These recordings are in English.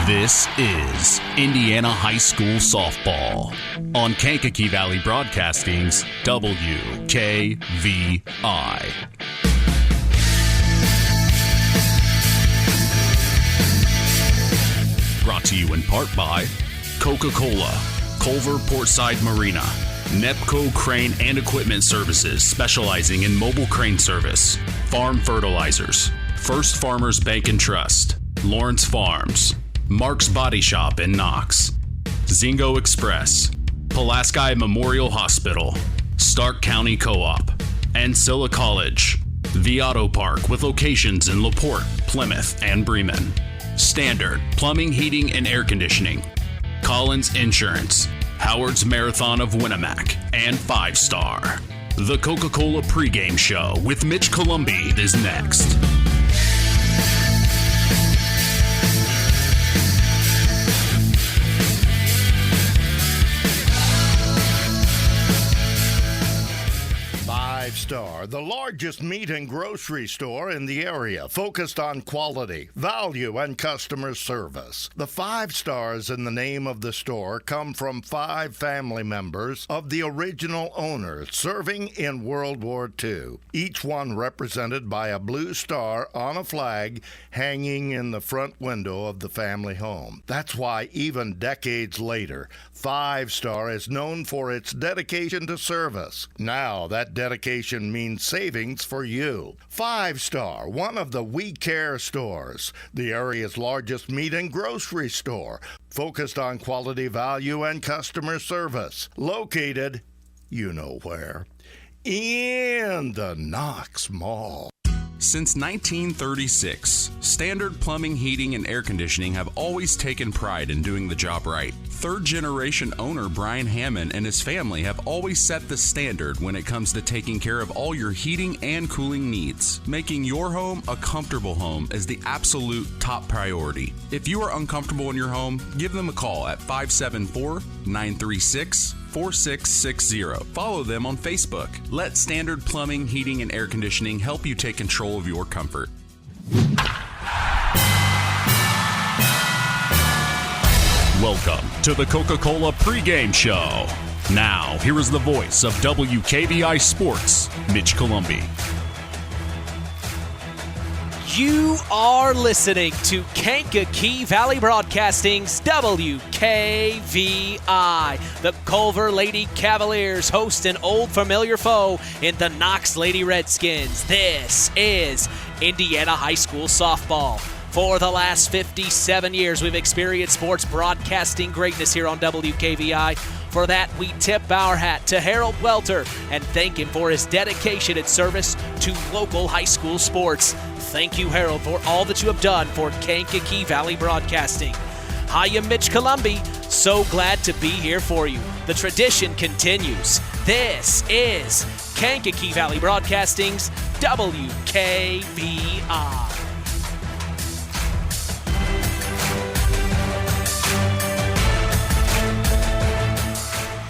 This is Indiana High School Softball on Kankakee Valley Broadcasting's WKVI. Brought to you in part by Coca-Cola, Culver Portside Marina, Nepco Crane and Equipment Services specializing in mobile crane service, Farm Fertilizers, First Farmers Bank and Trust, Lawrence Farms, Mark's Body Shop in Knox, Zingo Express, Pulaski Memorial Hospital, Stark County Co-op, Ancilla College, The Auto Park with locations in LaPorte, Plymouth, and Bremen, Standard Plumbing, Heating, and Air Conditioning, Collins Insurance, Howard's Marathon of Winnemac, and 5 Star. The Coca-Cola pregame show with Mitch Columbi is next. Star, the largest meat and grocery store in the area, focused on quality, value, and customer service. The 5 stars in the name of the store come from 5 family members of the original owners serving in World War II, each one represented by a blue star on a flag hanging in the front window of the family home. That's why even decades later, 5 Star is known for its dedication to service. Now that dedication means savings for you. 5 Star, one of the We Care stores, the area's largest meat and grocery store, focused on quality, value, and customer service. Located, you know where, in the Knox Mall. Since 1936, Standard Plumbing, Heating, and Air Conditioning have always taken pride in doing the job right. Third-generation owner Brian Hammond and his family have always set the standard when it comes to taking care of all your heating and cooling needs. Making your home a comfortable home is the absolute top priority. If you are uncomfortable in your home, give them a call at 574-936-4660. Follow them on Facebook. Let Standard Plumbing, Heating, and Air Conditioning help you take control of your comfort. Welcome to the Coca-Cola pregame show. Now, here is the voice of WKVI Sports, Mitch Columbi. You are listening to Kankakee Valley Broadcasting's WKVI. The Culver Lady Cavaliers host an old familiar foe in the Knox Lady Redskins. This is Indiana High School Softball. For the last 57 years, we've experienced sports broadcasting greatness here on WKVI. For that, we tip our hat to Harold Welter and thank him for his dedication and service to local high school sports. Thank you, Harold, for all that you have done for Kankakee Valley Broadcasting. Hi, I'm Mitch Columbi. So glad to be here for you. The tradition continues. This is Kankakee Valley Broadcasting's WKVI.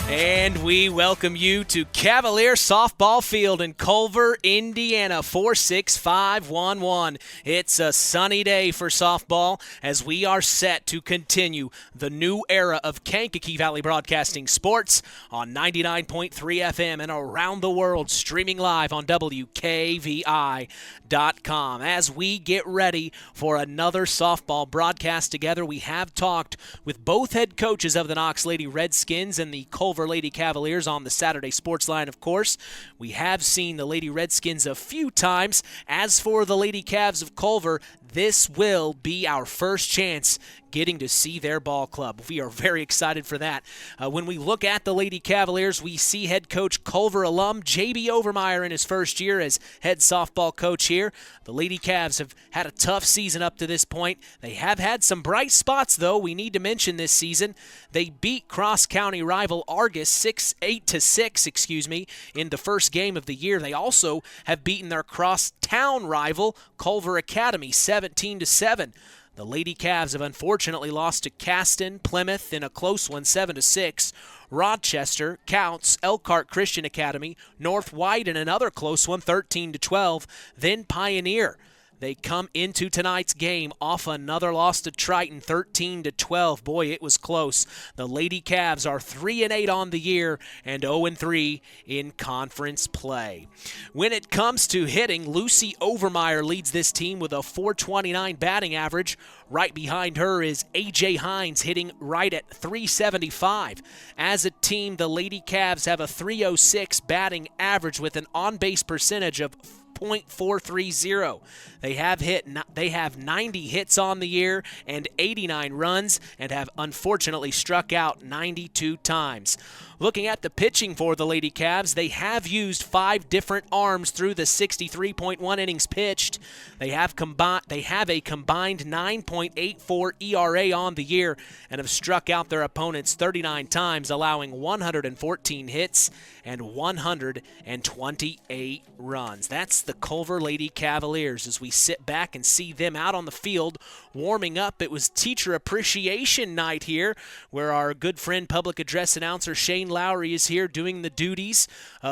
And we welcome you to Cavalier Softball Field in Culver, Indiana, 46511. It's a sunny day for softball as we are set to continue the new era of Kankakee Valley Broadcasting Sports on 99.3 FM and around the world, streaming live on WKVI.com. As we get ready for another softball broadcast together, we have talked with both head coaches of the Knox Lady Redskins and the Culver Lady Cavaliers on the Saturday Sports Line, of course. We have seen the Lady Redskins a few times. As for the Lady Cavs of Culver, this will be our first chance getting to see their ball club. We are very excited for that. When we look at the Lady Cavaliers, we see head coach Culver alum J.B. Overmeyer in his first year as head softball coach here. The Lady Cavs have had a tough season up to this point. They have had some bright spots, though, we need to mention this season. They beat cross-county rival Argus 8-6, in the first game of the year. They also have beaten their cross-town rival Culver Academy 17-7. The Lady Cavs have unfortunately lost to Caston, Plymouth in a close one, 7-6. Rochester, Counts, Elkhart Christian Academy, North White in another close one, 13-12. Then Pioneer. They come into tonight's game off another loss to Triton, 13-12. Boy, it was close. The Lady Cavs are 3-8 on the year and 0-3 in conference play. When it comes to hitting, Lucy Overmeyer leads this team with a .429 batting average. Right behind her is A.J. Hines hitting right at .375. As a team, the Lady Cavs have a .306 batting average with an on-base percentage of .430. They have 90 hits on the year and 89 runs and have unfortunately struck out 92 times. Looking at the pitching for the Lady Cavs, they have used 5 different arms through the 63.1 innings pitched. They have a combined 9.84 ERA on the year and have struck out their opponents 39 times, allowing 114 hits and 128 runs. That's the Culver Lady Cavaliers. As we sit back and see them out on the field warming up, it was Teacher Appreciation Night here, where our good friend public address announcer Shane Lowry is here doing the duties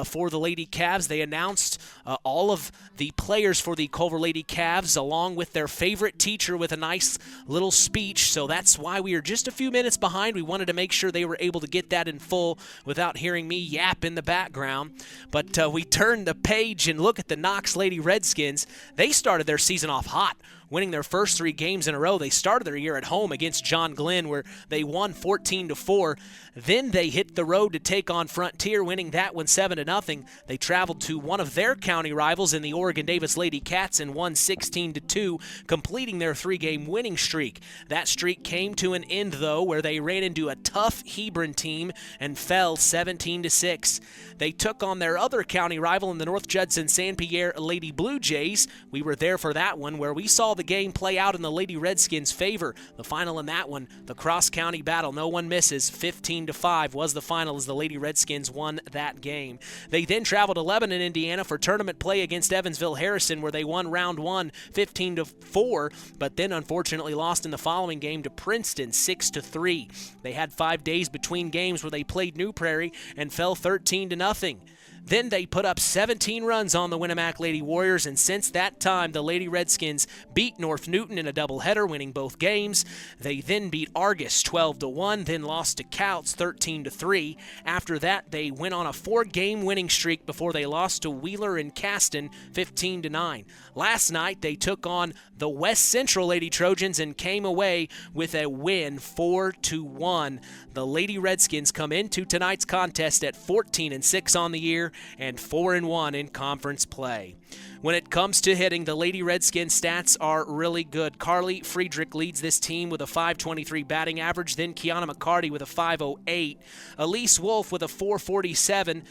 for the Lady Cavs. They announced all of the players for the Culver Lady Cavs along with their favorite teacher with a nice little speech, so that's why we are just a few minutes behind. We wanted to make sure they were able to get that in full without hearing me yap in the background. But we turn the page and look at the Knox Lady Redskins. They started their season off hot, winning their first 3 games in a row. They started their year at home against John Glenn, where they won 14-4. Then they hit the road to take on Frontier, winning that one 7-0. They traveled to one of their county rivals in the Oregon Davis Lady Cats and won 16-2, completing their 3-game winning streak. That streak came to an end, though, where they ran into a tough Hebron team and fell 17-6. They took on their other county rival in the North Judson San Pierre Lady Blue Jays. We were there for that one, where we saw the game play out in the Lady Redskins' favor. The final in that one, the cross-county battle, no one misses, 15-5 was the final as the Lady Redskins won that game. They then traveled to Lebanon, Indiana for tournament play against Evansville Harrison, where they won round 1, 15-4, but then unfortunately lost in the following game to Princeton, 6-3. They had 5 days between games where they played New Prairie and fell 13-0. Then they put up 17 runs on the Winnemac Lady Warriors, and since that time, the Lady Redskins beat North Newton in a doubleheader, winning both games. They then beat Argus 12-1, then lost to Couts 13-3. After that, they went on a 4-game winning streak before they lost to Wheeler and Caston 15-9. Last night, they took on the West Central Lady Trojans and came away with a win 4-1. The Lady Redskins come into tonight's contest at 14-6 on the year and 4-1 in conference play. When it comes to hitting, the Lady Redskins stats are really good. Carly Friedrich leads this team with a .523 batting average, then Kiana McCarty with a .508. Elise Wolf with a .447.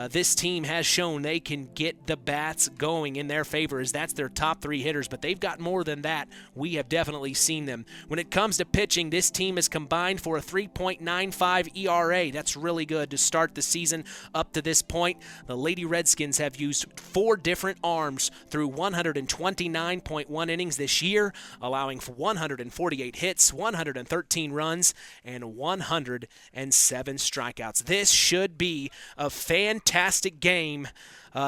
This team has shown they can get the bats going in their favor, as that's their top 3 hitters, but they've got more than that. We have definitely seen them. When it comes to pitching, this team is combined for a 3.95 ERA. That's really good to start the season up to this point. The Lady Redskins have used 4 different arms through 129.1 innings this year, allowing for 148 hits, 113 runs, and 107 strikeouts. This should be a fantastic game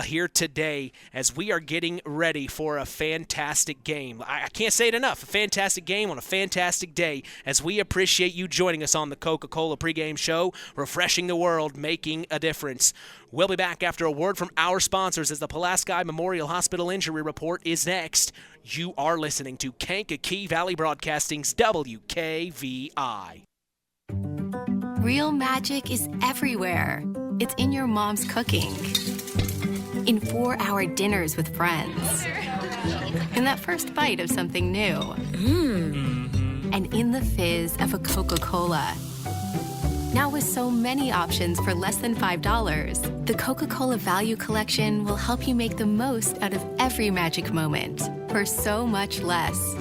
here today, as we are getting ready for a fantastic game. I can't say it enough. A fantastic game on a fantastic day, as we appreciate you joining us on the Coca-Cola pregame show, refreshing the world, making a difference. We'll be back after a word from our sponsors as the Pulaski Memorial Hospital Injury Report is next. You are listening to Kankakee Valley Broadcasting's WKVI. Real magic is everywhere. It's in your mom's cooking, in 4-hour dinners with friends, in that first bite of something new, and in the fizz of a Coca-Cola. Now with so many options for less than $5, the Coca-Cola Value Collection will help you make the most out of every magic moment for so much less.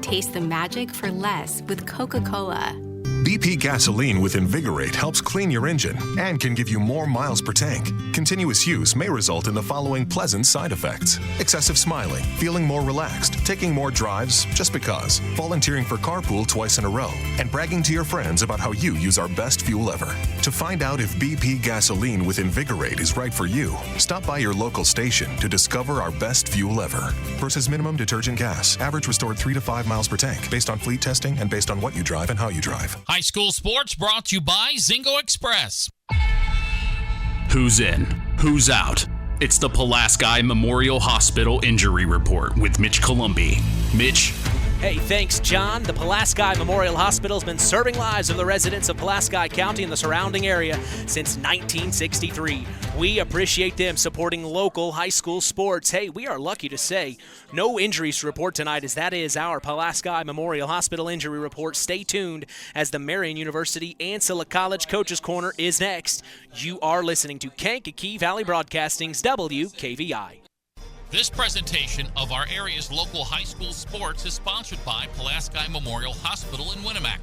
Taste the magic for less with Coca-Cola. BP gasoline with Invigorate helps clean your engine and can give you more miles per tank. Continuous use may result in the following pleasant side effects: excessive smiling, feeling more relaxed, taking more drives just because, volunteering for carpool twice in a row, and bragging to your friends about how you use our best fuel ever. To find out if BP gasoline with Invigorate is right for you, stop by your local station to discover our best fuel ever. Versus minimum detergent gas. Average restored 3 to 5 miles per tank, based on fleet testing and based on what you drive and how you drive. High school sports brought to you by Zingo Express. Who's in? Who's out? It's the Pulaski Memorial Hospital Injury Report with Mitch Columbi. Mitch? Hey, thanks, John. The Pulaski Memorial Hospital has been serving lives of the residents of Pulaski County and the surrounding area since 1963. We appreciate them supporting local high school sports. Hey, we are lucky to say no injuries to report tonight, as that is our Pulaski Memorial Hospital Injury Report. Stay tuned as the Marian University Ancilla College Coaches Corner is next. You are listening to Kankakee Valley Broadcasting's WKVI. This presentation of our area's local high school sports is sponsored by Pulaski Memorial Hospital in Winamac.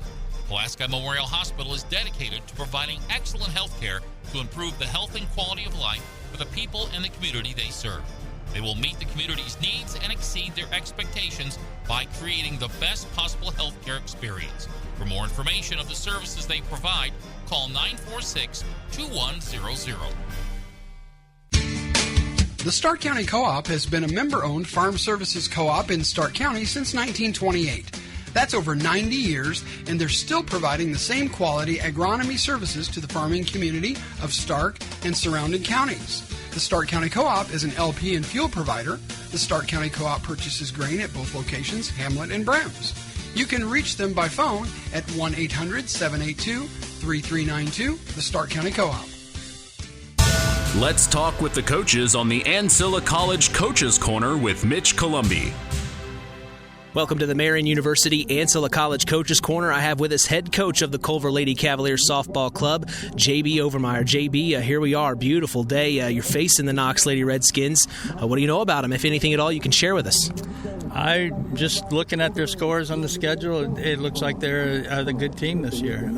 Pulaski Memorial Hospital is dedicated to providing excellent health care to improve the health and quality of life for the people and the community they serve. They will meet the community's needs and exceed their expectations by creating the best possible health care experience. For more information of the services they provide, call 946-2100. The Stark County Co-op has been a member-owned farm services co-op in Stark County since 1928. That's over 90 years, and they're still providing the same quality agronomy services to the farming community of Stark and surrounding counties. The Stark County Co-op is an LP and fuel provider. The Stark County Co-op purchases grain at both locations, Hamlet and Brahms. You can reach them by phone at 1-800-782-3392, the Stark County Co-op. Let's talk with the coaches on the Ancilla College Coaches Corner with Mitch Columbi. Welcome to the Marian University Ancilla College Coaches Corner. I have with us head coach of the Culver Lady Cavaliers Softball Club, JB Overmeyer. JB, here we are. Beautiful day. You're facing the Knox Lady Redskins. What do you know about them? If anything at all, you can share with us. I just looking at their scores on the schedule, it looks like they're the good team this year.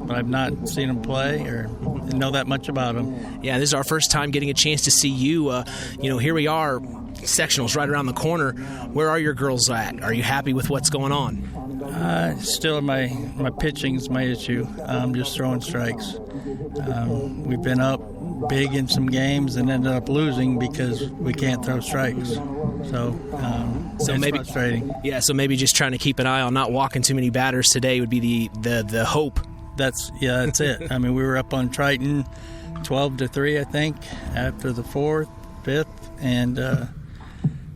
But I've not seen them play or know that much about them. Yeah, this is our first time getting a chance to see you. Here we are, sectionals right around the corner. Where are your girls at? Are you happy with what's going on? Still, my pitching's my issue. I'm just throwing strikes. We've been up big in some games and ended up losing because we can't throw strikes. So it's maybe frustrating. Yeah, so maybe just trying to keep an eye on not walking too many batters today would be the hope. That's it. I mean, we were up on Triton 12-3, I think, after the 4th, 5th, and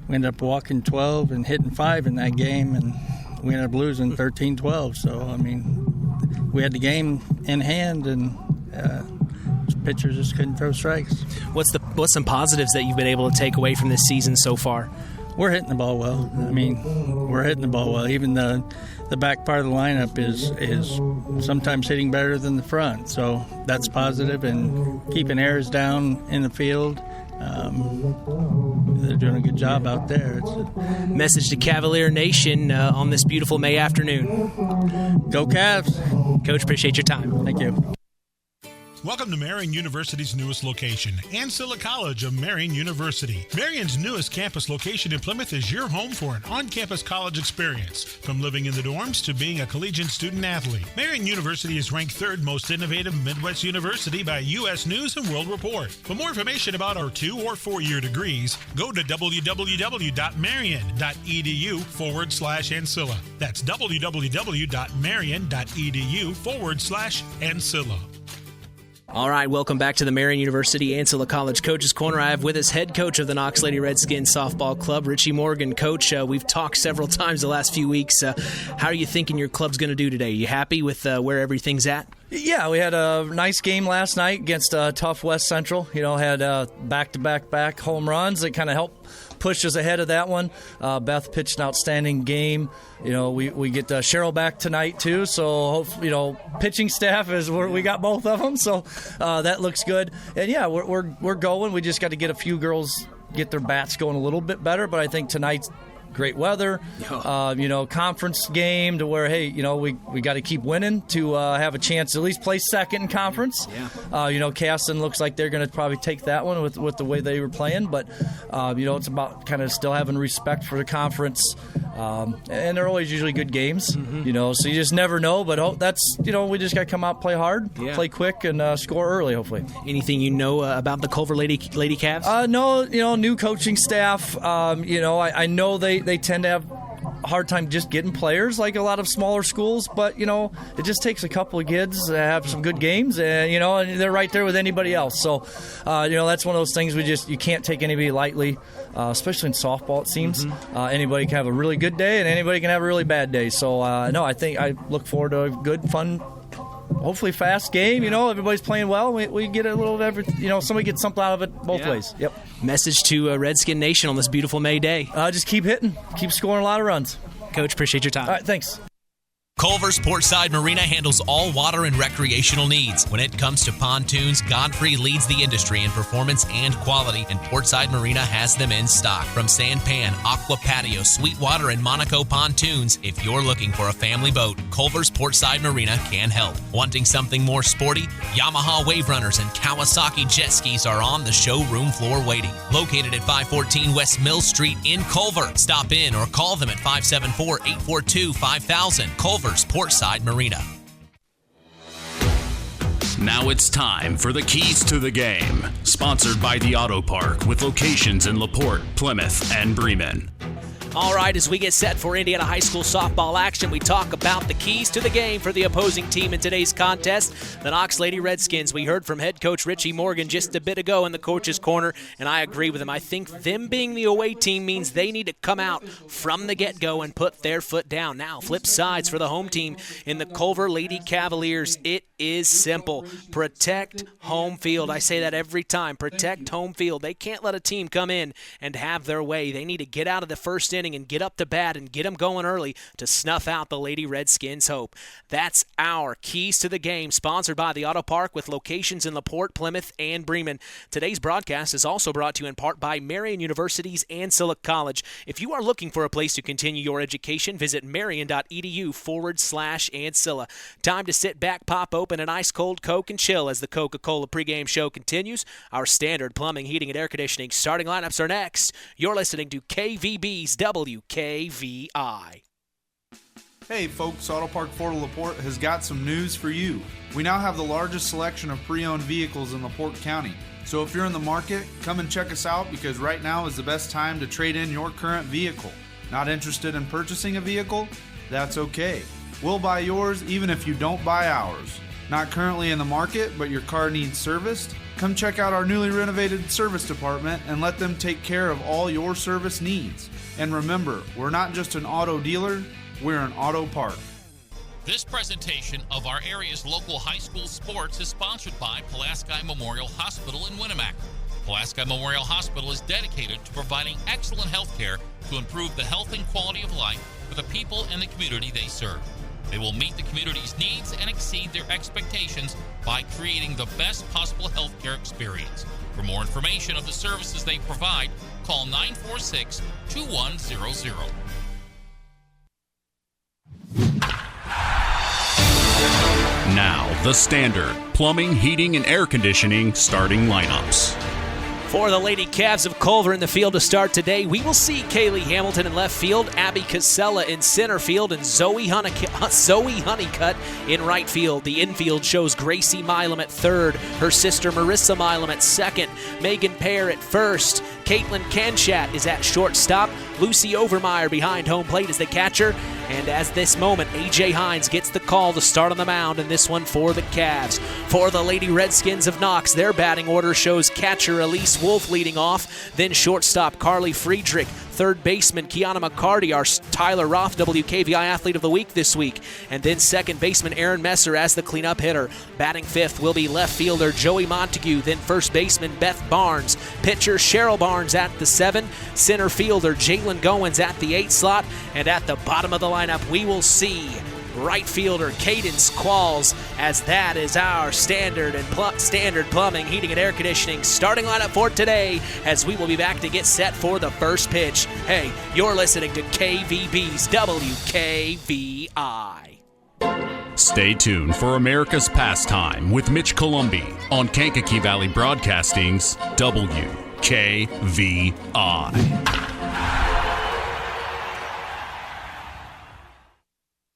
we ended up walking 12 and hitting 5 in that game, and we ended up losing 13-12. So, I mean, we had the game in hand, and pitchers just couldn't throw strikes. What's some positives that you've been able to take away from this season so far? We're hitting the ball well. I mean, we're hitting the ball well. Even the back part of the lineup is sometimes hitting better than the front. So that's positive, and keeping errors down in the field. They're doing a good job out there. Message to Cavalier Nation on this beautiful May afternoon. Go Cavs. Coach, appreciate your time. Thank you. Welcome to Marian University's newest location, Ancilla College of Marian University. Marian's newest campus location in Plymouth is your home for an on-campus college experience. From living in the dorms to being a collegiate student-athlete, Marian University is ranked 3rd most innovative Midwest university by U.S. News & World Report. For more information about our 2- or 4-year degrees, go to www.marian.edu/Ancilla. That's www.marian.edu/Ancilla. All right, welcome back to the Marian University Ancilla College Coaches Corner. I have with us head coach of the Knox Lady Redskins Softball Club, Richie Morgan. Coach, we've talked several times the last few weeks. How are you thinking your club's going to do today? Are you happy with where everything's at? Yeah, we had a nice game last night against tough West Central. Had back-to-back home runs that kind of helped push us ahead of that one. Beth pitched an outstanding game. We get Cheryl back tonight too, so hopefully, pitching staff we got both of them, so that looks good. And yeah, we're going. We just got to get a few girls get their bats going a little bit better, but I think tonight's great weather, conference game to where, hey, we got to keep winning to have a chance to at least play second in conference. Yeah. Caston looks like they're going to probably take that one with the way they were playing, but it's about kind of still having respect for the conference, and they're always usually good games, so you just never know, but that's, we just got to come out, play hard, play quick, and score early, hopefully. Anything about the Culver Lady Cavs? No, new coaching staff, I know they tend to have a hard time just getting players like a lot of smaller schools, but it just takes a couple of kids to have some good games, and and they're right there with anybody else. So that's one of those things you can't take anybody lightly, especially in softball. It seems anybody can have a really good day and anybody can have a really bad day. So I think I look forward to a good, fun, hopefully fast game. Everybody's playing well. We get a little of everything. Somebody gets something out of it both ways. Yep. Message to Redskin Nation on this beautiful May day. Just keep hitting. Keep scoring a lot of runs. Coach, appreciate your time. All right, thanks. Culver's Portside Marina handles all water and recreational needs. When it comes to pontoons, Godfrey leads the industry in performance and quality, and Portside Marina has them in stock. From Sanpan, Aqua Patio, Sweetwater, and Monaco pontoons, if you're looking for a family boat, Culver's Portside Marina can help. Wanting something more sporty? Yamaha Wave Runners and Kawasaki jet skis are on the showroom floor waiting. Located at 514 West Mill Street in Culver. Stop in or call them at 574-842-5000. Culver's Portside Marina. Now it's time for the Keys to the Game, sponsored by the Auto Park with locations in LaPorte, Plymouth, and Bremen. All right, as we get set for Indiana High School softball action, we talk about the keys to the game for the opposing team in today's contest, the Knox Lady Redskins. We heard from head coach Richie Morgan just a bit ago in the coach's corner, and I agree with him. I think them being the away team means they need to come out from the get-go and put their foot down. Now, flip sides for the home team in the Culver Lady Cavaliers. It is simple. Protect home field. I say that every time. Protect home field. They can't let a team come in and have their way. They need to get out of the first inning and get up to bat and get them going early to snuff out the Lady Redskins' hope. That's our Keys to the Game, sponsored by the Auto Park with locations in LaPorte, Plymouth, and Bremen. Today's broadcast is also brought to you in part by Marian University's Ancilla College. If you are looking for a place to continue your education, visit marian.edu/Ancilla. Time to sit back, pop open an ice-cold Coke and chill as the Coca-Cola pregame show continues. Our standard plumbing, heating, and air conditioning starting lineups are next. You're listening to KVB's WKVI. Hey folks, Auto Park Ford LaPorte has got some news for you. We now have the largest selection of pre-owned vehicles in LaPorte County. So if you're in the market, come and check us out because right now is the best time to trade in your current vehicle. Not interested in purchasing a vehicle? That's okay. We'll buy yours even if you don't buy ours. Not currently in the market, but your car needs serviced? Come check out our newly renovated service department and let them take care of all your service needs. And remember, we're not just an auto dealer, we're an auto park. This presentation of our area's local high school sports is sponsored by Pulaski Memorial Hospital in Winamac. Pulaski Memorial Hospital is dedicated to providing excellent health care to improve the health and quality of life for the people and the community they serve. They will meet the community's needs and exceed their expectations by creating the best possible health care experience. For more information of the services they provide, call 946-2100. Now, the standard plumbing, heating, and air conditioning starting lineups. For the Lady Cavs of Culver in the field to start today, we will see Kaylee Hamilton in left field, Abby Casella in center field, and Zoe Honeycutt in right field. The infield shows Gracie Milam at third, her sister Marissa Milam at second, Megan Pear at first, Caitlin Kanchat is at shortstop, Lucy Overmeyer behind home plate as the catcher, and as this moment, A.J. Hines gets the call to start on the mound, and this one for the Cavs. For the Lady Redskins of Knox, their batting order shows catcher Elise Wolf leading off, then shortstop Carly Friedrich, third baseman Kiana McCarty, our Tyler Roth WKVI Athlete of the Week this week, and then second baseman Aaron Messer as the cleanup hitter. Batting fifth will be left fielder Joey Montague, then first baseman Beth Barnes, pitcher Cheryl Barnes at the 7, center fielder Jalen Goins at the 8 slot, and at the bottom of the lineup we will see right fielder Cadence Qualls, as that is our Standard Plumbing, Heating, and Air Conditioning starting lineup for today, as we will be back to get set for the first pitch. Hey, you're listening to KVB's WKVI. Stay tuned for America's Pastime with Mitch Columbi on Kankakee Valley Broadcasting's WKVI.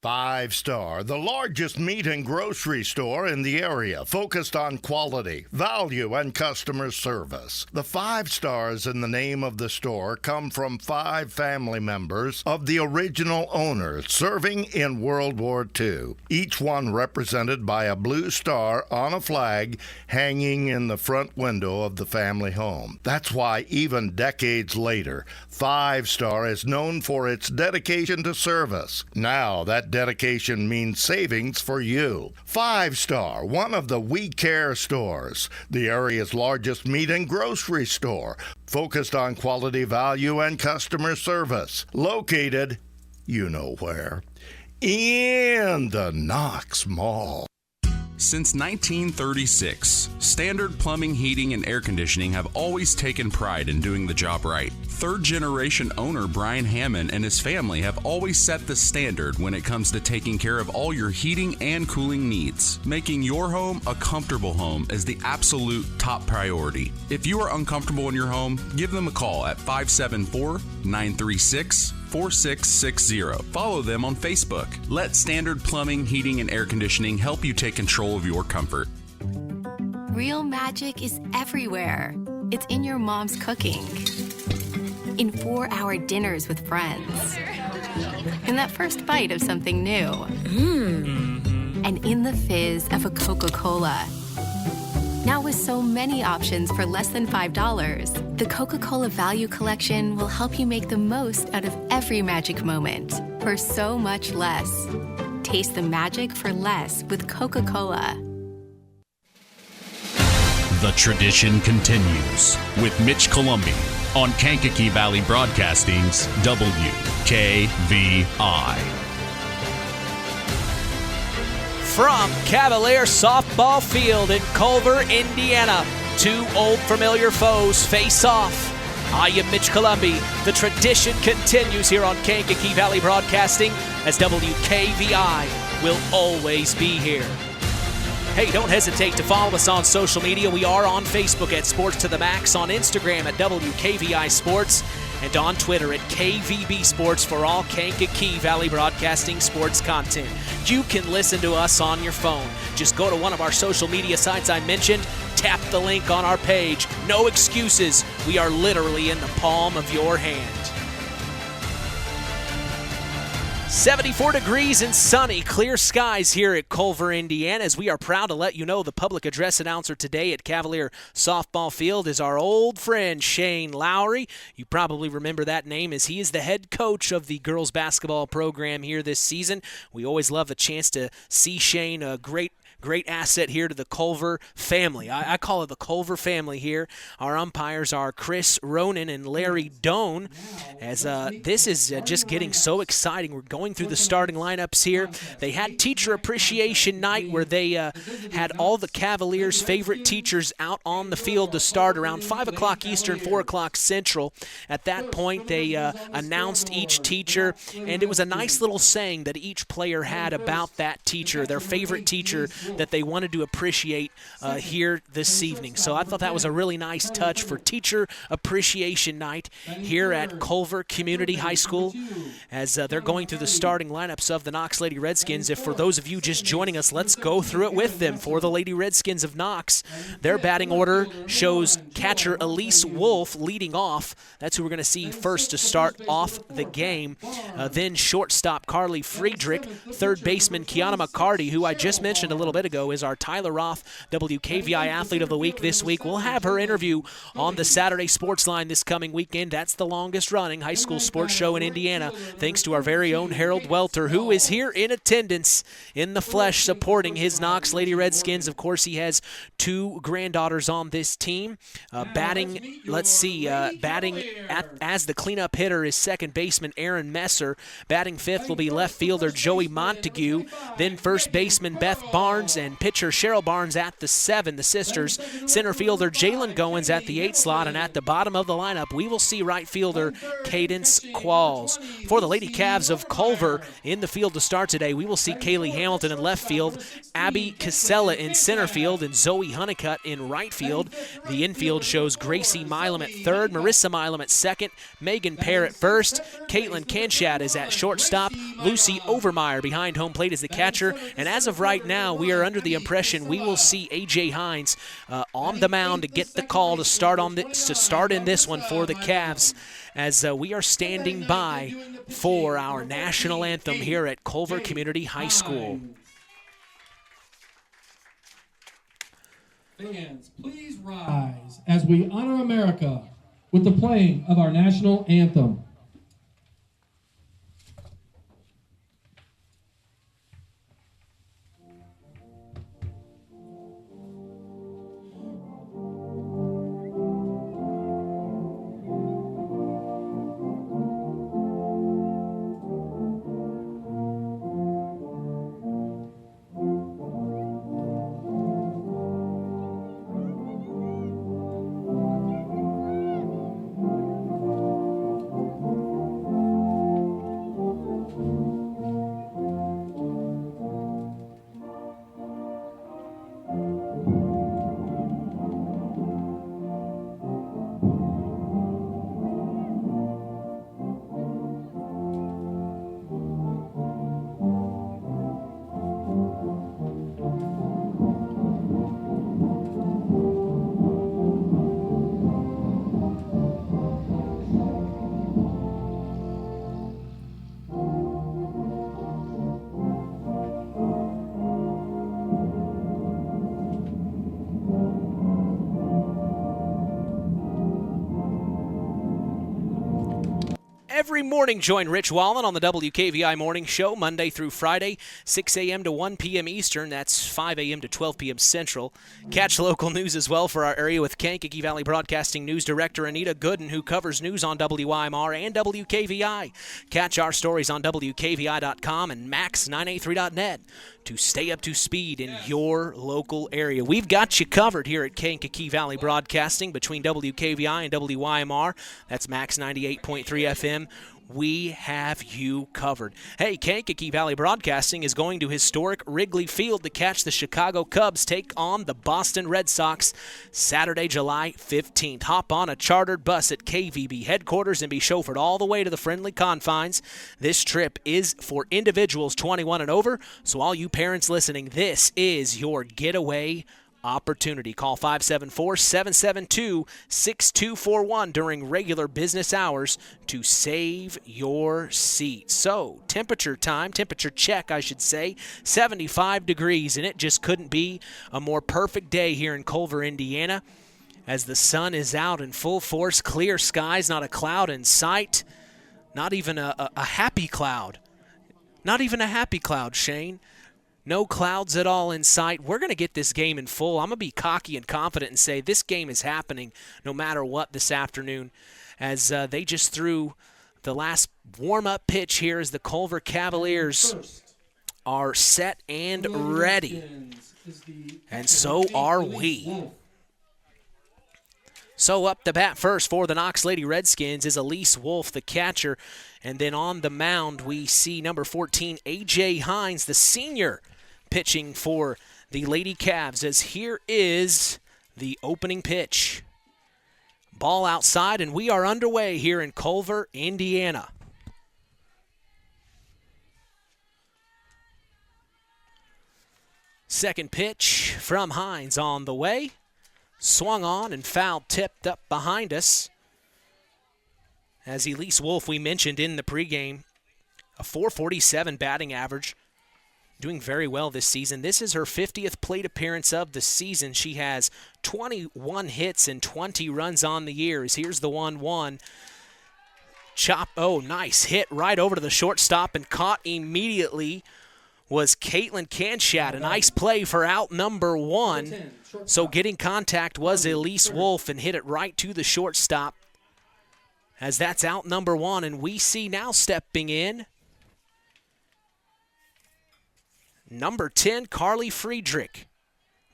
5 Star, the largest meat and grocery store in the area, focused on quality, value, and customer service. The 5 stars in the name of the store come from 5 family members of the original owner serving in World War II, each one represented by a blue star on a flag hanging in the front window of the family home. That's why even decades later, 5 Star is known for its dedication to service. Now that dedication means savings for you. 5 Star, one of the We Care stores, the area's largest meat and grocery store, focused on quality, value, and customer service. Located, you know where, in the Knox Mall. Since 1936, Standard Plumbing, Heating, and Air Conditioning have always taken pride in doing the job right. Third-generation owner Brian Hammond and his family have always set the standard when it comes to taking care of all your heating and cooling needs. Making your home a comfortable home is the absolute top priority. If you are uncomfortable in your home, give them a call at 574-936-4660. Follow them on Facebook. Let Standard Plumbing, Heating, and Air Conditioning help you take control of your comfort. Real magic is everywhere. It's in your mom's cooking, in 4-hour dinners with friends, in that first bite of something new, and in the fizz of a Coca-Cola. Now with so many options for less than $5, the Coca-Cola Value Collection will help you make the most out of every magic moment for so much less. Taste the magic for less with Coca-Cola. The tradition continues with Mitch Columbi on Kankakee Valley Broadcasting's WKVI. From Cavalier Softball Field in Culver, Indiana, 2 old familiar foes face off. I am Mitch Columbi. The tradition continues here on Kankakee Valley Broadcasting, as WKVI will always be here. Hey, don't hesitate to follow us on social media. We are on Facebook at Sports to the Max, on Instagram at WKVI Sports, and on Twitter at KVB Sports for all Kankakee Valley Broadcasting sports content. You can listen to us on your phone. Just go to one of our social media sites I mentioned, tap the link on our page. No excuses. We are literally in the palm of your hand. 74 degrees and sunny, clear skies here at Culver, Indiana, as we are proud to let you know the public address announcer today at Cavalier Softball Field is our old friend Shane Lowry. You probably remember that name, as he is the head coach of the girls basketball program here this season. We always love the chance to see Shane, a great asset here to the Culver family. I call it the Culver family here. Our umpires are Chris Ronan and Larry Doan, as this is just getting so exciting. We're going through the starting lineups here. They had Teacher Appreciation Night, where they had all the Cavaliers' favorite teachers out on the field to start around 5 o'clock Eastern, 4 o'clock Central. At that point, they announced each teacher, and it was a nice little saying that each player had about that teacher, their favorite teacher that they wanted to appreciate here this evening. So I thought that was a really nice touch for Teacher Appreciation Night here at Culver Community High School, as they're going through the starting lineups of the Knox Lady Redskins. If for those of you just joining us, let's go through it with them. For the Lady Redskins of Knox, their batting order shows catcher Elise Wolf leading off. That's who we're going to see first to start off the game. Then shortstop Carly Friedrich, third baseman Kiana McCarty, who I just mentioned a little bit ago is our Tyler Roth WKVI Athlete of the Week this week. We'll have her interview on the Saturday Sports Line this coming weekend. That's the longest running high school sports show in Indiana, thanks to our very own Harold Welter, who is here in attendance in the flesh supporting his Knox Lady Redskins. Of course, he has 2 granddaughters on this team. Batting as the cleanup hitter is second baseman Aaron Messer. Mercer. Batting fifth will be left fielder Joey Montague, then first baseman Beth Barnes and pitcher Cheryl Barnes at the 7, the sisters. Center fielder Jalen Goins at the 8 slot, and at the bottom of the lineup, we will see right fielder Cadence Qualls. For the Lady Cavs of Culver in the field to start today, we will see Kaylee Hamilton in left field, Abby Casella in center field, and Zoe Honeycutt in right field. The infield shows Gracie Milam at third, Marissa Milam at second, Megan Pear at first, Caitlin Kanshat is at shortstop, Lucy Overmeyer behind home plate as the catcher, and as of right now, we are under the impression we will see A.J. Hines on the mound to get the call to start in this one for the Cavs, as we are standing by for our national anthem here at Culver Community High School. Fans, please rise as we honor America with the playing of our national anthem. Every morning, join Rich Wallen on the WKVI Morning Show, Monday through Friday, 6 a.m. to 1 p.m. Eastern. That's 5 a.m. to 12 p.m. Central. Catch local news as well for our area with Kankakee Valley Broadcasting News Director Anita Gooden, who covers news on WIMR and WKVI. Catch our stories on WKVI.com and Max983.net to stay up to speed in your local area. We've got you covered here at Kankakee Valley Broadcasting between WKVI and WYMR. That's Max 98.3 FM. We have you covered. Hey, Kankakee Valley Broadcasting is going to historic Wrigley Field to catch the Chicago Cubs take on the Boston Red Sox Saturday, July 15th. Hop on a chartered bus at KVB headquarters and be chauffeured all the way to the friendly confines. This trip is for individuals 21 and over, so all you parents listening, this is your getaway opportunity. Call 574-772-6241 during regular business hours to save your seat. So, temperature check, I should say, 75 degrees, and it just couldn't be a more perfect day here in Culver, Indiana, as the sun is out in full force, clear skies, not a cloud in sight, not even a happy cloud. Not even a happy cloud, Shane. No clouds at all in sight. We're going to get this game in full. I'm going to be cocky and confident and say this game is happening no matter what this afternoon, as they just threw the last warm-up pitch here as the Culver Cavaliers are set and ready. And so are we. So up to bat first for the Knox Lady Redskins is Elise Wolf, the catcher. And then on the mound, we see number 14, A.J. Hines, the senior, pitching for the Lady Cavs, as here is the opening pitch. Ball outside, and we are underway here in Culver, Indiana. Second pitch from Hines on the way. Swung on and foul tipped up behind us. As Elise Wolf, we mentioned in the pregame, a .447 batting average, doing very well this season. This is her 50th plate appearance of the season. She has 21 hits and 20 runs on the year. Here's the 1-1. Chop, oh, nice hit right over to the shortstop and caught immediately was Caitlin Kanshat. A nice play for out number 1. So getting contact was Elise Wolf and hit it right to the shortstop. as that's out number 1, and we see now stepping in number 10, Carly Friedrich,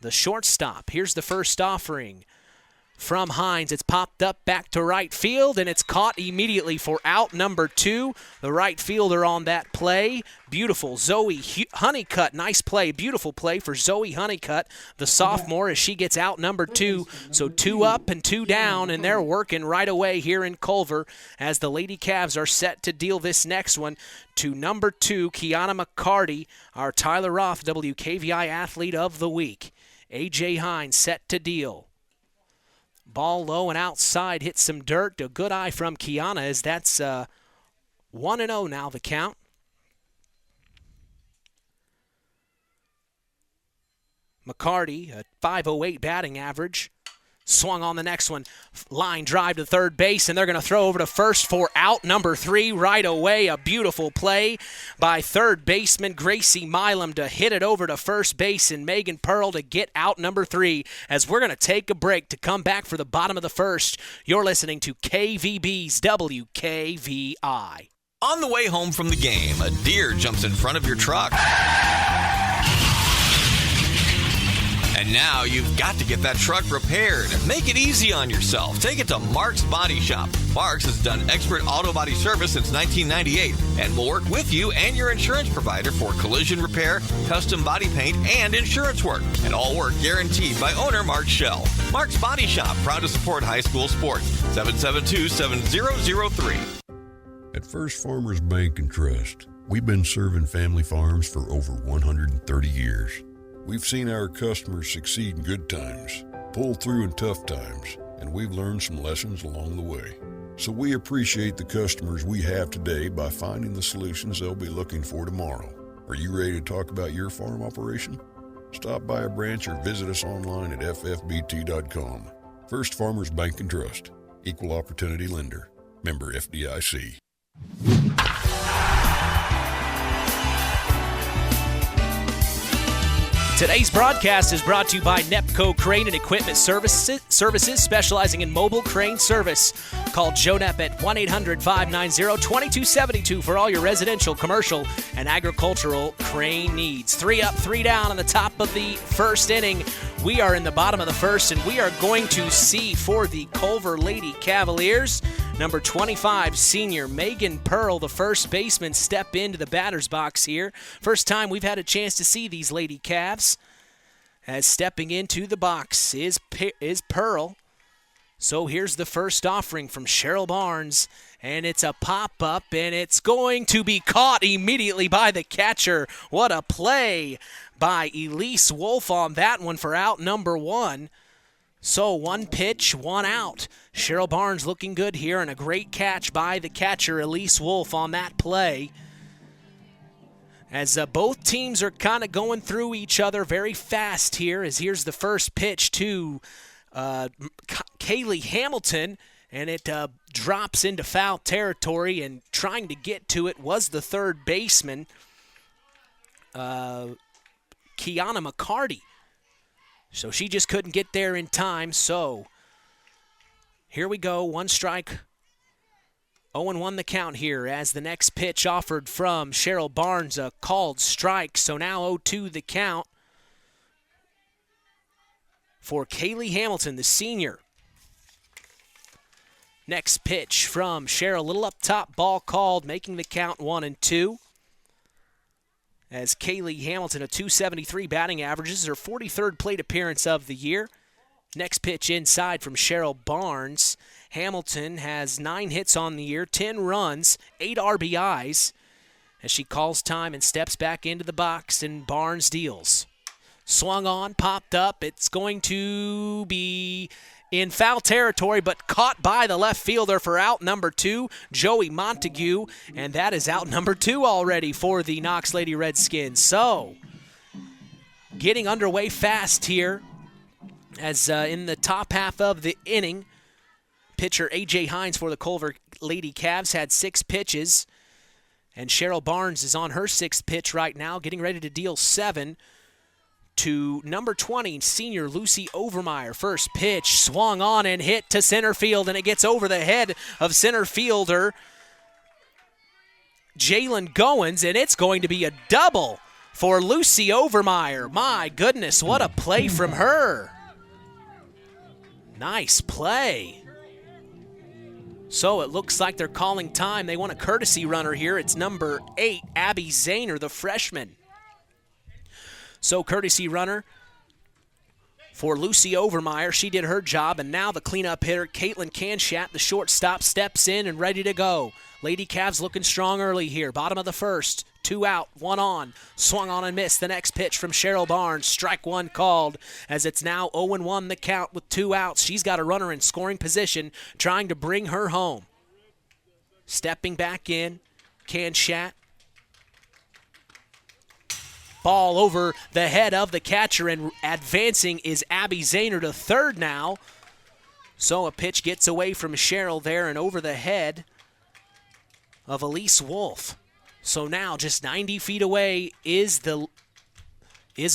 the shortstop. Here's the first offering from Hines. It's popped up back to right field, and it's caught immediately for out number 2. The right fielder on that play. Beautiful. Zoe Honeycutt. Nice play. Beautiful play for Zoe Honeycutt, the sophomore, as she gets out number 2. So 2 up and 2 down, and they're working right away here in Culver as the Lady Cavs are set to deal this next one to number 2, Kiana McCarty, our Tyler Roth WKVI Athlete of the Week. A.J. Hines set to deal. Ball low and outside, hits some dirt. A good eye from Kiana as that's 1-0 now the count. McCarty, a .508 batting average. Swung on the next one. Line drive to third base, and they're going to throw over to first for out number 3 right away. A beautiful play by third baseman Gracie Milam to hit it over to first base, and Megan Pearl to get out number 3. As we're going to take a break to come back for the bottom of the first. You're listening to KVB's WKVI. On the way home from the game, a deer jumps in front of your truck. And now you've got to get that truck repaired. Make it easy on yourself. Take it to Mark's Body Shop. Mark's has done expert auto body service since 1998 and will work with you and your insurance provider for collision repair, custom body paint, and insurance work. And all work guaranteed by owner Mark Schell. Mark's Body Shop, proud to support high school sports. 772-7003. At First Farmers Bank and Trust, we've been serving family farms for over 130 years. We've seen our customers succeed in good times, pull through in tough times, and we've learned some lessons along the way. So we appreciate the customers we have today by finding the solutions they'll be looking for tomorrow. Are you ready to talk about your farm operation? Stop by a branch or visit us online at ffbt.com. First Farmers Bank and Trust. Equal Opportunity Lender. Member FDIC. Today's broadcast is brought to you by Nepco Crane and Equipment Services specializing in mobile crane service. Call Joe Nepp at 1-800-590-2272 for all your residential, commercial, and agricultural crane needs. 3 up, 3 down on the top of the first inning. We are in the bottom of the first, and we are going to see for the Culver Lady Cavaliers, number 25, senior Megan Pearl, the first baseman, step into the batter's box here. First time we've had a chance to see these Lady Cavs. As stepping into the box is Pearl. So here's the first offering from Cheryl Barnes, and it's a pop-up, and it's going to be caught immediately by the catcher. What a play by Elise Wolf on that one for out number 1. So 1 pitch, 1 out. Cheryl Barnes looking good here, and a great catch by the catcher, Elise Wolf, on that play. As both teams are kind of going through each other very fast here, as here's the first pitch to Kaylee Hamilton, and it drops into foul territory, and trying to get to it was the third baseman, Kiana McCarty. So she just couldn't get there in time, so here we go, 1 strike, 0-1 the count here as the next pitch offered from Cheryl Barnes, a called strike. So now 0-2 the count for Kaylee Hamilton, the senior. Next pitch from Cheryl, a little up top, ball called, making the count 1-2. As Kaylee Hamilton, a .273 batting average. This is her 43rd plate appearance of the year. Next pitch inside from Cheryl Barnes. Hamilton has 9 hits on the year, 10 runs, 8 RBIs. As she calls time and steps back into the box, and Barnes deals. Swung on, popped up. It's going to be in foul territory, but caught by the left fielder for out number 2, Joey Montague. And that is out number 2 already for the Knox Lady Redskins. So, getting underway fast here. As in the top half of the inning, pitcher A.J. Hines for the Culver Lady Cavs had 6 pitches. And Cheryl Barnes is on her 6th pitch right now, getting ready to deal 7 to number 20, senior Lucy Overmeyer. First pitch swung on and hit to center field, and it gets over the head of center fielder Jalen Goins, and it's going to be a double for Lucy Overmeyer. My goodness, what a play from her. Nice play. So it looks like they're calling time. They want a courtesy runner here. It's number 8, Abby Zahner, the freshman. So courtesy runner for Lucy Overmeyer. She did her job, and now the cleanup hitter, Caitlin Kanshat, the shortstop, steps in and ready to go. Lady Cavs looking strong early here. Bottom of the first. 2 out, 1 on. Swung on and missed. The next pitch from Cheryl Barnes. Strike 1 called as it's now 0-1 the count with 2 outs. She's got a runner in scoring position trying to bring her home. Stepping back in, Kanshat. Ball over the head of the catcher, and advancing is Abby Zahner to third now. So a pitch gets away from Cheryl there and over the head of Elise Wolf. So now just 90 feet away is a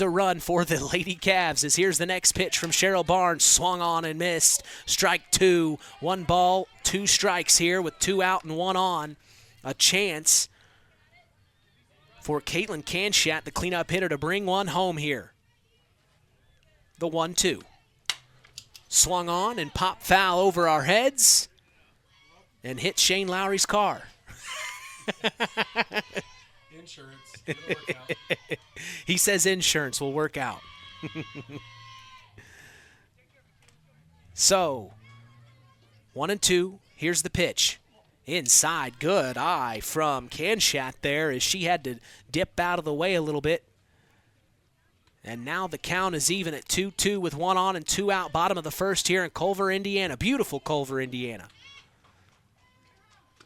run for the Lady Cavs, as here's the next pitch from Cheryl Barnes. Swung on and missed. Strike 2. 1 ball, 2 strikes here with 2 out and 1 on. A chance for Caitlin Kanshat, the cleanup hitter, to bring one home here. The 1-2. Swung on and popped foul over our heads and hit Shane Lowry's car. Insurance. It'll work out. He says insurance will work out. So, 1-2. Here's the pitch. Inside, good eye from Kanshat there as she had to dip out of the way a little bit. And now the count is even at 2-2 with 1 on and 2 out. Bottom of the first here in Culver, Indiana. Beautiful Culver, Indiana.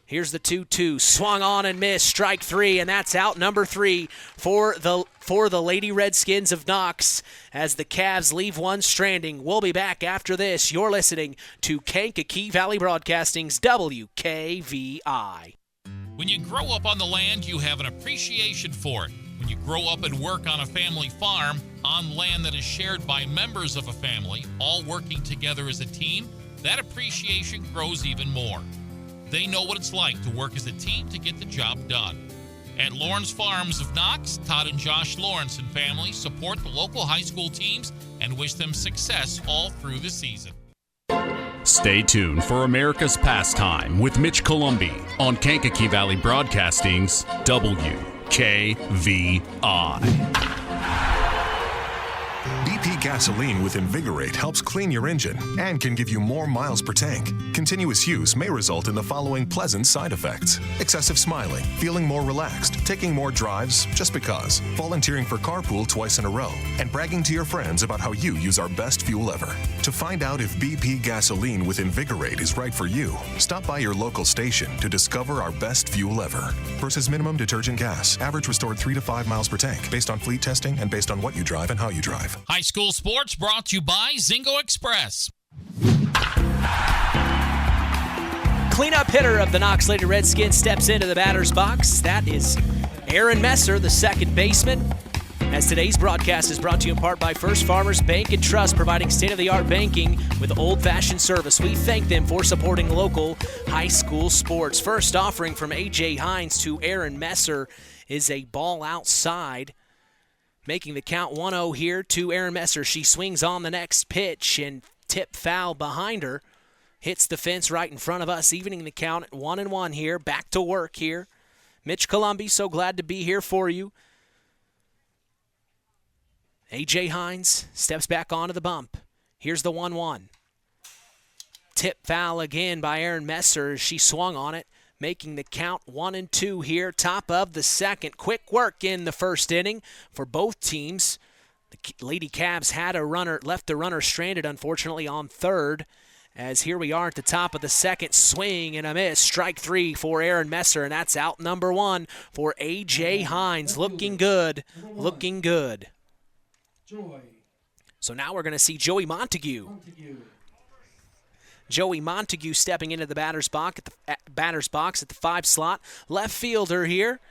Here's the 2-2. Swung on and missed. Strike 3, and that's out number 3 for the Lady Redskins of Knox as the Cavs leave one stranding. We'll be back after this. You're listening to Kankakee Valley Broadcasting's WKVI. When you grow up on the land, you have an appreciation for it. When you grow up and work on a family farm, on land that is shared by members of a family, all working together as a team, that appreciation grows even more. They know what it's like to work as a team to get the job done. At Lawrence Farms of Knox, Todd and Josh Lawrence and family support the local high school teams and wish them success all through the season. Stay tuned for America's Pastime with Mitch Columbi on Kankakee Valley Broadcasting's WKVI. BP gasoline with Invigorate helps clean your engine and can give you more miles per tank. Continuous use may result in the following pleasant side effects: excessive smiling, feeling more relaxed, taking more drives just because, volunteering for carpool twice in a row, and bragging to your friends about how you use our best fuel ever. To find out if BP gasoline with Invigorate is right for you, stop by your local station to discover our best fuel ever. Versus minimum detergent gas. Average restored 3 to 5 miles per tank, based on fleet testing and based on what you drive and how you drive. High school sports brought to you by Zingo Express. Cleanup hitter of the Knox Lady Redskins steps into the batter's box. That is Aaron Messer, the second baseman. As today's broadcast is brought to you in part by First Farmers Bank and Trust, providing state-of-the-art banking with old-fashioned service. We thank them for supporting local high school sports. First offering from A.J. Hines to Aaron Messer is a ball outside, making the count 1-0 here to Aaron Messer. She swings on the next pitch and tip foul behind her. Hits the fence right in front of us, evening the count at 1-1 here. Back to work here. Mitch Columbi, so glad to be here for you. A.J. Hines steps back onto the bump. Here's the 1-1. Tip foul again by Aaron Messer as she swung on it, making the count 1-2 here. Top of the second. Quick work in the first inning for both teams. The Lady Cavs had a runner, left the runner stranded, unfortunately, on third. As here we are at the top of the second, swing and a miss. Strike 3 for Aaron Messer, and that's out number 1 for A.J. Hines. Looking good, looking good. So now we're going to see Joey Montague. Joey Montague stepping into the batter's box at the 5 slot. Left fielder here,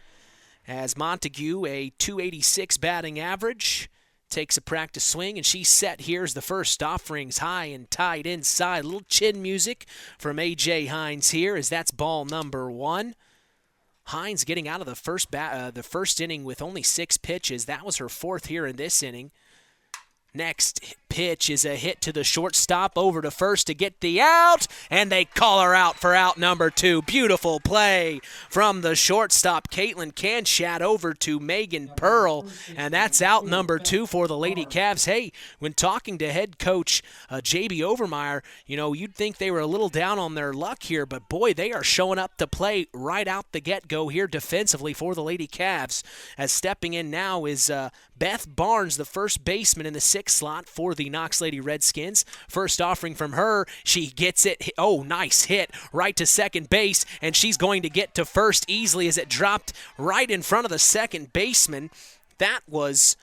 as Montague, a .286 batting average, takes a practice swing, and she's set. Here's the first offerings, high and tight inside. A little chin music from A.J. Hines here, as that's ball number 1. Hines getting out of the first inning with only 6 pitches. That was her 4th here in this inning. Next pitch is a hit to the shortstop, over to first to get the out, and they call her out for out number 2. Beautiful play from the shortstop, Caitlin Kanshat, over to Megan Pearl, and that's out number 2 for the Lady Cavs. Hey, when talking to head coach J.B. Overmeyer, you'd think they were a little down on their luck here, but boy, they are showing up to play right out the get-go here defensively for the Lady Cavs. As stepping in now is Beth Barnes, the first baseman in the 6th slot for the Knox Lady Redskins. First offering from her, she gets it. Oh, nice hit right to second base, and she's going to get to first easily as it dropped right in front of the second baseman. That was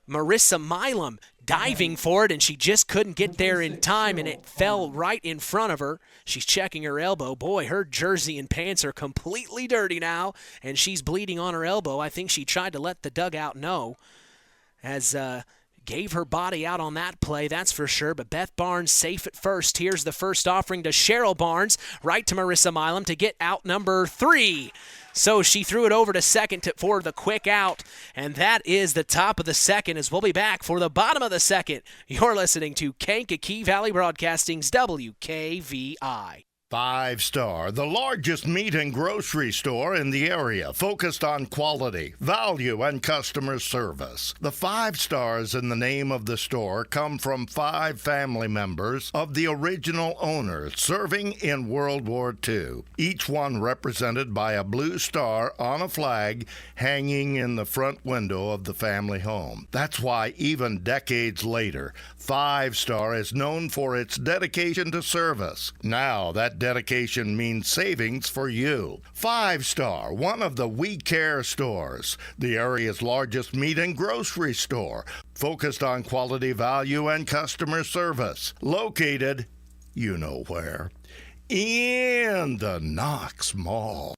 Marissa Milam diving for it, and she just couldn't get there in time, and it fell right in front of her. She's checking her elbow. Boy, her jersey and pants are completely dirty now, and she's bleeding on her elbow. I think she tried to let the dugout know, as gave her body out on that play, that's for sure. But Beth Barnes safe at first. Here's the first offering to Cheryl Barnes, right to Marissa Milam to get out number 3. So she threw it over to second for the quick out, and that is the top of the second, as we'll be back for the bottom of the second. You're listening to Kankakee Valley Broadcasting's WKVI. 5 Star, the largest meat and grocery store in the area, focused on quality, value, and customer service. The 5 stars in the name of the store come from 5 family members of the original owners serving in World War II, each one represented by a blue star on a flag hanging in the front window of the family home. That's why even decades later, 5 Star is known for its dedication to service. Now that dedication means savings for you. 5 Star, one of the We Care stores, the area's largest meat and grocery store, focused on quality, value, and customer service. Located, you know where, in the Knox Mall.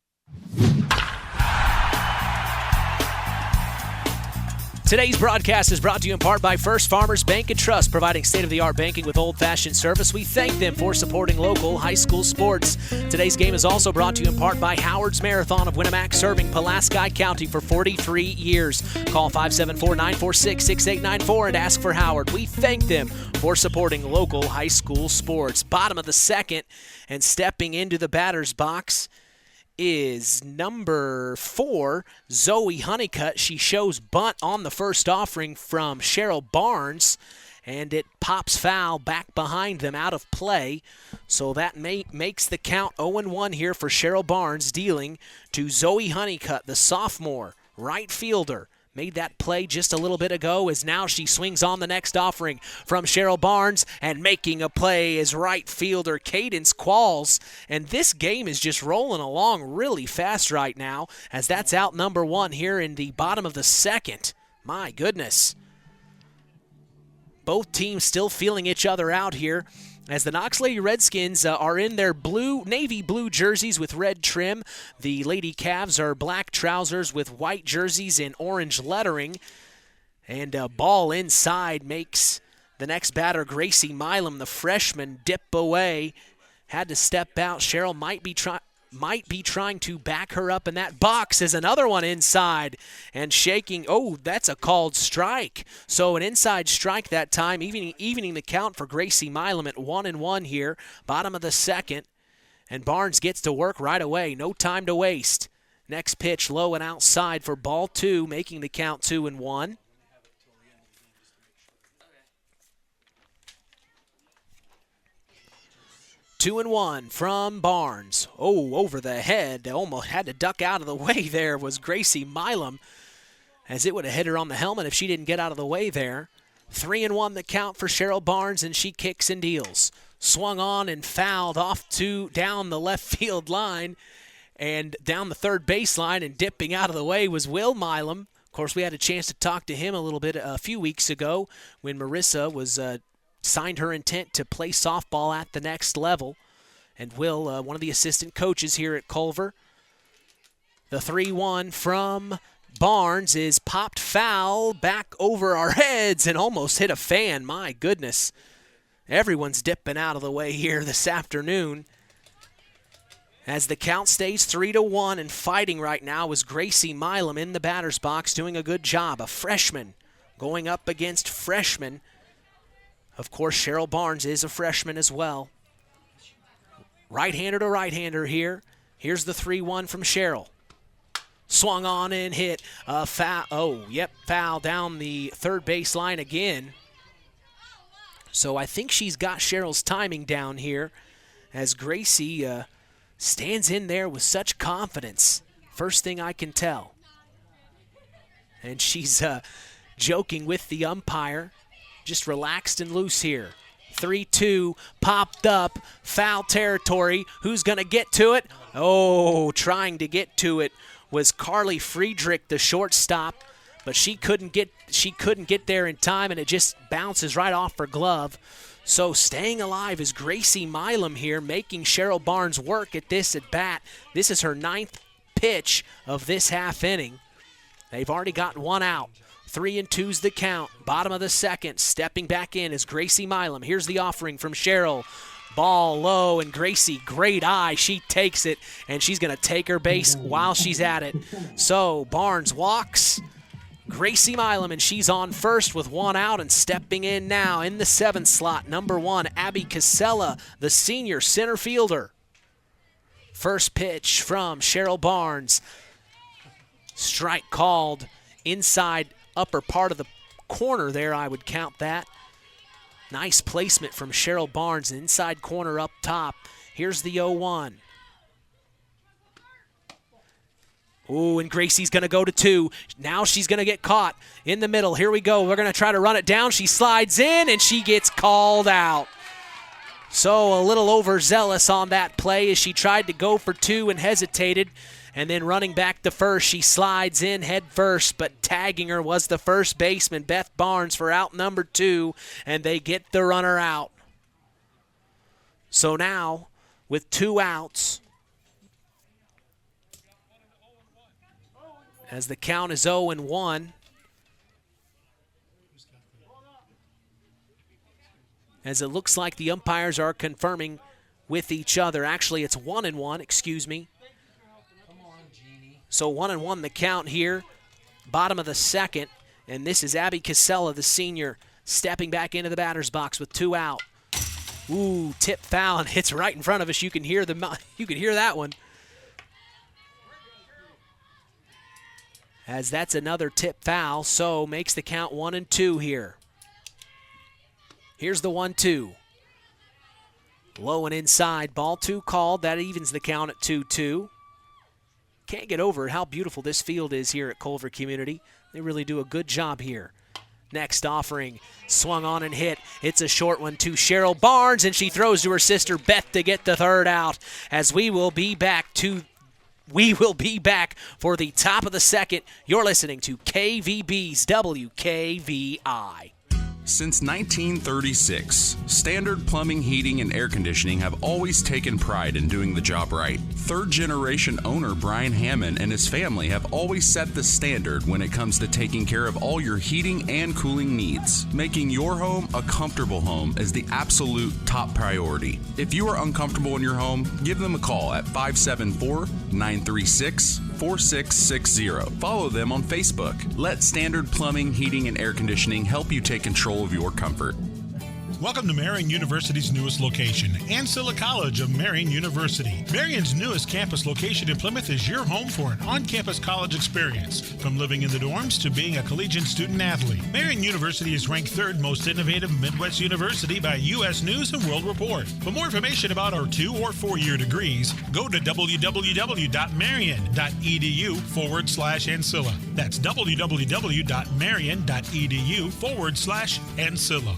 Today's broadcast is brought to you in part by First Farmers Bank and Trust, providing state-of-the-art banking with old-fashioned service. We thank them for supporting local high school sports. Today's game is also brought to you in part by Howard's Marathon of Winamac, serving Pulaski County for 43 years. Call 574-946-6894 and ask for Howard. We thank them for supporting local high school sports. Bottom of the second, and stepping into the batter's box is number 4, Zoe Honeycutt. She shows bunt on the first offering from Cheryl Barnes, and it pops foul back behind them, out of play. So that makes the count 0-1 here for Cheryl Barnes, dealing to Zoe Honeycutt, the sophomore right fielder. Made that play just a little bit ago, as now she swings on the next offering from Cheryl Barnes, and making a play is right fielder Cadence Qualls. And this game is just rolling along really fast right now, as that's out number 1 here in the bottom of the second. My goodness. Both teams still feeling each other out here, as the Knox Lady Redskins are in their navy blue jerseys with red trim. The Lady Cavs are black trousers with white jerseys and orange lettering. And a ball inside makes the next batter, Gracie Milam, the freshman, dip away. Had to step out. Cheryl might be trying to back her up in that box, as another one inside and shaking. Oh, that's a called strike. So an inside strike that time, evening the count for Gracie Milam at 1-1 here, bottom of the second. And Barnes gets to work right away. No time to waste. Next pitch low and outside for ball 2, making the count 2-1. Two and one from Barnes. Oh, over the head. Almost had to duck out of the way there was Gracie Milam, as it would have hit her on the helmet if she didn't get out of the way there. 3-1 the count for Cheryl Barnes, and she kicks and deals. Swung on and fouled off down the left field line and down the third baseline, and dipping out of the way was Will Milam. Of course, we had a chance to talk to him a little bit a few weeks ago when Marissa was signed her intent to play softball at the next level. And Will, one of the assistant coaches here at Culver. The 3-1 from Barnes is popped foul back over our heads and almost hit a fan. My goodness. Everyone's dipping out of the way here this afternoon. As the count stays 3-1 and fighting right now is Gracie Milam in the batter's box doing a good job. A freshman going up against freshman. Of course, Cheryl Barnes is a freshman as well. Right-hander to right-hander here. Here's the 3-1 from Cheryl. Swung on and hit. Foul down the third base line again. So I think she's got Cheryl's timing down here as Gracie stands in there with such confidence. First thing I can tell. And she's joking with the umpire. Just relaxed and loose here. 3-2, popped up, foul territory. Who's going to get to it? Oh, trying to get to it was Carly Friedrich, the shortstop, but she couldn't get there in time, and it just bounces right off her glove. So staying alive is Gracie Milam here, making Cheryl Barnes work at this at bat. This is her 9th pitch of this half inning. They've already got one out. 3-2's the count. Bottom of the second. Stepping back in is Gracie Milam. Here's the offering from Cheryl. Ball low, and Gracie, great eye. She takes it, and she's going to take her base while she's at it. So Barnes walks. Gracie Milam, and she's on first with one out, and stepping in now in the 7th slot, number 1, Abby Casella, the senior center fielder. First pitch from Cheryl Barnes. Strike called inside upper part of the corner there, I would count that. Nice placement from Cheryl Barnes, inside corner up top. Here's the 0-1. Ooh, and Gracie's going to go to 2. Now she's going to get caught in the middle. Here we go. We're going to try to run it down. She slides in, and she gets called out. So a little overzealous on that play as she tried to go for 2 and hesitated. And then running back to first, she slides in head first, but tagging her was the first baseman, Beth Barnes, for out number 2, and they get the runner out. So now, with 2 outs, as the count is 0-1, as it looks like the umpires are confirming with each other. Actually, it's 1-1, excuse me. So 1-1 the count here, bottom of the second, and this is Abby Casella, the senior, stepping back into the batter's box with 2 out. Ooh, tip foul, and hits right in front of us. You can hear that one. As that's another tip foul, so makes the count 1-2 here. Here's the 1-2. Low and inside, ball 2 called. That evens the count at 2-2. Can't get over how beautiful this field is here at Culver Community. They really do a good job here. Next offering, swung on and hit. It's a short one to Cheryl Barnes, and she throws to her sister Beth to get the 3rd out. As we will be back for the top of the second. You're listening to KVB's WKVI. Since 1936, Standard Plumbing, Heating, and Air Conditioning have always taken pride in doing the job right. Third-generation owner Brian Hammond and his family have always set the standard when it comes to taking care of all your heating and cooling needs. Making your home a comfortable home is the absolute top priority. If you are uncomfortable in your home, give them a call at 574-936-4660. Follow them on Facebook. Let Standard Plumbing, Heating, and Air Conditioning help you take control of your comfort. Welcome to Marian University's newest location, Ancilla College of Marian University. Marian's newest campus location in Plymouth is your home for an on-campus college experience. From living in the dorms to being a collegiate student-athlete, Marian University is ranked 3rd most innovative Midwest university by U.S. News and World Report. For more information about our 2- or 4-year degrees, go to www.marian.edu/Ancilla. That's www.marian.edu/Ancilla.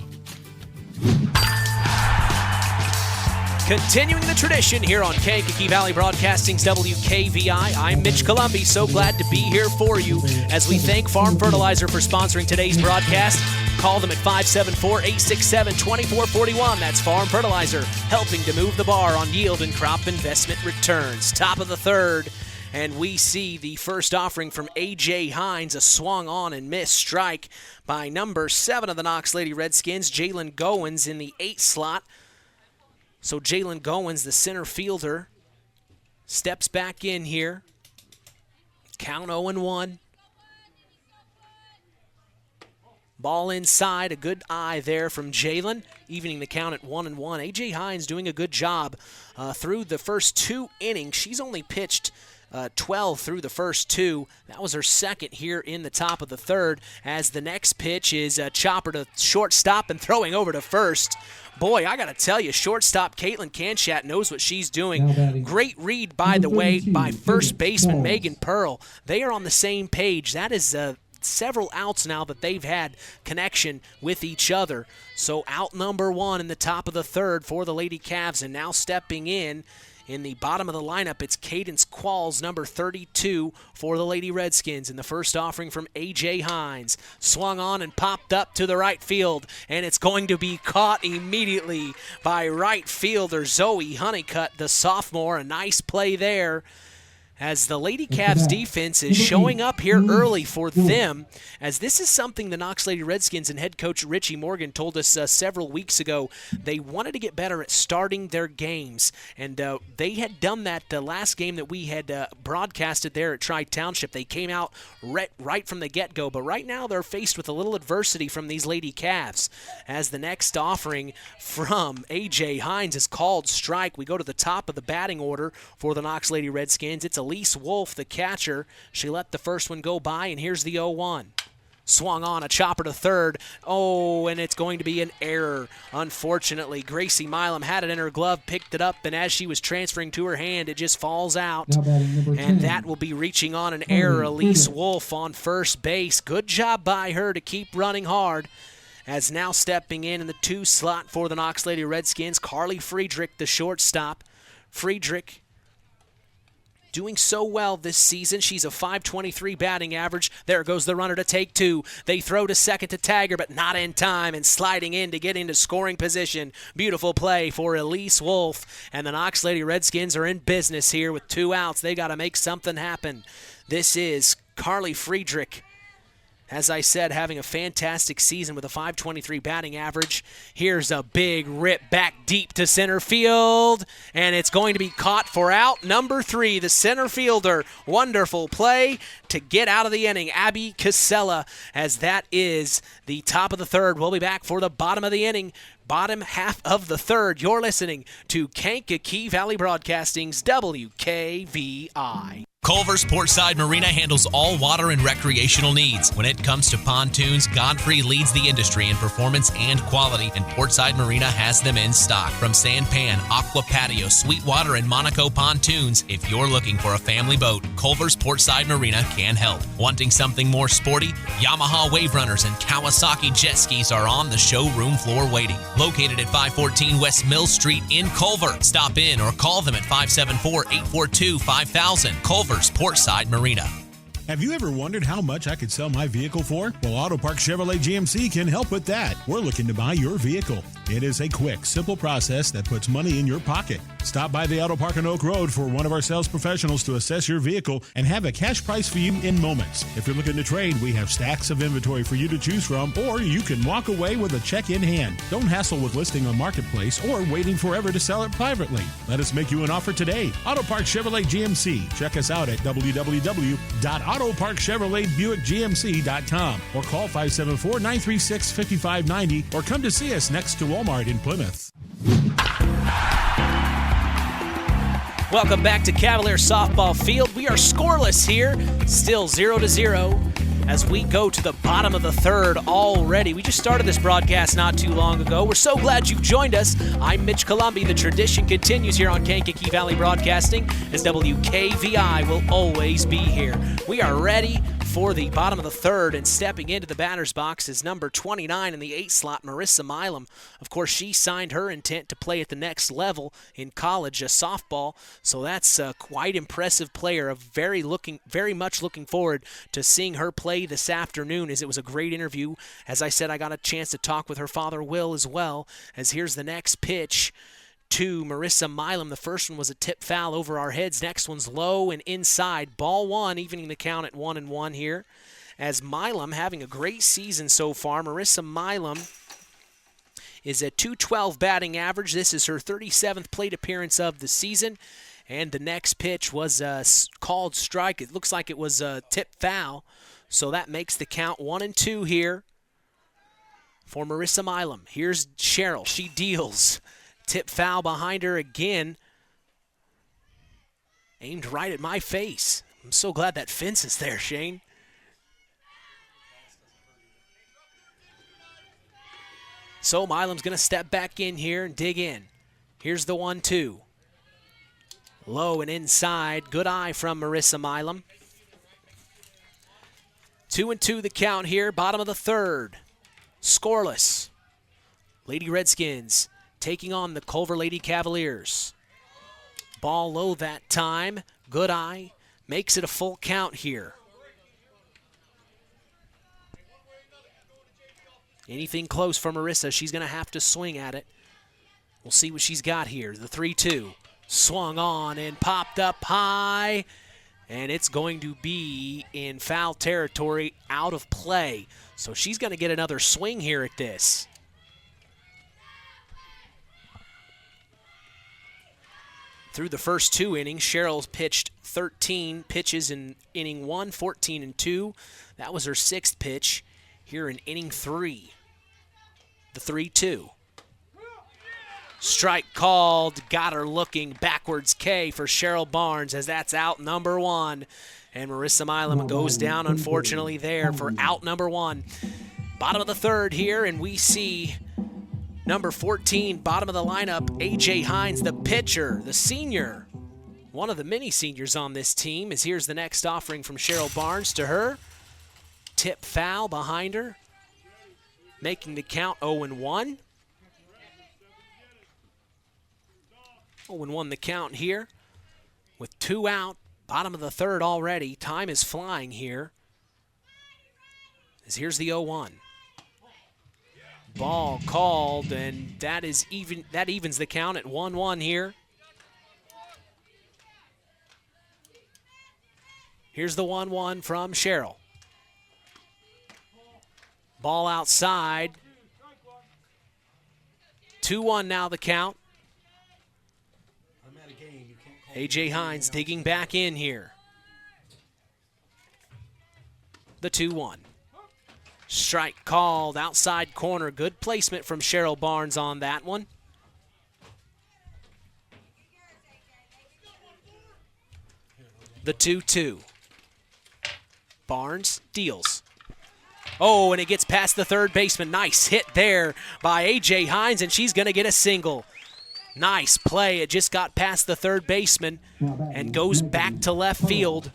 Continuing the tradition here on Kankakee Valley Broadcasting's WKVI, I'm Mitch Columby. So glad to be here for you as we thank Farm Fertilizer for sponsoring today's broadcast. Call them at 574-867-2441. That's Farm Fertilizer, helping to move the bar on yield and crop investment returns. Top of the third, And we see the first offering from A.J. Hines, a swung on and missed strike by number 7 of the Knox Lady Redskins, Jalen Goins, in the 8 slot. So Jalen Goins, the center fielder, steps back in here. Count 0-1. Ball inside, a good eye there from Jalen, evening the count at 1-1. A.J. Hines doing a good job through the first 2 innings. She's only pitched 12 through the first 2. That was her second here in the top of the 3rd, as the next pitch is a chopper to shortstop and throwing over to first. Boy, I got to tell you, shortstop Caitlin Kanshat knows what she's doing. Great read, by the way, by first baseman Megan Pearl. They are on the same page. That is several outs now that they've had connection with each other. So out number 1 in the top of the 3rd for the Lady Cavs, and now stepping in the bottom of the lineup, it's Cadence Qualls, number 32 for the Lady Redskins. In the first offering from A.J. Hines, swung on and popped up to the right field, and it's going to be caught immediately by right fielder Zoe Honeycutt, the sophomore. A nice play there, as the Lady Cavs defense is showing up here early for them, as this is something the Knox Lady Redskins and head coach Richie Morgan told us several weeks ago. They wanted to get better at starting their games, and they had done that the last game that we had broadcasted there at Tri-Township. They came out right from the get-go, but right now they're faced with a little adversity from these Lady Cavs, as the next offering from A.J. Hines is called strike. We go to the top of the batting order for the Knox Lady Redskins. It's Elise Wolf, the catcher. She let the first one go by, and here's the 0-1. Swung on, a chopper to third. Oh, and it's going to be an error. Unfortunately, Gracie Milam had it in her glove, picked it up, and as she was transferring to her hand, it just falls out. And that will be reaching on an error. Elise Wolf on first base. Good job by her to keep running hard. As now stepping in the 2 slot for the Knox Lady Redskins, Carly Friedrich, the shortstop. Friedrich doing so well this season. She's a .523 batting average. There goes the runner to take 2. They throw to second to tag her, but not in time, and sliding in to get into scoring position. Beautiful play for Elise Wolf, and the Knox Lady Redskins are in business here with 2 outs. They got to make something happen. This is Carly Friedrich, as I said, having a fantastic season with a .523 batting average. Here's a big rip back deep to center field, and it's going to be caught for out number 3, the center fielder. Wonderful play to get out of the inning, Abby Casella, as that is the top of the 3rd. We'll be back for the bottom of the inning. Bottom half of the 3rd. You're listening to Kankakee Valley Broadcasting's WKVI. Culver's Portside Marina handles all water and recreational needs. When it comes to pontoons, Godfrey leads the industry in performance and quality, and Portside Marina has them in stock. From Sanpan, Aqua Patio, Sweetwater, and Monaco pontoons, if you're looking for a family boat, Culver's Portside Marina can help. Wanting something more sporty? Yamaha Wave Runners and Kawasaki jet skis are on the showroom floor waiting. Located at 514 West Mill Street in Culver. Stop in or call them at 574-842-5000. Culver's Portside Marina. Have you ever wondered how much I could sell my vehicle for? Well, Auto Park Chevrolet GMC can help with that. We're looking to buy your vehicle. It is a quick, simple process that puts money in your pocket. Stop by the Auto Park on Oak Road for one of our sales professionals to assess your vehicle and have a cash price for you in moments. If you're looking to trade, we have stacks of inventory for you to choose from, or you can walk away with a check in hand. Don't hassle with listing on Marketplace or waiting forever to sell it privately. Let us make you an offer today. Auto Park Chevrolet GMC. Check us out at www.autoparkchevroletbuickgmc.com or call 574-936-5590 or come to see us next to Walmart in Plymouth. Welcome back to Cavalier Softball Field. We are scoreless here, still 0-0 as we go to the bottom of the 3rd already. We just started this broadcast not too long ago. We're so glad you've joined us. I'm Mitch Columbi. The tradition continues here on Kankakee Valley Broadcasting, as WKVI will always be here. We are ready for the bottom of the 3rd, and stepping into the batter's box is number 29 in the 8 slot, Marissa Milam. Of course, she signed her intent to play at the next level in college, softball, so that's a quite impressive player. Very much looking forward to seeing her play this afternoon, as it was a great interview. As I said, I got a chance to talk with her father, Will, as well, as here's the next pitch to Marissa Milam. The first one was a tip foul over our heads. Next one's low and inside. Ball one, evening the count at 1-1 here. As Milam having a great season so far. Marissa Milam is at .212 batting average. This is her 37th plate appearance of the season. And the next pitch was a called strike. It looks like it was a tip foul. So that makes the count 1-2 here for Marissa Milam. Here's Cheryl. She deals. Tip foul behind her again. Aimed right at my face. I'm so glad that fence is there, Shane. So Milam's going to step back in here and dig in. Here's the 1-2. Low and inside. Good eye from Marissa Milam. 2-2 the count here. Bottom of the third. Scoreless. Lady Redskins taking on the Culver Lady Cavaliers. Ball low that time. Good eye. Makes it a full count here. Anything close for Marissa, she's going to have to swing at it. We'll see what she's got here. The 3-2. Swung on and popped up high. And it's going to be in foul territory, out of play. So she's going to get another swing here at this. Through the first 2 innings, Cheryl's pitched 13 pitches in inning 1, 14-2. That was her 6th pitch here in inning 3. The 3-2. Strike called, got her looking backwards K for Cheryl Barnes as that's out number 1. And Marissa Milam goes down, unfortunately, there for out number 1. Bottom of the third here, and we see number 14, bottom of the lineup, A.J. Hines, the pitcher, the senior. One of the many seniors on this team, as here's the next offering from Cheryl Barnes to her. Tip foul behind her, making the count 0-1. 0-1 the count here with 2 out. Bottom of the third already. Time is flying here. As here's the 0-1. Ball called, and that evens the count at 1-1 here. Here's the 1-1 from Cheryl. Ball outside. 2-1 now the count. A.J. Hines digging back in here. The 2-1. Strike called, outside corner. Good placement from Cheryl Barnes on that one. The 2-2. Barnes deals. Oh, and it gets past the third baseman. Nice hit there by A.J. Hines, and she's going to get a single. Nice play. It just got past the third baseman and goes back to left field.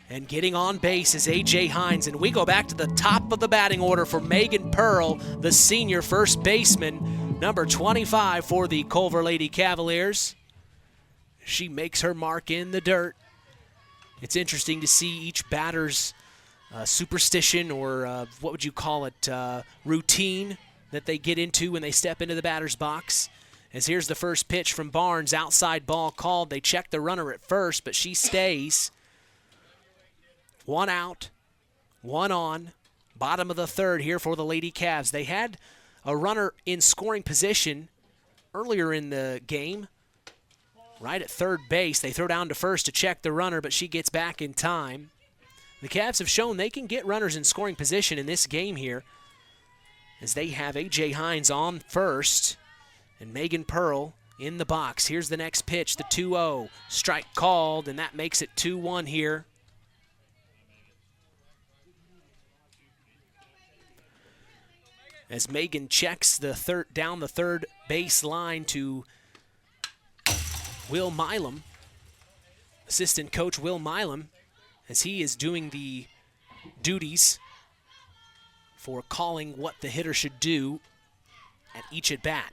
And getting on base is A.J. Hines. And we go back to the top of the batting order for Megan Pearl, the senior first baseman, number 25 for the Culver Lady Cavaliers. She makes her mark in the dirt. It's interesting to see each batter's superstition, or what would you call it, routine that they get into when they step into the batter's box. As here's the first pitch from Barnes, outside ball called. They check the runner at first, but she stays. 1 out, 1 on. Bottom of the third here for the Lady Cavs. They had a runner in scoring position earlier in the game, right at third base. They throw down to first to check the runner, but she gets back in time. The Cavs have shown they can get runners in scoring position in this game here, as they have A.J. Hines on first and Megan Pearl in the box. Here's the next pitch, the 2-0. Strike called, and that makes it 2-1 here. As Megan checks down the third base line to Will Milam, assistant coach Will Milam, as he is doing the duties for calling what the hitter should do at each at bat.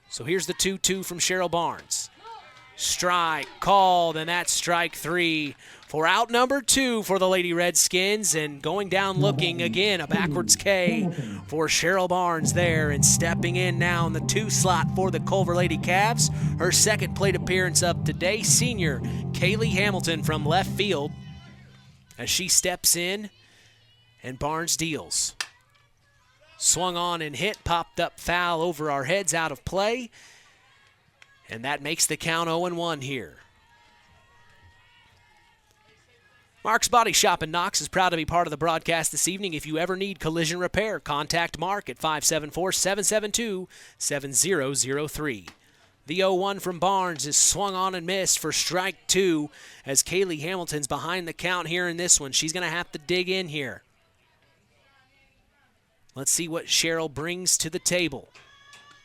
So here's the 2-2 from Cheryl Barnes. Strike called, and that's strike 3 for out number 2 for the Lady Redskins. And going down looking again, a backwards K for Cheryl Barnes there, and stepping in now in the 2 slot for the Culver Lady Cavs. Her second plate appearance of today, senior Kaylee Hamilton from left field, as she steps in and Barnes deals. Swung on and hit, popped up foul over our heads, out of play. And that makes the count 0-1 here. Mark's Body Shop in Knox is proud to be part of the broadcast this evening. If you ever need collision repair, contact Mark at 574-772-7003. The 0-1 from Barnes is swung on and missed for strike 2 as Kaylee Hamilton's behind the count here in this one. She's going to have to dig in here. Let's see what Cheryl brings to the table.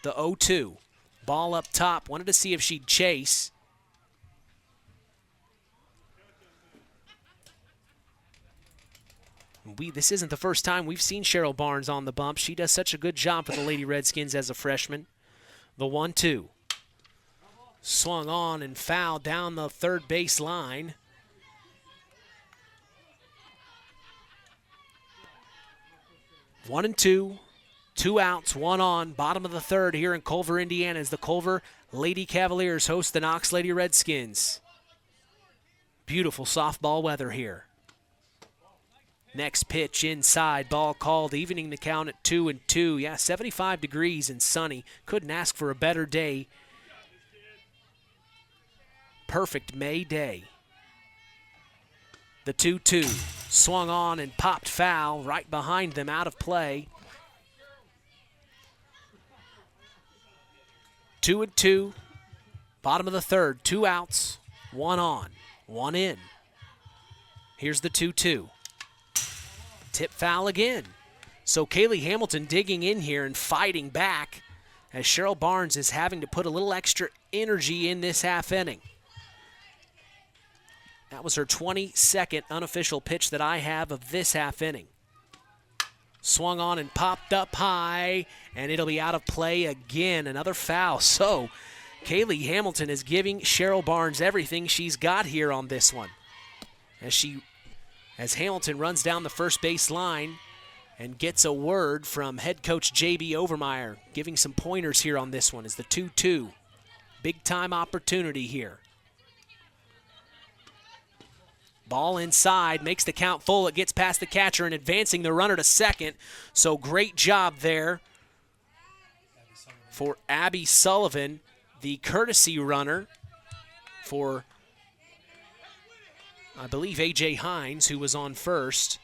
The 0-2. Ball up top. Wanted to see if she'd chase. This isn't the first time we've seen Cheryl Barnes on the bump. She does such a good job for the Lady Redskins as a freshman. The 1-2. Swung on and fouled down the third base line. One and two. 2 outs, 1 on, bottom of the third here in Culver, Indiana, as the Culver Lady Cavaliers host the Knox Lady Redskins. Beautiful softball weather here. Next pitch inside, ball called, evening the count at 2-2. Yeah, 75 degrees and sunny. Couldn't ask for a better day. Perfect May day. The 2-2, swung on and popped foul right behind them, out of play. 2-2, bottom of the third, 2 outs, 1 on, 1 in. Here's the 2-2. Tip foul again. So Kaylee Hamilton digging in here and fighting back as Cheryl Barnes is having to put a little extra energy in this half inning. That was her 22nd unofficial pitch that I have of this half inning. Swung on and popped up high, and it'll be out of play again. Another foul. So Kaylee Hamilton is giving Cheryl Barnes everything she's got here on this one. As Hamilton runs down the first base line and gets a word from head coach J.B. Overmeyer, giving some pointers here on this one, is the 2-2. Big time opportunity here. Ball inside, makes the count full. It gets past the catcher and advancing the runner to second. So great job there for Abby Sullivan, the courtesy runner for, I believe, A.J. Hines, who was on first.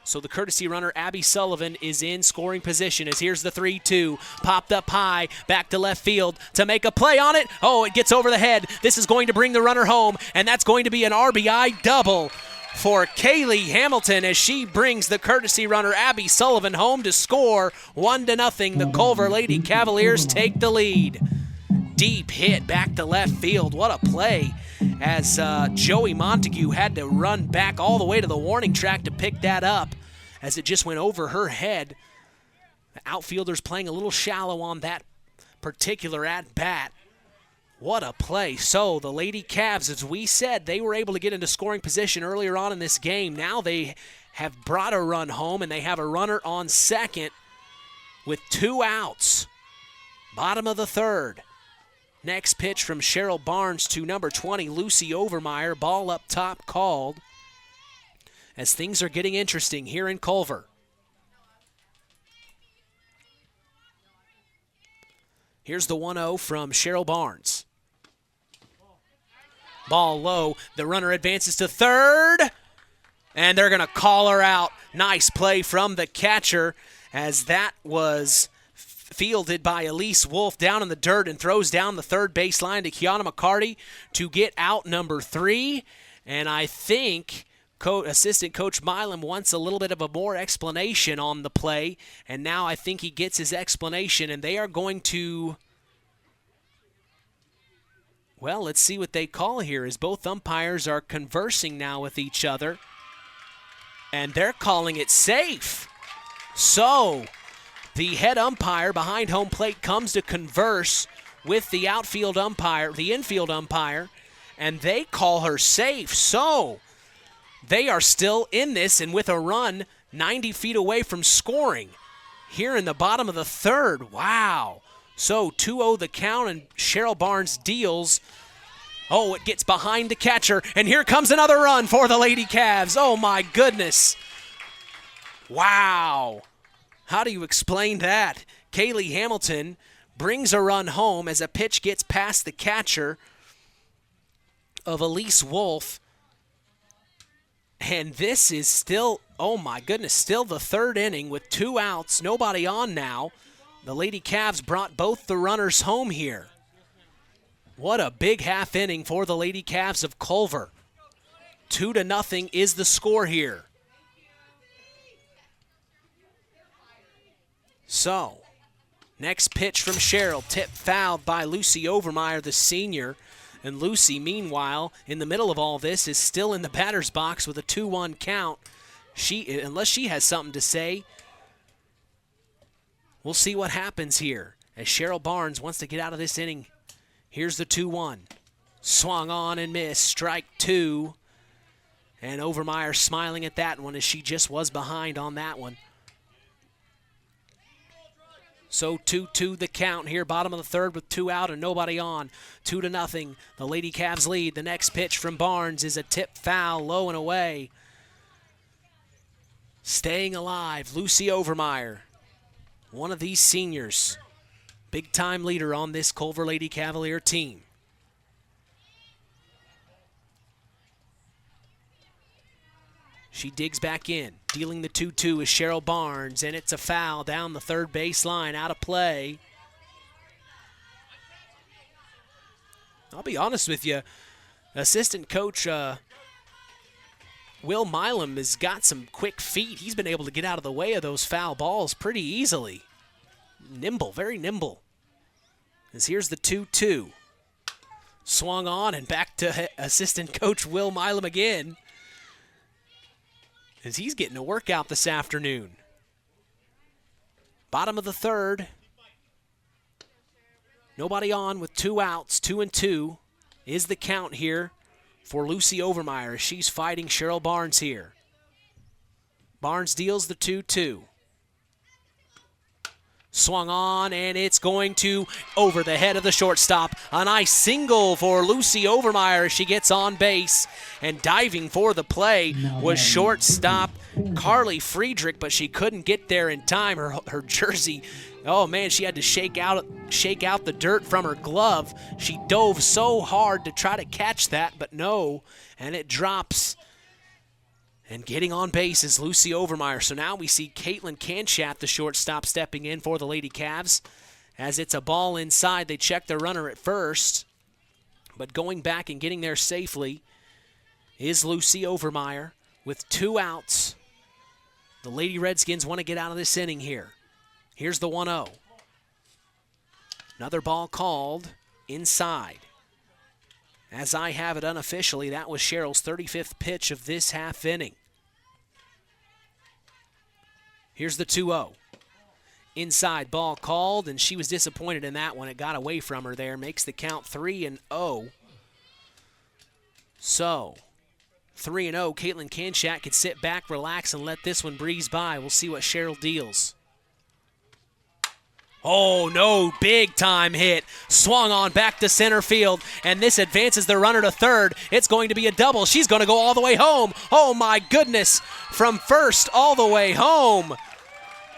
So the courtesy runner, Abby Sullivan, is in scoring position as here's the 3-2. Popped up high, back to left field to make a play on it. Oh, it gets over the head. This is going to bring the runner home, and that's going to be an RBI double for Kaylee Hamilton as she brings the courtesy runner, Abby Sullivan, home to score 1-0. The Culver Lady Cavaliers take the lead. Deep hit back to left field. What a play, as Joey Montague had to run back all the way to the warning track to pick that up as it just went over her head. The outfielder's playing a little shallow on that particular at-bat. What a play. So the Lady Cavs, as we said, they were able to get into scoring position earlier on in this game. Now they have brought a run home, and they have a runner on second with 2 outs. Bottom of the third. Next pitch from Cheryl Barnes to number 20, Lucy Overmeyer. Ball up top called as things are getting interesting here in Culver. Here's the 1-0 from Cheryl Barnes. Ball low. The runner advances to third, and they're going to call her out. Nice play from the catcher as that was fielded by Elise Wolf down in the dirt and throws down the third baseline to Kiana McCarty to get out number 3. And I think assistant coach Milam wants a little bit of a more explanation on the play. And now I think he gets his explanation, and they are going to, well, let's see what they call here, as both umpires are conversing now with each other. And they're calling it safe. So the head umpire behind home plate comes to converse with the infield umpire, and they call her safe. So they are still in this and with a run 90 feet away from scoring here in the bottom of the third. Wow. So 2-0 the count, and Cheryl Barnes deals. Oh, it gets behind the catcher, and here comes another run for the Lady Cavs. Oh, my goodness. Wow. How do you explain that? Kaylee Hamilton brings a run home as a pitch gets past the catcher of Elise Wolf. And this is still, oh my goodness, still the third inning with 2 outs, nobody on now. The Lady Cavs brought both the runners home here. What a big half inning for the Lady Cavs of Culver. 2-0 is the score here. So, next pitch from Cheryl, tip fouled by Lucy Overmeyer, the senior. And Lucy, meanwhile, in the middle of all this, is still in the batter's box with a 2-1 count. Unless she has something to say, we'll see what happens here as Cheryl Barnes wants to get out of this inning. Here's the 2-1. Swung on and missed. Strike 2. And Overmeyer smiling at that one as she just was behind on that one. So 2-2 the count here, bottom of the third with 2 out and nobody on. 2-0. The Lady Cavs lead. The next pitch from Barnes is a tip foul, low and away. Staying alive, Lucy Overmeyer, one of these seniors, big-time leader on this Culver Lady Cavalier team. She digs back in. Dealing the 2-2 is Cheryl Barnes, and it's a foul down the third baseline, out of play. I'll be honest with you, assistant coach Will Milam has got some quick feet. He's been able to get out of the way of those foul balls pretty easily. Nimble, very nimble. As here's the 2-2. Swung on and back to assistant coach Will Milam again, as he's getting a workout this afternoon. Bottom of the third. Nobody on with 2 outs, 2-2 is the count here for Lucy Overmeyer as she's fighting Cheryl Barnes here. Barnes deals the 2-2. Swung on, and it's going to over the head of the shortstop. A nice single for Lucy Overmeyer as she gets on base. And diving for the play was shortstop Carly Friedrich, but she couldn't get there in time. Her jersey, oh man, she had to shake out the dirt from her glove. She dove so hard to try to catch that, but no, and it drops. And getting on base is Lucy Overmeyer. So now we see Caitlin Kanchat, the shortstop, stepping in for the Lady Cavs. As it's a ball inside, they check the runner at first. But going back and getting there safely is Lucy Overmeyer with 2 outs. The Lady Redskins want to get out of this inning here. Here's the 1-0. Another ball called inside. As I have it unofficially, that was Cheryl's 35th pitch of this half inning. Here's the 2-0. Inside ball called, and she was disappointed in that one. It got away from her there. Makes the count 3-0. So, 3-0. Caitlin Kanchat could sit back, relax, and let this one breeze by. We'll see what Cheryl deals. Oh, no, big-time hit. Swung on back to center field, and this advances the runner to third. It's going to be a double. She's going to go all the way home. Oh, my goodness, from first all the way home.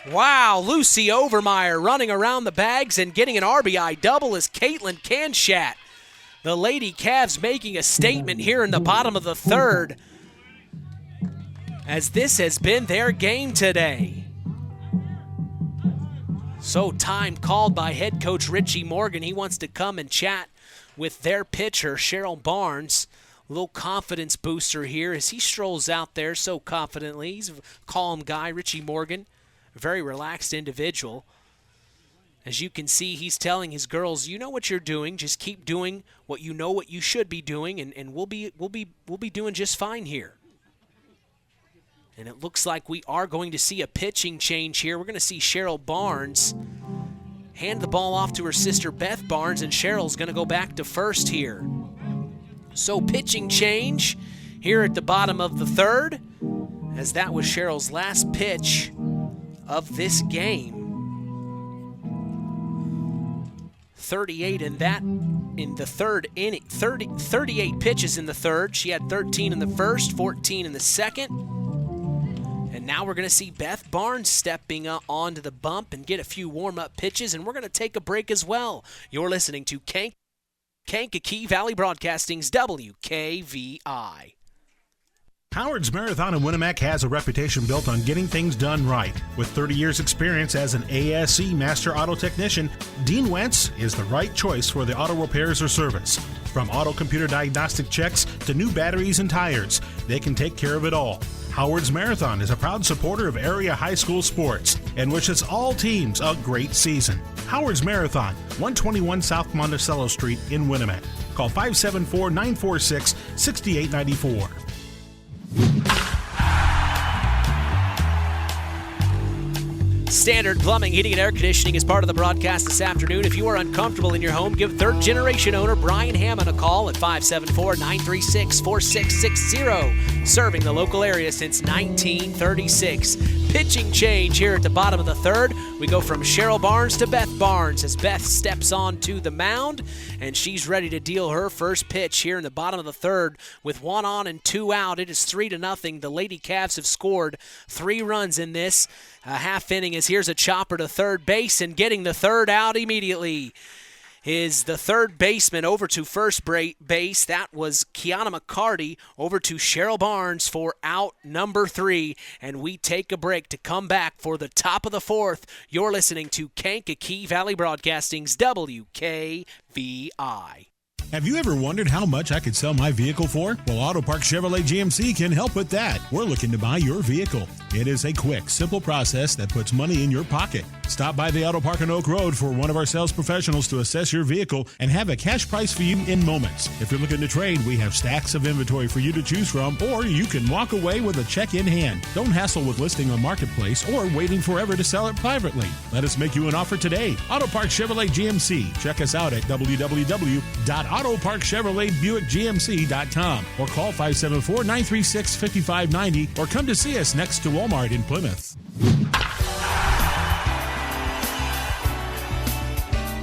Wow, Lucy Overmeyer running around the bags and getting an RBI double is Caitlin Kanchat. The Lady Cavs making a statement here in the bottom of the third, as this has been their game today. So time called by head coach Richie Morgan. He wants to come and chat with their pitcher, Cheryl Barnes. A little confidence booster here as he strolls out there so confidently. He's a calm guy, Richie Morgan, a very relaxed individual. As you can see, he's telling his girls, you know what you're doing. Just keep doing what you know what you should be doing, and we'll be doing just fine here. And it looks like we are going to see a pitching change here. We're going to see Cheryl Barnes hand the ball off to her sister Beth Barnes, and Cheryl's going to go back to first here. So pitching change here at the bottom of the third, as that was Cheryl's last pitch of this game. 38 in the third inning. 38 pitches in the third. She had 13 in the first, 14 in the second. And now we're going to see Beth Barnes stepping onto the bump and get a few warm-up pitches, and we're going to take a break as well. You're listening to Kankakee Valley Broadcasting's WKVI. Howard's Marathon in Winamac has a reputation built on getting things done right. With 30 years experience as an ASE Master Auto Technician, Dean Wentz is the right choice for the auto repairs or service. From auto computer diagnostic checks to new batteries and tires, they can take care of it all. Howard's Marathon is a proud supporter of area high school sports and wishes all teams a great season. Howard's Marathon, 121 South Monticello Street in Winamac. Call 574-946-6894. Standard Plumbing, Heating, and Air Conditioning is part of the broadcast this afternoon. If you are uncomfortable in your home, give third-generation owner Brian Hammond a call at 574-936-4660. Serving the local area since 1936. Pitching change here at the bottom of the third. We go from Cheryl Barnes to Beth Barnes as Beth steps onto the mound, and she's ready to deal her first pitch here in the bottom of the third with 1 on and 2 out. It is 3-0. The Lady Cavs have scored 3 runs in this half inning, as here's a chopper to third base, and getting the third out immediately is the third baseman over to first base. That was Kiana McCarty over to Cheryl Barnes for out number 3. And we take a break to come back for the top of the fourth. You're listening to Kankakee Valley Broadcasting's WKVI. Have you ever wondered how much I could sell my vehicle for? Well, Auto Park Chevrolet GMC can help with that. We're looking to buy your vehicle. It is a quick, simple process that puts money in your pocket. Stop by the Auto Park on Oak Road for one of our sales professionals to assess your vehicle and have a cash price for you in moments. If you're looking to trade, we have stacks of inventory for you to choose from, or you can walk away with a check in hand. Don't hassle with listing on Marketplace or waiting forever to sell it privately. Let us make you an offer today. Auto Park Chevrolet GMC. Check us out at www.autoparkchevroletbuickgmc.com or call 574-936-5590 or come to see us next to Walmart in Plymouth.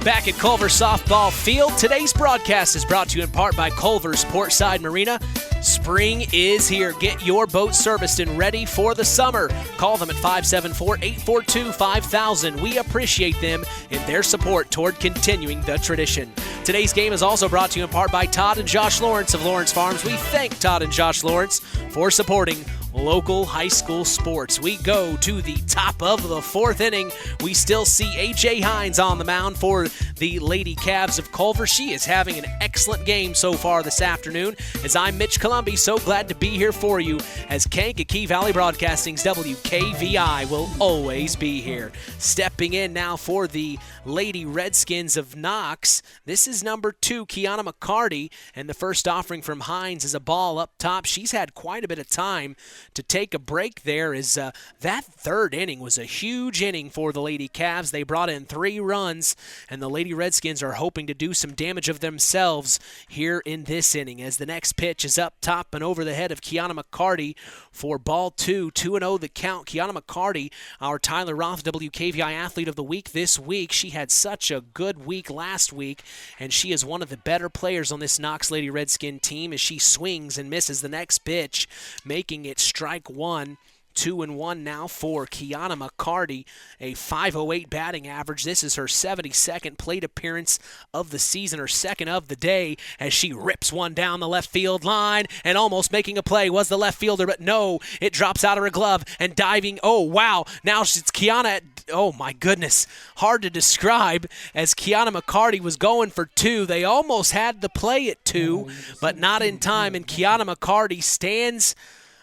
Back at Culver Softball Field, today's broadcast is brought to you in part by Culver's Portside Marina. Spring is here. Get your boat serviced and ready for the summer. Call them at 574-842-5000. We appreciate them and their support toward continuing the tradition. Today's game is also brought to you in part by Todd and Josh Lawrence of Lawrence Farms. We thank Todd and Josh Lawrence for supporting local high school sports. We go to the top of the fourth inning. We still see A.J. Hines on the mound for the Lady Cavs of Culver. She is having an excellent game so far this afternoon. As I'm Mitch Columbi, so glad to be here for you as Kankakee Valley Broadcasting's WKVI will always be here. Stepping in now for the Lady Redskins of Knox. This is number 2, Kiana McCarty, and the first offering from Hines is a ball up top. She's had quite a bit of time to take a break there, as that third inning was a huge inning for the Lady Cavs. They brought in 3 runs, and the Lady Redskins are hoping to do some damage of themselves here in this inning, as the next pitch is up top and over the head of Kiana McCarty for ball 2. 2-0 the count. Kiana McCarty, our Tyler Roth WKVI Athlete of the Week this week. She had such a good week last week, and she is one of the better players on this Knox Lady Redskin team as she swings and misses the next pitch, making it strike 1. 2-1 now for Kiana McCarty, a .508 batting average. This is her 72nd plate appearance of the season, her second of the day, as she rips one down the left field line, and almost making a play was the left fielder, but no, it drops out of her glove, and diving, oh wow, now it's Kiana, oh my goodness, hard to describe, as Kiana McCarty was going for 2. They almost had the play at 2, but not in time, and Kiana McCarty stands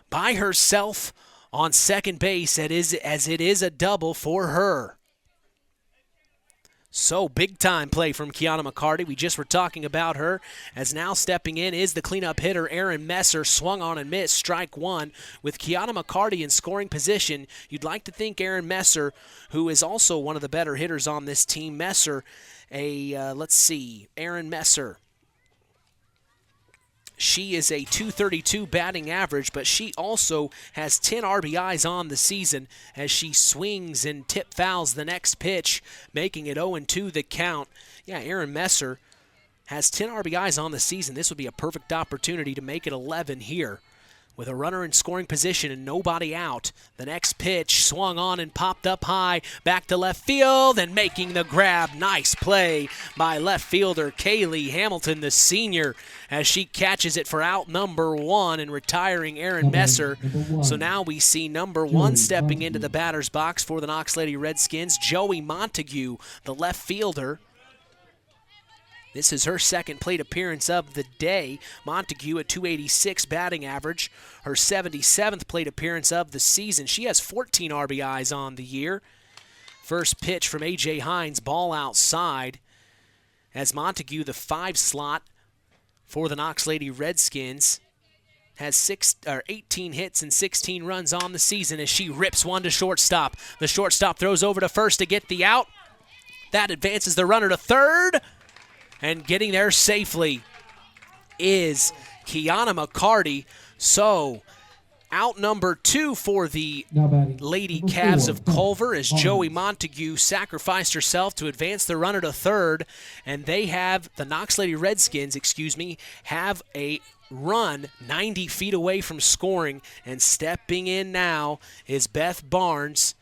by herself on second base, as it is a double for her. So big-time play from Kiana McCarty. We just were talking about her, as now stepping in is the cleanup hitter, Aaron Messer. Swung on and missed, strike one. With Kiana McCarty in scoring position, you'd like to think Aaron Messer, who is also one of the better hitters on this team. Messer, Aaron Messer. She is a .232 batting average, but she also has 10 RBIs on the season as she swings and tip fouls the next pitch, making it 0-2 the count. Yeah, Aaron Messer has 10 RBIs on the season. This would be a perfect opportunity to make it 11 here. With a runner in scoring position and nobody out, the next pitch swung on and popped up high, back to left field, and making the grab. Nice play by left fielder Kaylee Hamilton, the senior, as she catches it for out number one and retiring Aaron Messer. So now we see number one stepping into the batter's box for the Knox Lady Redskins, Joey Montague, the left fielder. This is her second plate appearance of the day. Montague at .286 batting average, her 77th plate appearance of the season. She has 14 RBIs on the year. First pitch from A.J. Hines, ball outside, as Montague, the 5 slot for the Knox Lady Redskins, has 18 hits and 16 runs on the season as she rips one to shortstop. The shortstop throws over to first to get the out. That advances the runner to third. And getting there safely is Kiana McCarty. So out number 2 for the Lady Cavs of Culver as Joey Montague sacrificed herself to advance the runner to third. And they have, the Knox Lady Redskins, have a run 90 feet away from scoring. And stepping in now is Beth Barnes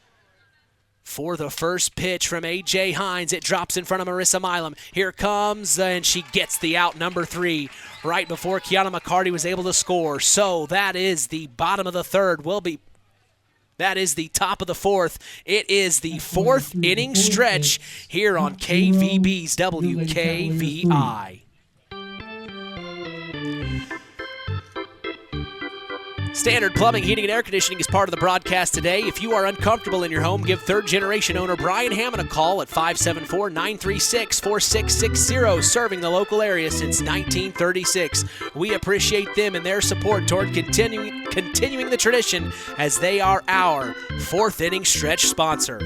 for the first pitch from A.J. Hines. It drops in front of Marissa Milam. Here comes, and she gets the out, number 3, right before Kiana McCarty was able to score. So that is the bottom of the third. That is the top of the fourth. It is the 4th inning stretch here on KVB's WKVI. Standard Plumbing, Heating, and Air Conditioning is part of the broadcast today. If you are uncomfortable in your home, give third-generation owner Brian Hammond a call at 574-936-4660, serving the local area since 1936. We appreciate them and their support toward continuing the tradition, as they are our 4th inning stretch sponsor.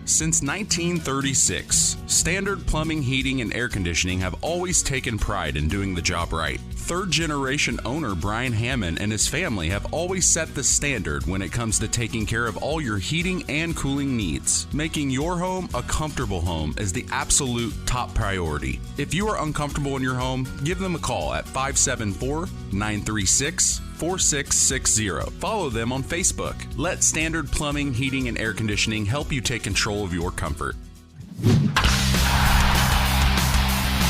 Since 1936, Standard Plumbing, Heating, and Air Conditioning have always taken pride in doing the job right. Third-generation owner Brian Hammond and his family have always set the standard when it comes to taking care of all your heating and cooling needs. Making your home a comfortable home is the absolute top priority. If you are uncomfortable in your home, give them a call at 574-936-4660. Follow them on Facebook. Let Standard Plumbing, Heating, and Air Conditioning help you take control of your comfort.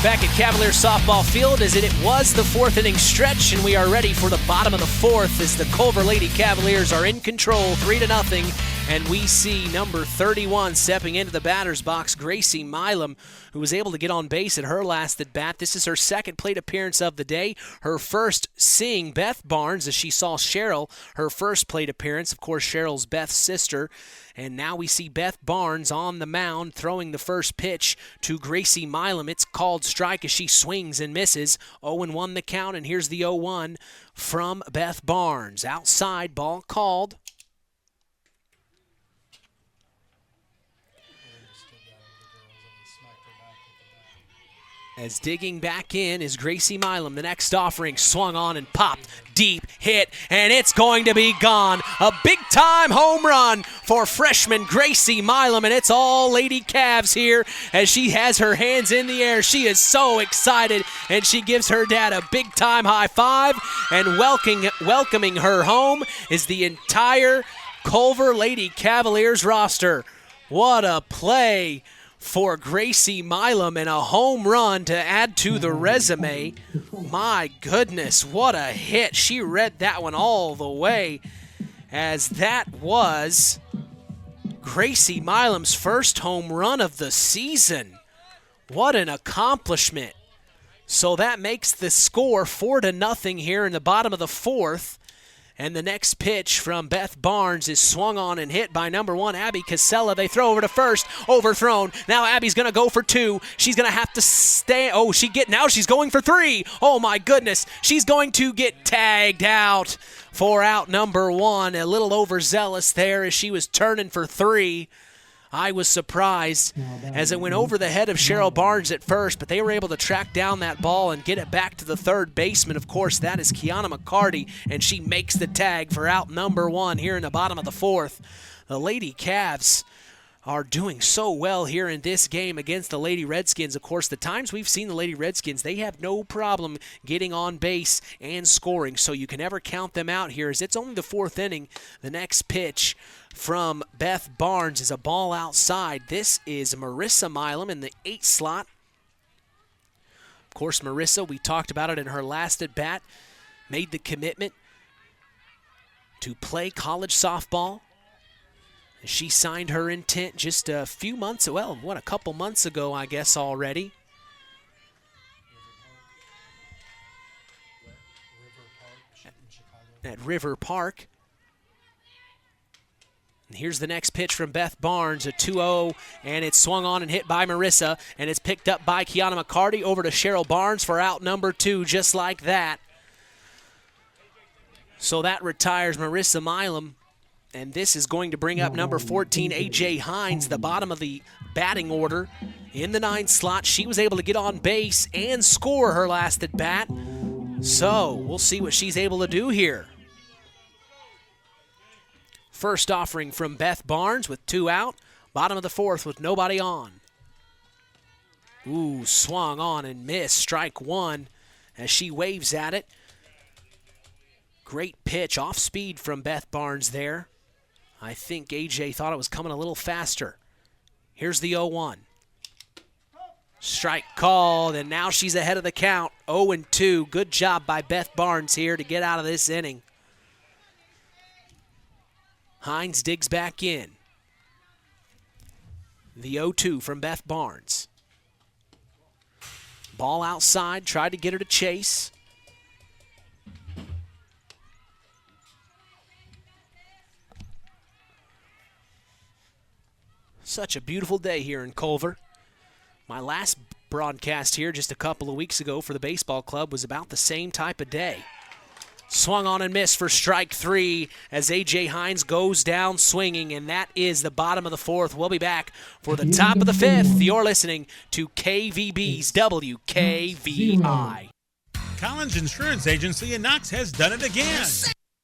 Back at Cavaliers softball field as it was the 4th inning stretch, and we are ready for the bottom of the 4th as the Culver Lady Cavaliers are in control 3-0, and we see number 31 stepping into the batter's box, Gracie Milam, who was able to get on base at her last at bat. This is her second plate appearance of the day, her first seeing Beth Barnes as she saw Cheryl, her first plate appearance. Of course, Cheryl's Beth's sister. And now we see Beth Barnes on the mound throwing the first pitch to Gracie Milam. It's called strike as she swings and misses. 0-1 the count, and here's the 0-1 from Beth Barnes. Outside, ball called. As digging back in is Gracie Milam. The next offering swung on and popped. Deep hit, and it's going to be gone. A big-time home run for freshman Gracie Milam, and it's all Lady Cavs here as she has her hands in the air. She is so excited, and she gives her dad a big-time high five, and welcoming her home is the entire Culver Lady Cavaliers roster. What a play for Gracie Milam, and a home run to add to the resume. My goodness, what a hit. She read that one all the way, as that was Gracie Milam's first home run of the season. What an accomplishment. So that makes the score 4-0 here in the bottom of the 4th, And the next pitch from Beth Barnes is swung on and hit by number 1, Abby Casella. They throw over to first, overthrown. Now Abby's going to go for 2. She's going to have to stay. Oh, now she's going for 3. Oh, my goodness. She's going to get tagged out for out number 1. A little overzealous there as she was turning for 3. I was surprised as it went over the head of Cheryl Barnes at first, but they were able to track down that ball and get it back to the third baseman. Of course, that is Kiana McCarty, and she makes the tag for out number 1 here in the bottom of the 4th. The Lady Cavs are doing so well here in this game against the Lady Redskins. Of course, the times we've seen the Lady Redskins, they have no problem getting on base and scoring, so you can never count them out here as it's only the 4th inning. The next pitch from Beth Barnes is a ball outside. This is Marissa Milam in the 8 slot. Of course, Marissa, we talked about it in her last at-bat, made the commitment to play college softball. She signed her intent just a few months, a couple months ago, I guess, already. At River Park. And here's the next pitch from Beth Barnes, a 2-0, and it's swung on and hit by Marissa, and it's picked up by Kiana McCarty over to Cheryl Barnes for out number 2, just like that. So that retires Marissa Milam, and this is going to bring up number 14, A.J. Hines, the bottom of the batting order. In the 9th slot, she was able to get on base and score her last at bat. So we'll see what she's able to do here. First offering from Beth Barnes with 2 out. Bottom of the 4th with nobody on. Ooh, swung on and missed. Strike 1 as she waves at it. Great pitch, off speed from Beth Barnes there. I think AJ thought it was coming a little faster. Here's the 0-1. Strike called, and now she's ahead of the count. 0-2. Good job by Beth Barnes here to get out of this inning. Hines digs back in. The 0-2 from Beth Barnes. Ball outside, tried to get her to chase. Such a beautiful day here in Culver. My last broadcast here just a couple of weeks ago for the baseball club was about the same type of day. Swung on and missed for strike 3 as A.J. Hines goes down swinging, and that is the bottom of the 4th. We'll be back for the top of the 5th. You're listening to KVB's WKVI. Collins Insurance Agency in Knox has done it again.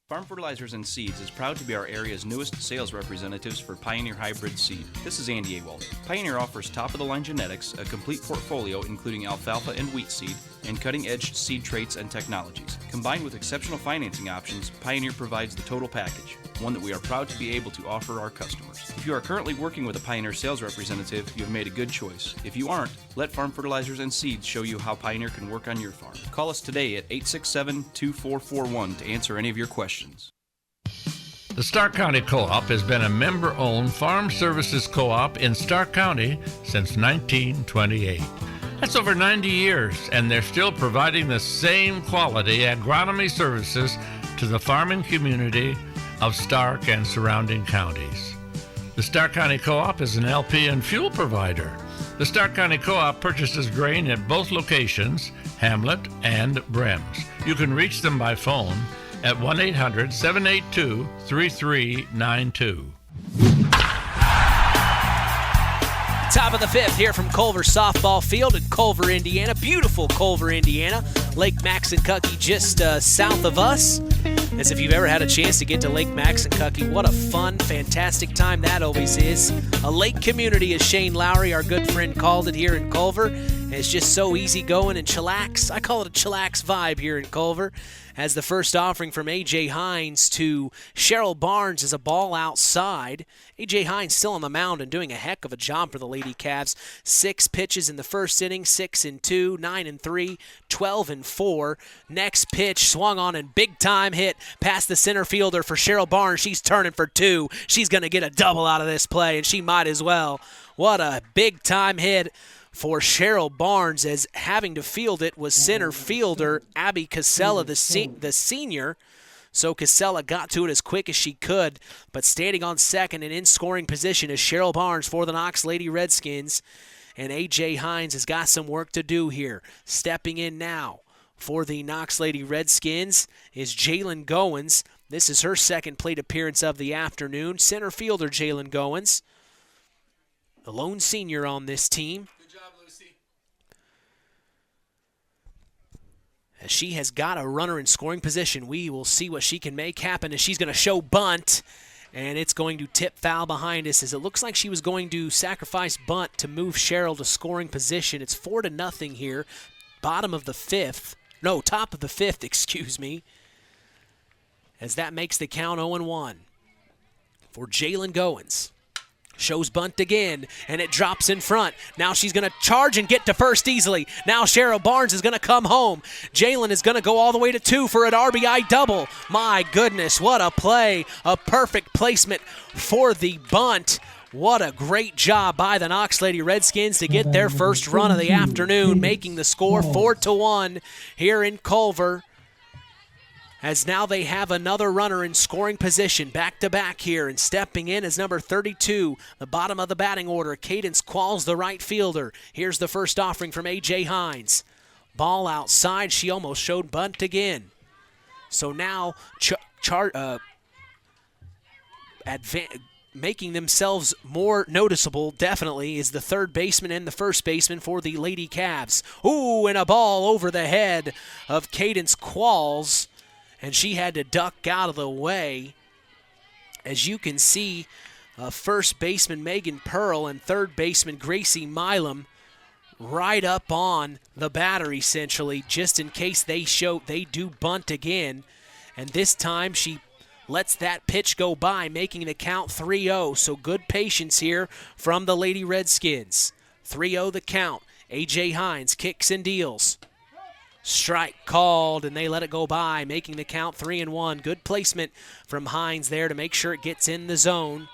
Farm Fertilizers and Seeds is proud to be our area's newest sales representatives for Pioneer Hybrid Seed. This is Andy Awald. Pioneer offers top-of-the-line genetics, a complete portfolio including alfalfa and wheat seed, and cutting-edge seed traits and technologies. Combined with exceptional financing options, Pioneer provides the total package, one that we are proud to be able to offer our customers. If you are currently working with a Pioneer sales representative, you have made a good choice. If you aren't, let Farm Fertilizers and Seeds show you how Pioneer can work on your farm. Call us today at 867-2441 to answer any of your questions. The Stark County Co-op has been a member-owned farm services co-op in Stark County since 1928. That's over 90 years, and they're still providing the same quality agronomy services to the farming community of Stark and surrounding counties. The Stark County Co-op is an LP and fuel provider. The Stark County Co-op purchases grain at both locations, Hamlet and Brems. You can reach them by phone at 1-800-782-3392. Top of the 5th here from Culver Softball Field in Culver, Indiana. Beautiful Culver, Indiana. Lake Maxinkuckee just south of us. As if you've ever had a chance to get to Lake Maxinkuckee, what a fun, fantastic time that always is. A lake community, as Shane Lowry, our good friend, called it here in Culver. And it's just so easy going and chillax. I call it a chillax vibe here in Culver. As the first offering from A.J. Hines to Cheryl Barnes is a ball outside. A.J. Hines still on the mound and doing a heck of a job for the Lady Cavs. 6 pitches in the first inning, 6-2, 9-3, 12-4. Next pitch swung on and big time hit past the center fielder for Cheryl Barnes. She's turning for 2. She's going to get a double out of this play, and she might as well. What a big time hit for Cheryl Barnes, as having to field it was center fielder Abby Casella, the senior. So Casella got to it as quick as she could, but standing on second and in scoring position is Cheryl Barnes for the Knox Lady Redskins. And A.J. Hines has got some work to do here. Stepping in now for the Knox Lady Redskins is Jalen Goins. This is her second plate appearance of the afternoon. Center fielder Jalen Goins, the lone senior on this team. Good job, Lucy. As she has got a runner in scoring position, we will see what she can make happen as she's going to show bunt. And it's going to tip foul behind us as it looks like she was going to sacrifice bunt to move Cheryl to scoring position. It's 4-0 here. Top of the fifth, excuse me. As that makes the count 0-1 for Jalen Goins. Shows bunt again, and it drops in front. Now she's going to charge and get to first easily. Now Cheryl Barnes is going to come home. Jalen is going to go all the way to 2 for an RBI double. My goodness, what a play. A perfect placement for the bunt. What a great job by the Knox Lady Redskins to get their first run of the afternoon, making the score 4-1 here in Culver. As now they have another runner in scoring position, back-to-back here, and stepping in is number 32, the bottom of the batting order, Cadence Qualls, the right fielder. Here's the first offering from A.J. Hines. Ball outside, she almost showed bunt again. So now making themselves more noticeable, definitely, is the third baseman and the first baseman for the Lady Cavs. Ooh, and a ball over the head of Cadence Qualls. And she had to duck out of the way. As you can see, first baseman Megan Pearl and third baseman Gracie Milam right up on the batter, essentially, just in case they do bunt again. And this time she lets that pitch go by, making the count 3-0. So good patience here from the Lady Redskins. 3-0 the count. A.J. Hines kicks and deals. Strike called, and they let it go by, making the count 3-1. Good placement from Hines there to make sure it gets in the zone.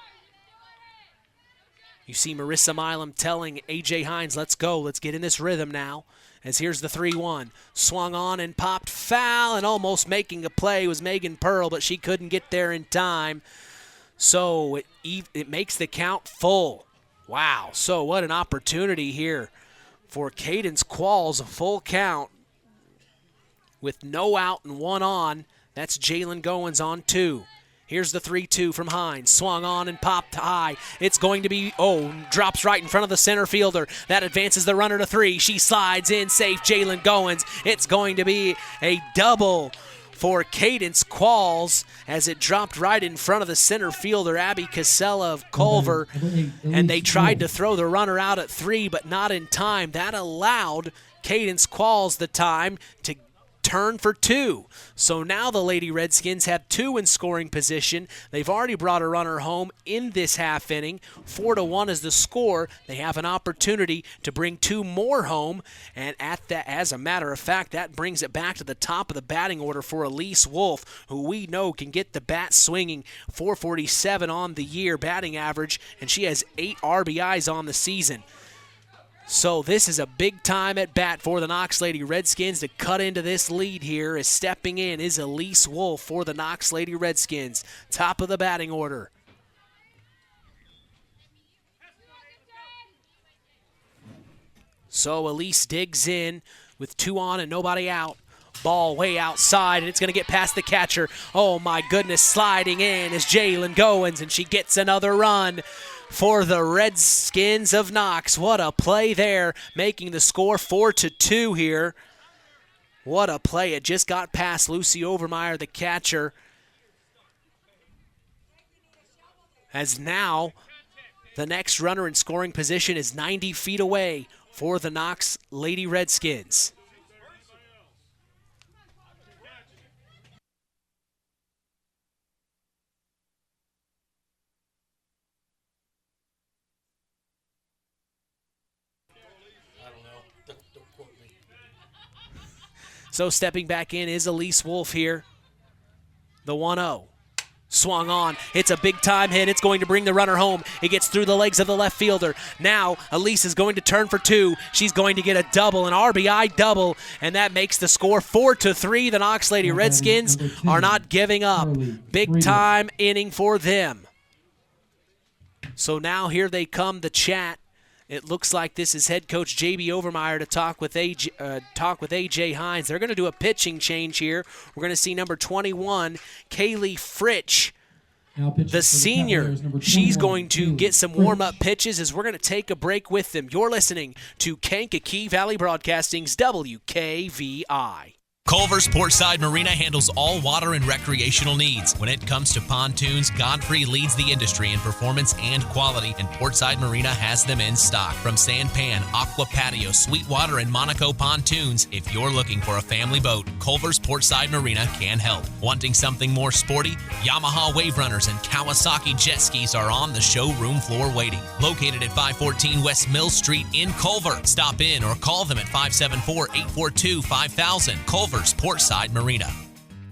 You see Marissa Milam telling A.J. Hines, let's go, let's get in this rhythm now. As here's the 3-1. Swung on and popped foul, and almost making a play was Megan Pearl, but she couldn't get there in time. So it makes the count full. Wow, so what an opportunity here for Cadence Qualls, a full count. With no out and one on, that's Jalen Goins on 2. Here's the 3-2 from Hines. Swung on and popped high. It's going to be, drops right in front of the center fielder. That advances the runner to 3. She slides in safe, Jalen Goins. It's going to be a double for Cadence Qualls as it dropped right in front of the center fielder, Abby Casella of Culver. And they tried to throw the runner out at 3, but not in time. That allowed Cadence Qualls the time to turn for 2. So now the Lady Redskins have 2 in scoring position. They've already brought a runner home in this half inning. 4-1 is the score. They have an opportunity to bring 2 more home, and as a matter of fact, that brings it back to the top of the batting order for Elise Wolf, who we know can get the bat swinging. 447 on the year batting average, and she has 8 RBIs on the season. So this is a big time at bat for the Knox Lady Redskins to cut into this lead here. As stepping in is Elise Wolf for the Knox Lady Redskins, top of the batting order. So Elise digs in with 2 on and nobody out. Ball way outside, and it's going to get past the catcher. Oh my goodness, sliding in is Jalen Goins, and she gets another run for the Redskins of Knox. What a play there, making the score 4-2 here. What a play. It just got past Lucy Overmeyer, the catcher. As now the next runner in scoring position is 90 feet away for the Knox Lady Redskins. So stepping back in is Elise Wolf here. The 1-0. Swung on. It's a big-time hit. It's going to bring the runner home. It gets through the legs of the left fielder. Now, Elise is going to turn for two. She's going to get a double, an RBI double, and that makes the score 4-3. The Knox Lady Redskins are not giving up. Big-time inning for them. So now here they come, the chat. It looks like this is head coach J.B. Overmeyer to talk with A.J. Hines. They're going to do a pitching change here. We're going to see number 21, Kaylee Fritsch, the senior. She's going to get some warm-up pitches as we're going to take a break with them. You're listening to Kankakee Valley Broadcasting's WKVI. Culver's Portside Marina handles all water and recreational needs. When it comes to pontoons, Godfrey leads the industry in performance and quality, and Portside Marina has them in stock. From Sanpan, Aqua Patio, Sweetwater, and Monaco pontoons, if you're looking for a family boat, Culver's Portside Marina can help. Wanting something more sporty? Yamaha Wave Runners and Kawasaki jet skis are on the showroom floor waiting. Located at 514 West Mill Street in Culver. Stop in or call them at 574-842-5000. Culver's Portside Marina.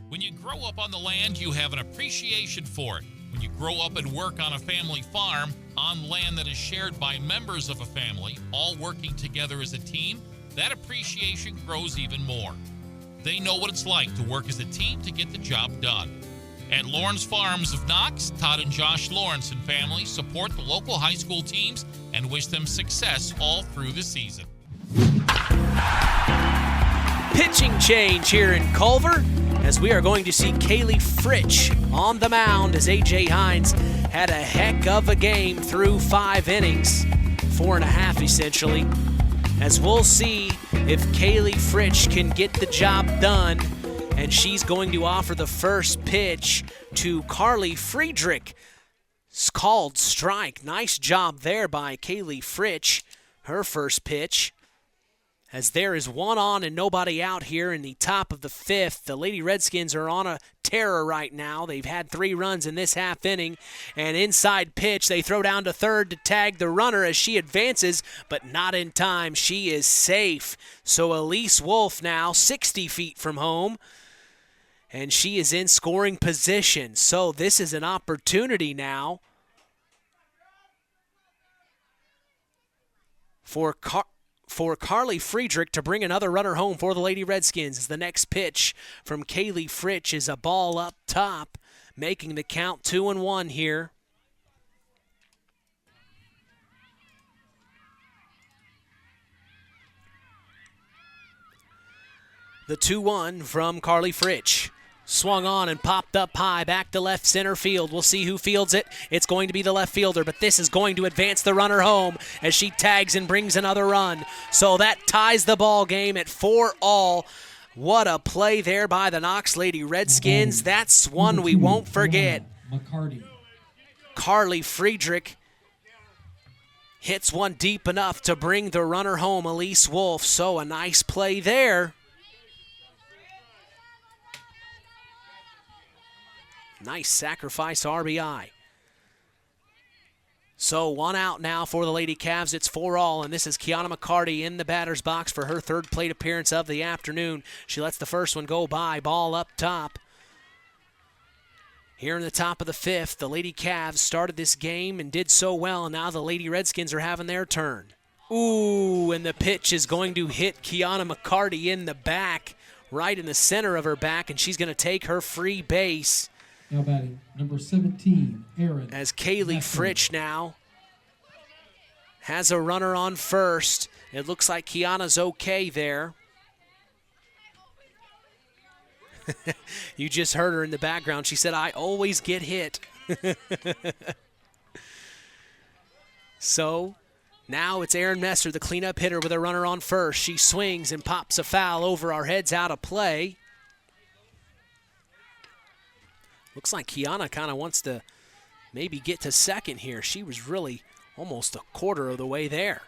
When you grow up on the land, you have an appreciation for it. When you grow up and work on a family farm, on land that is shared by members of a family, all working together as a team, that appreciation grows even more. They know what it's like to work as a team to get the job done. At Lawrence Farms of Knox, Todd and Josh Lawrence and family support the local high school teams and wish them success all through the season. Pitching change here in Culver as we are going to see Kaylee Fritsch on the mound as A.J. Hines had a heck of a game through 5 innings, 4.5 essentially, as we'll see if Kaylee Fritsch can get the job done, and she's going to offer the first pitch to Carly Friedrich. It's called strike. Nice job there by Kaylee Fritsch, her first pitch. As there is one on and nobody out here in the top of the 5th. The Lady Redskins are on a terror right now. They've had 3 runs in this half inning. And inside pitch, they throw down to third to tag the runner as she advances, but not in time. She is safe. So Elise Wolf now 60 feet from home, and she is in scoring position. So this is an opportunity now for Carly Friedrich to bring another runner home for the Lady Redskins. As the next pitch from Kaylee Fritsch is a ball up top, making the count 2-1 here. The 2-1 from Carly Fritsch. Swung on and popped up high, back to left center field. We'll see who fields it. It's going to be the left fielder, but this is going to advance the runner home as she tags and brings another run. So that ties the ball game at 4-all. What a play there by the Knox Lady Redskins. That's one we won't forget. Carly Friedrich hits one deep enough to bring the runner home, Elise Wolf. So a nice play there. Nice sacrifice RBI. So 1 out now for the Lady Cavs. It's 4-all, and this is Kiana McCarty in the batter's box for her 3rd plate appearance of the afternoon. She lets the first one go by. Ball up top. Here in the top of the 5th, the Lady Cavs started this game and did so well, and now the Lady Redskins are having their turn. Ooh, and the pitch is going to hit Kiana McCarty in the back, right in the center of her back, and she's going to take her free base. Now batting, number 17, Aaron. As Kaylee Fritsch now has a runner on first. It looks like Kiana's okay there. You just heard her in the background. She said, "I always get hit." So now it's Erin Messer, the cleanup hitter, with a runner on first. She swings and pops a foul over our heads, out of play. Looks like Kiana kind of wants to maybe get to second here. She was really almost a quarter of the way there.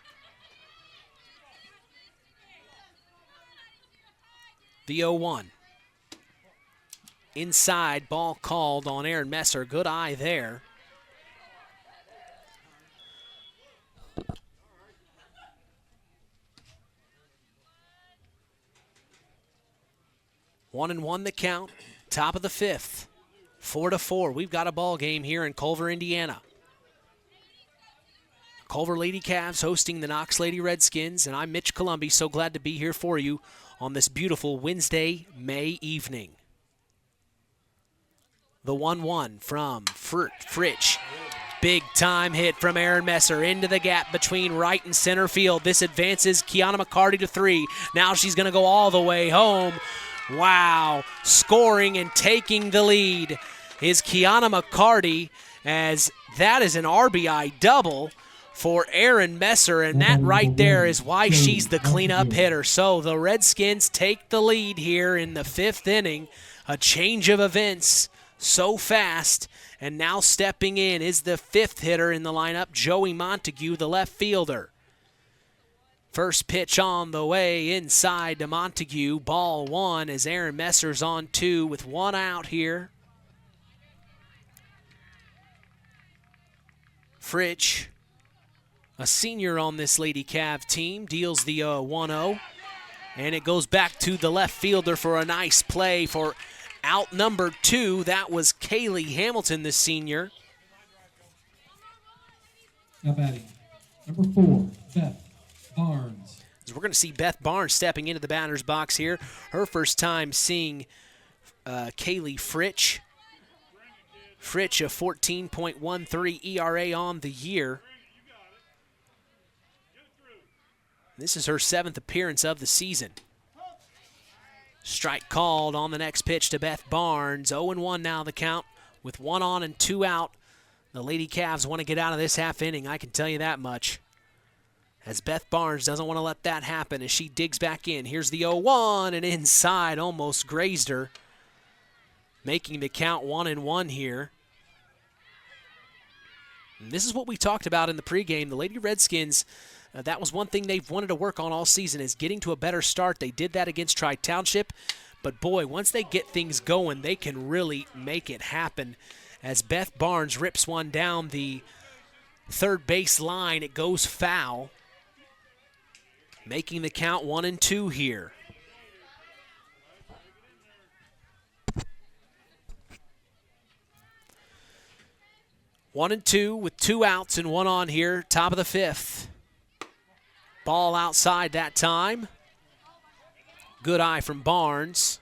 The 0-1. Inside, ball called on Erin Messer. Good eye there. One and one the count. Top of the 5th. 4-4. We've got a ball game here in Culver, Indiana. Culver Lady Cavs hosting the Knox Lady Redskins, and I'm Mitch Columby. So glad to be here for you on this beautiful Wednesday, May evening. The 1-1 from Fritsch. Big time hit from Aaron Messer into the gap between right and center field. This advances Kiana McCarty to 3. Now she's going to go all the way home. Wow. Scoring and taking the lead is Kiana McCarty, as that is an RBI double for Aaron Messer, and that right there is why she's the cleanup hitter. So the Redskins take the lead here in the 5th inning. A change of events so fast, and now stepping in is the 5th hitter in the lineup, Joey Montague, the left fielder. First pitch on the way inside to Montague. Ball 1 as Aaron Messer's on 2 with 1 out here. Fritsch, a senior on this Lady Cav team, deals the 1-0. And it goes back to the left fielder for a nice play for out number 2. That was Kaylee Hamilton, the senior. Now batting, number 4, Beth Barnes. We're going to see Beth Barnes stepping into the batter's box here. Her first time seeing Kaylee Fritsch. Fritsch, a 14.13 ERA on the year. This is her 7th appearance of the season. Strike called on the next pitch to Beth Barnes. 0-1 now the count with 1 on and 2 out. The Lady Cavs want to get out of this half inning, I can tell you that much. As Beth Barnes doesn't want to let that happen as she digs back in. Here's the 0-1, and inside almost grazed her. Making the count 1-1 here. And this is what we talked about in the pregame. The Lady Redskins, that was one thing they've wanted to work on all season, is getting to a better start. They did that against Tri-Township, but boy, once they get things going, they can really make it happen. As Beth Barnes rips one down the third base line, it goes foul, making the count 1-2 here. One and two with 2 outs and 1 on here, top of the 5th. Ball outside that time. Good eye from Barnes.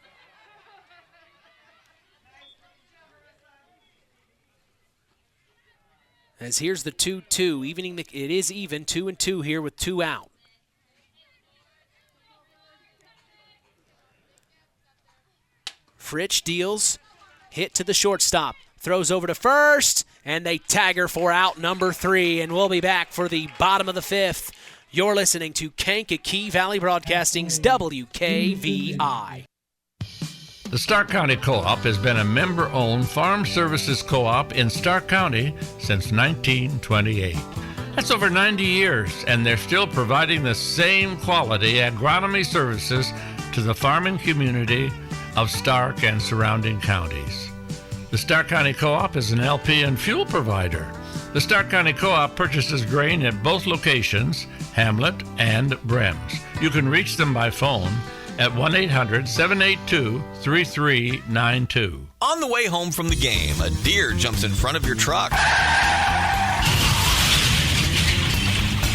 As here's the 2-2, it is even 2-2 here with 2 out. Fritsch deals, hit to the shortstop, throws over to first, and they tag her for out number 3, and we'll be back for the bottom of the 5th. You're listening to Kankakee Valley Broadcasting's WKVI. The Stark County Co-op has been a member-owned farm services co-op in Stark County since 1928. That's over 90 years, and they're still providing the same quality agronomy services to the farming community of Stark and surrounding counties. The Stark County Co-op is an LP and fuel provider. The Stark County Co-op purchases grain at both locations, Hamlet and Brems. You can reach them by phone at 1-800-782-3392. On the way home from the game, a deer jumps in front of your truck.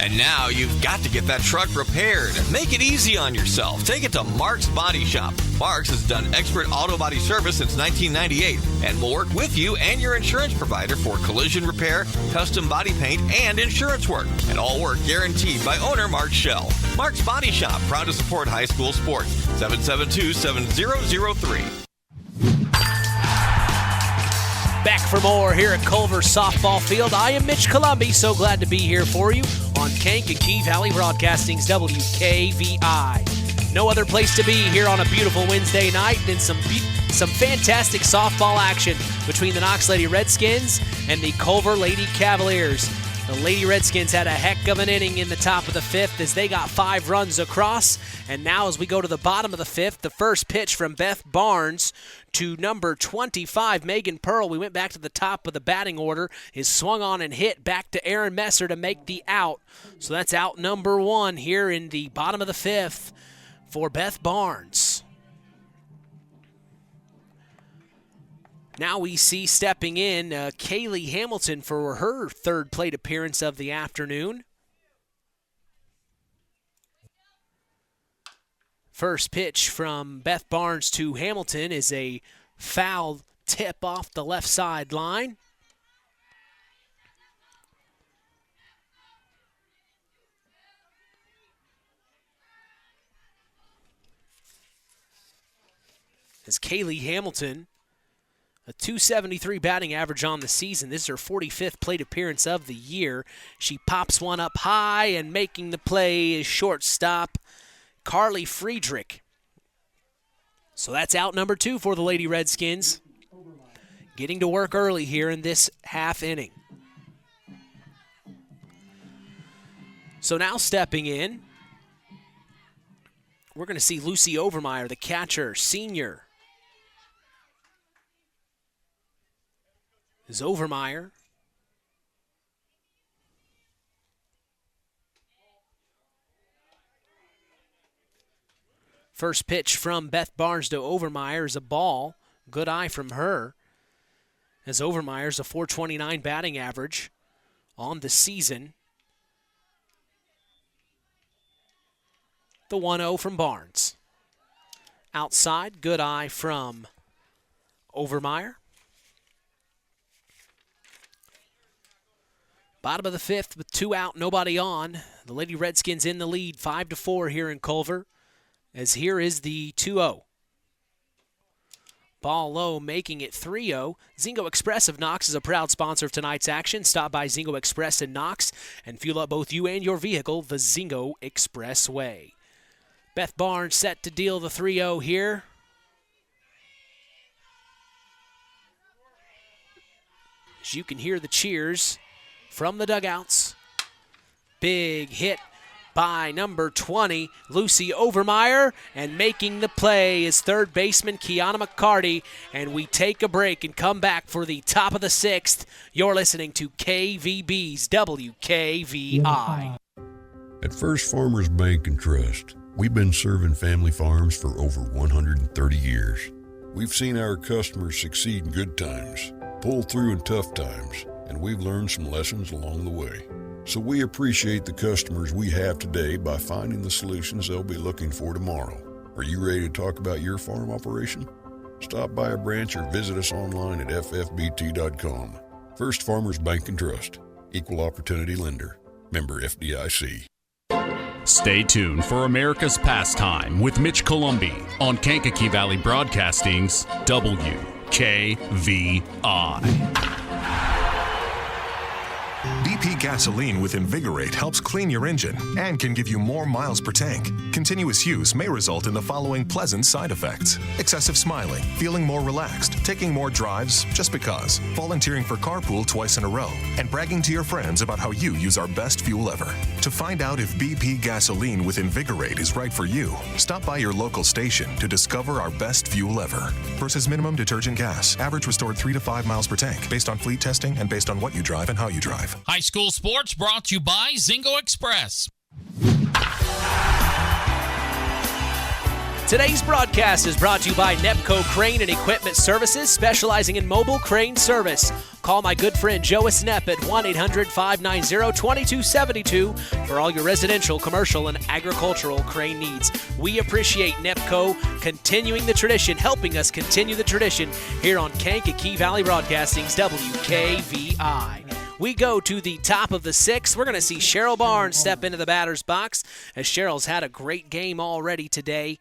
And now you've got to get that truck repaired. Make it easy on yourself. Take it to Mark's Body Shop. Mark's has done expert auto body service since 1998 and will work with you and your insurance provider for collision repair, custom body paint, and insurance work. And all work guaranteed by owner Mark Schell. Mark's Body Shop, proud to support high school sports. 772-7003. Back for more here at Culver Softball Field. I am Mitch Columby, so glad to be here for you on Kankakee Valley Broadcasting's WKVI. No other place to be here on a beautiful Wednesday night than some fantastic softball action between the Knox Lady Redskins and the Culver Lady Cavaliers. The Lady Redskins had a heck of an inning in the top of the 5th as they got 5 runs across. And now as we go to the bottom of the 5th, the first pitch from Beth Barnes to number 25, Megan Pearl. We went back to the top of the batting order, is swung on and hit back to Aaron Messer to make the out. So that's out number 1 here in the bottom of the 5th for Beth Barnes. Now we see stepping in Kaylee Hamilton for her third plate appearance of the afternoon. First pitch from Beth Barnes to Hamilton is a foul tip off the left sideline. As Kaylee Hamilton, a .273 batting average on the season. This is her 45th plate appearance of the year. She pops one up high, and making the play is shortstop Carly Friedrich. So that's out number 2 for the Lady Redskins. Getting to work early here in this half inning. So now stepping in, we're going to see Lucy Overmeyer, the catcher, senior. Is Overmeyer. First pitch from Beth Barnes to Overmeyer is a ball. Good eye from her. As Overmeyer's a .429 batting average on the season. The 1-0 from Barnes. Outside, good eye from Overmeyer. Bottom of the 5th with 2 out, nobody on. The Lady Redskins in the lead, 5-4 here in Culver. As here is the 2-0. Ball low, making it 3-0. Zingo Express of Knox is a proud sponsor of tonight's action. Stop by Zingo Express in Knox and fuel up both you and your vehicle the Zingo Express way. Beth Barnes set to deal the 3-0 here. As you can hear the cheers from the dugouts. Big hit by number 20, Lucy Overmeyer, and making the play is third baseman Kiana McCarty, and we take a break and come back for the top of the 6th. You're listening to KVB's WKVI. At First Farmers Bank and Trust, we've been serving family farms for over 130 years. We've seen our customers succeed in good times, pull through in tough times, and we've learned some lessons along the way. So we appreciate the customers we have today by finding the solutions they'll be looking for tomorrow. Are you ready to talk about your farm operation? Stop by a branch or visit us online at ffbt.com. First Farmers Bank and Trust. Equal Opportunity Lender. Member FDIC. Stay tuned for America's Pastime with Mitch Columbi on Kankakee Valley Broadcasting's WKVI. BP gasoline with Invigorate helps clean your engine and can give you more miles per tank. Continuous use may result in the following pleasant side effects: excessive smiling, feeling more relaxed, taking more drives just because, volunteering for carpool twice in a row, and bragging to your friends about how you use our best fuel ever. To find out if BP gasoline with Invigorate is right for you, stop by your local station to discover our best fuel ever. Versus minimum detergent gas. Average restored 3 to 5 miles per tank, based on fleet testing and based on what you drive and how you drive. High school sports brought to you by Zingo Express. Today's broadcast is brought to you by Nepco Crane and Equipment Services, specializing in mobile crane service. Call my good friend Joe Snep at 1-800-590-2272 for all your residential, commercial, and agricultural crane needs. We appreciate Nepco continuing the tradition, helping us continue the tradition here on Kankakee Valley Broadcasting's WKVI. We go to the top of the 6th. We're going to see Cheryl Barnes step into the batter's box, as Cheryl's had a great game already today.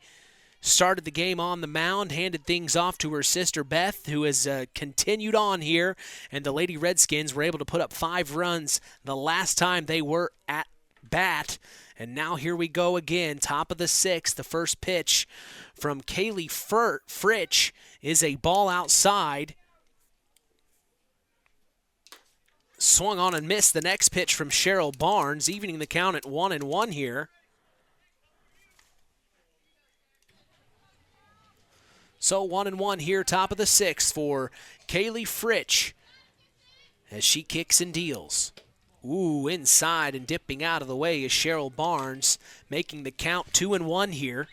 Started the game on the mound, handed things off to her sister Beth, who has continued on here, and the Lady Redskins were able to put up 5 runs the last time they were at bat. And now here we go again, top of the 6th. The first pitch from Kaylee Fritsch is a ball outside. Swung on and missed the next pitch from Cheryl Barnes, evening the count at 1-1 here. So 1-1 here, top of the 6th for Kaylee Fritsch as she kicks and deals. Ooh, inside and dipping out of the way is Cheryl Barnes, making the count 2-1 here.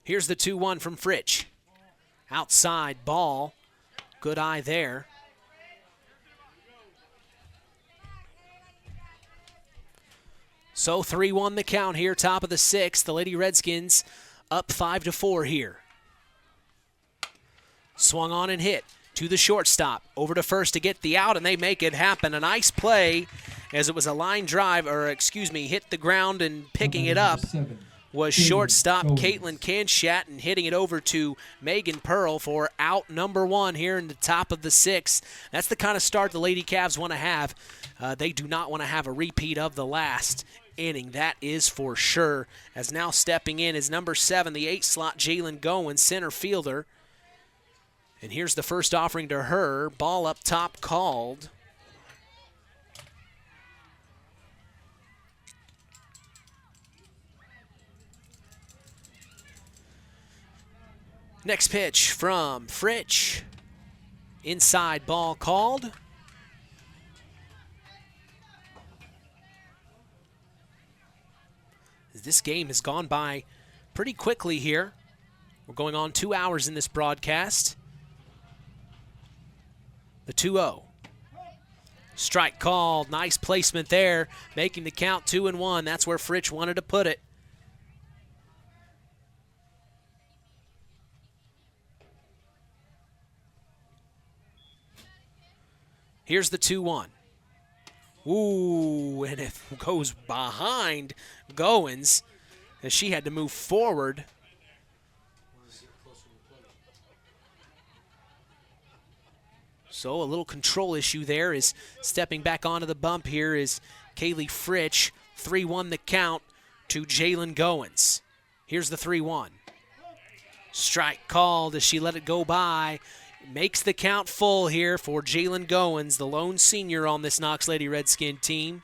Here's the 2-1 from Fritsch. Outside ball. Good eye there. So 3-1 the count here, top of the 6th. The Lady Redskins up 5-4 here. Swung on and hit to the shortstop. Over to first to get the out, and they make it happen. A nice play as it was a line drive, hit the ground, and picking it up was shortstop Caitlin Kanshat, and hitting it over to Megan Pearl for out number 1 here in the top of the 6th. That's the kind of start the Lady Cavs want to have. They do not want to have a repeat of the last inning, that is for sure. As now stepping in is number 7, the 8-slot Jalen Goins, center fielder. And here's the first offering to her. Ball up top called. Next pitch from Fritsch. Inside ball called. This game has gone by pretty quickly here. We're going on 2 hours in this broadcast. The 2-0. Strike called. Nice placement there, making the count 2-1. That's where Fritsch wanted to put it. Here's the 2-1. Ooh, and it goes behind Goins as she had to move forward. So a little control issue there is stepping back onto the bump here is Kaylee Fritsch. 3-1 the count to Jalen Goins. Here's the 3-1. Strike called as she let it go by. Makes the count full here for Jalen Goins, the lone senior on this Knox Lady Redskin team.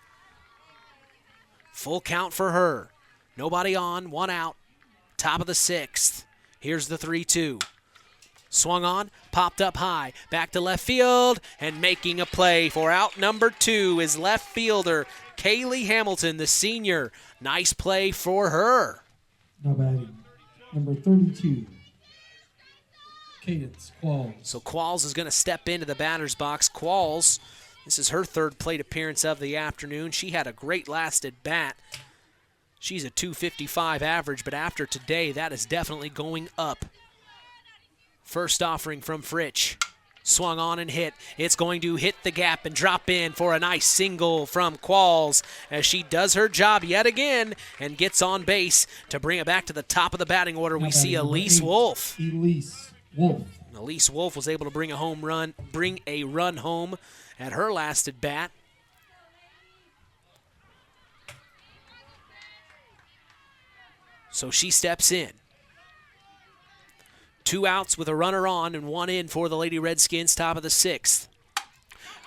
Full count for her. Nobody on, 1 out. Top of the 6th. Here's the 3-2. Swung on, popped up high, back to left field, and making a play for out number 2 is left fielder Kaylee Hamilton, the senior. Nice play for her. Now batting, number 32. Cadence Qualls. So Qualls is going to step into the batter's box. Qualls, this is her 3rd plate appearance of the afternoon. She had a great last at bat. She's a .255 average, but after today, that is definitely going up. First offering from Fritsch. Swung on and hit. It's going to hit the gap and drop in for a nice single from Qualls as she does her job yet again and gets on base to bring it back to the top of the batting order. We see Elise Wolf. Elise Wolf was able to bring a run home at her last at bat. So she steps in. 2 outs with a runner on and 1 in for the Lady Redskins, top of the 6th.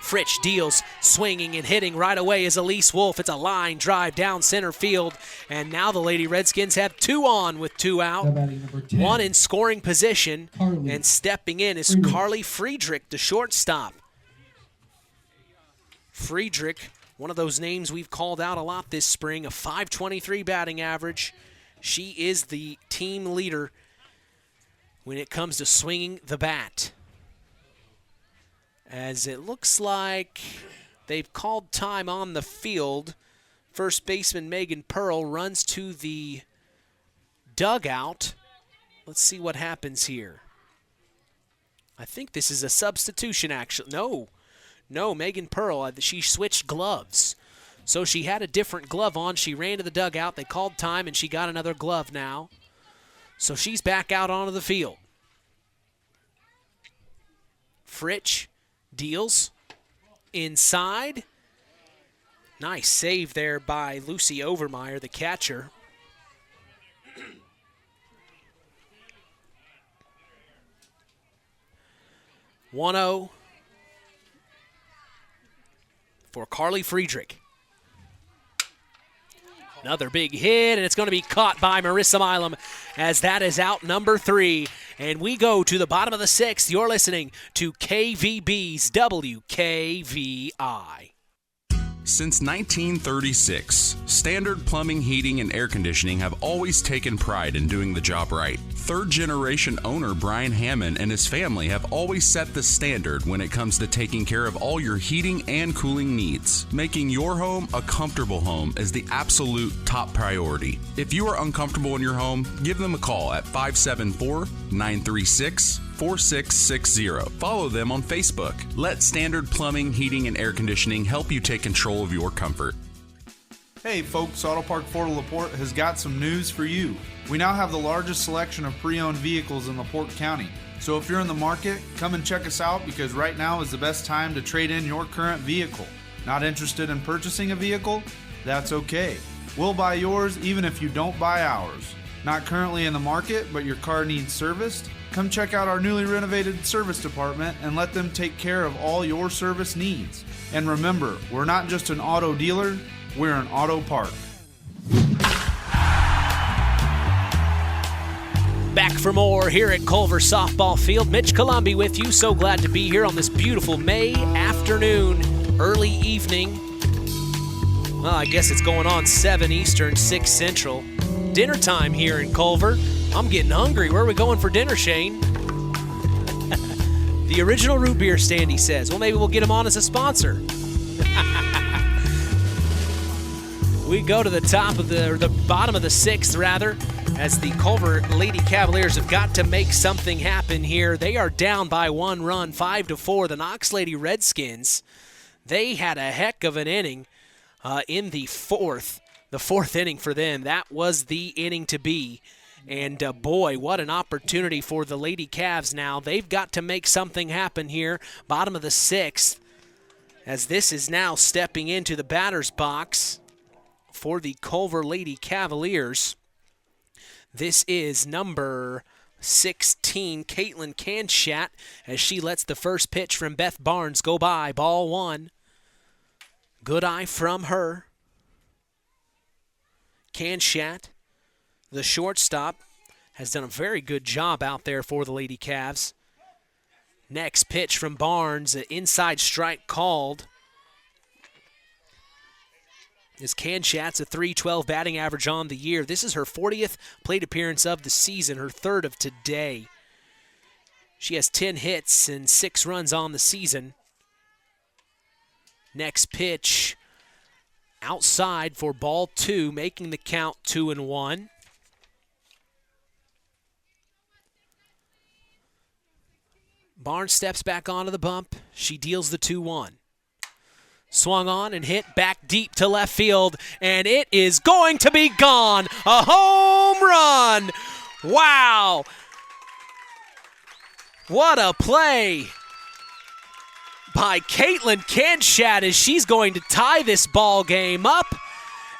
Fritsch deals, swinging and hitting right away is Elise Wolf. It's a line drive down center field, and now the Lady Redskins have 2 on with 2 out. 1 in scoring position, and stepping in is Carly Friedrich, the shortstop. Friedrich, one of those names we've called out a lot this spring, a .523 batting average. She is the team leader when it comes to swinging the bat. As it looks like they've called time on the field. First baseman Megan Pearl runs to the dugout. Let's see what happens here. I think this is a substitution, actually. No, Megan Pearl, she switched gloves. So she had a different glove on. She ran to the dugout. They called time, and she got another glove now. So she's back out onto the field. Fritsch deals inside. Nice save there by Lucy Overmeyer, the catcher. (1-0) for Carly Friedrich. Another big hit, and it's going to be caught by Marissa Milam as that is out number 3. And we go to the bottom of the 6th. You're listening to KVB's WKVI. Since 1936, Standard Plumbing, Heating, and Air Conditioning have always taken pride in doing the job right. Third-generation owner Brian Hammond and his family have always set the standard when it comes to taking care of all your heating and cooling needs. Making your home a comfortable home is the absolute top priority. If you are uncomfortable in your home, give them a call at 574-936-4660. Follow them on Facebook. Let Standard Plumbing, Heating, and Air Conditioning help you take control of your comfort. Hey folks, Auto Park Fort LaPorte has got some news for you. We now have the largest selection of pre-owned vehicles in LaPorte County. So if you're in the market, come and check us out because right now is the best time to trade in your current vehicle. Not interested in purchasing a vehicle? That's okay. We'll buy yours even if you don't buy ours. Not currently in the market, but your car needs serviced? Come check out our newly renovated service department and let them take care of all your service needs. And remember, we're not just an auto dealer, we're an auto park. Back for more here at Culver Softball Field. Mitch Columbi with you. So glad to be here on this beautiful May afternoon, early evening. Well, I guess it's going on 7 Eastern, 6 Central. Dinner time here in Culver. I'm getting hungry. Where are we going for dinner, Shane? The original root beer stand, he says. Well, maybe we'll get him on as a sponsor. We go to the bottom of the 6th, rather, as the Culver Lady Cavaliers have got to make something happen here. They are down by 1 run, 5-4. The Knox Lady Redskins, they had a heck of an inning in the fourth inning for them. That was the inning to be. And boy, what an opportunity for the Lady Cavs now. They've got to make something happen here. Bottom of the 6th, as this is now stepping into the batter's box for the Culver Lady Cavaliers. This is number 16, Caitlin Kanshat, as she lets the first pitch from Beth Barnes go by. Ball 1. Good eye from her. Kanshat, the shortstop, has done a very good job out there for the Lady Cavs. Next pitch from Barnes, an inside strike called. As Kanshat's a .312 batting average on the year. This is her 40th plate appearance of the season, her 3rd of today. She has 10 hits and 6 runs on the season. Next pitch outside for ball 2, making the count 2-1. Barnes steps back onto the bump. She deals the 2-1. Swung on and hit back deep to left field, and it is going to be gone. A home run. Wow. What a play by Caitlin Kanshat as she's going to tie this ball game up.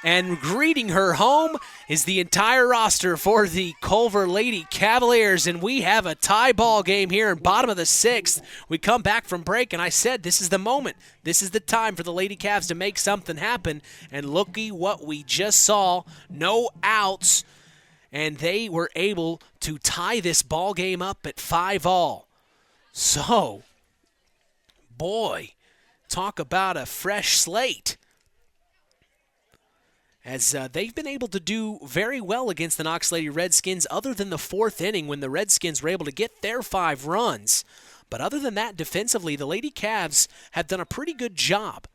And greeting her home is the entire roster for the Culver Lady Cavaliers. And we have a tie ball game here in bottom of the 6th. We come back from break, and I said this is the moment. This is the time for the Lady Cavs to make something happen. And looky what we just saw. No outs. And they were able to tie this ball game up at 5-all. So, boy, talk about a fresh slate. As they've been able to do very well against the Knox Lady Redskins, other than the 4th inning when the Redskins were able to get their 5 runs. But other than that, defensively, the Lady Cavs have done a pretty good job.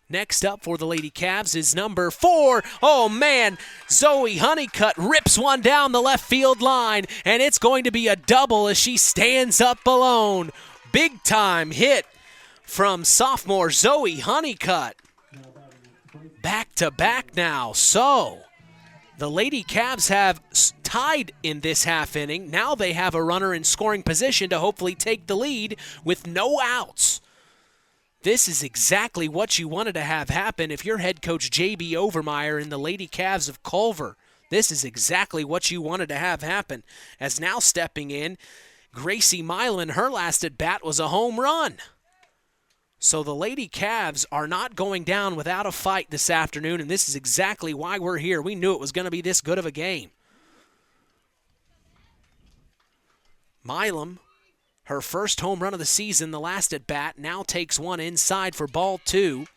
Next up for the Lady Cavs is number 4. Oh, man, Zoe Honeycutt rips one down the left field line, and it's going to be a double as she stands up alone. Big-time hit from sophomore Zoe Honeycutt. Back-to-back now. So, the Lady Cavs have tied in this half inning. Now they have a runner in scoring position to hopefully take the lead with no outs. This is exactly what you wanted to have happen if you're head coach J.B. Overmeyer in the Lady Cavs of Culver. This is exactly what you wanted to have happen. As now stepping in, Gracie Milan, her last at-bat was a home run. So the Lady Cavs are not going down without a fight this afternoon, and this is exactly why we're here. We knew it was going to be this good of a game. Milam, her first home run of the season, the last at bat, now takes one inside for ball 2.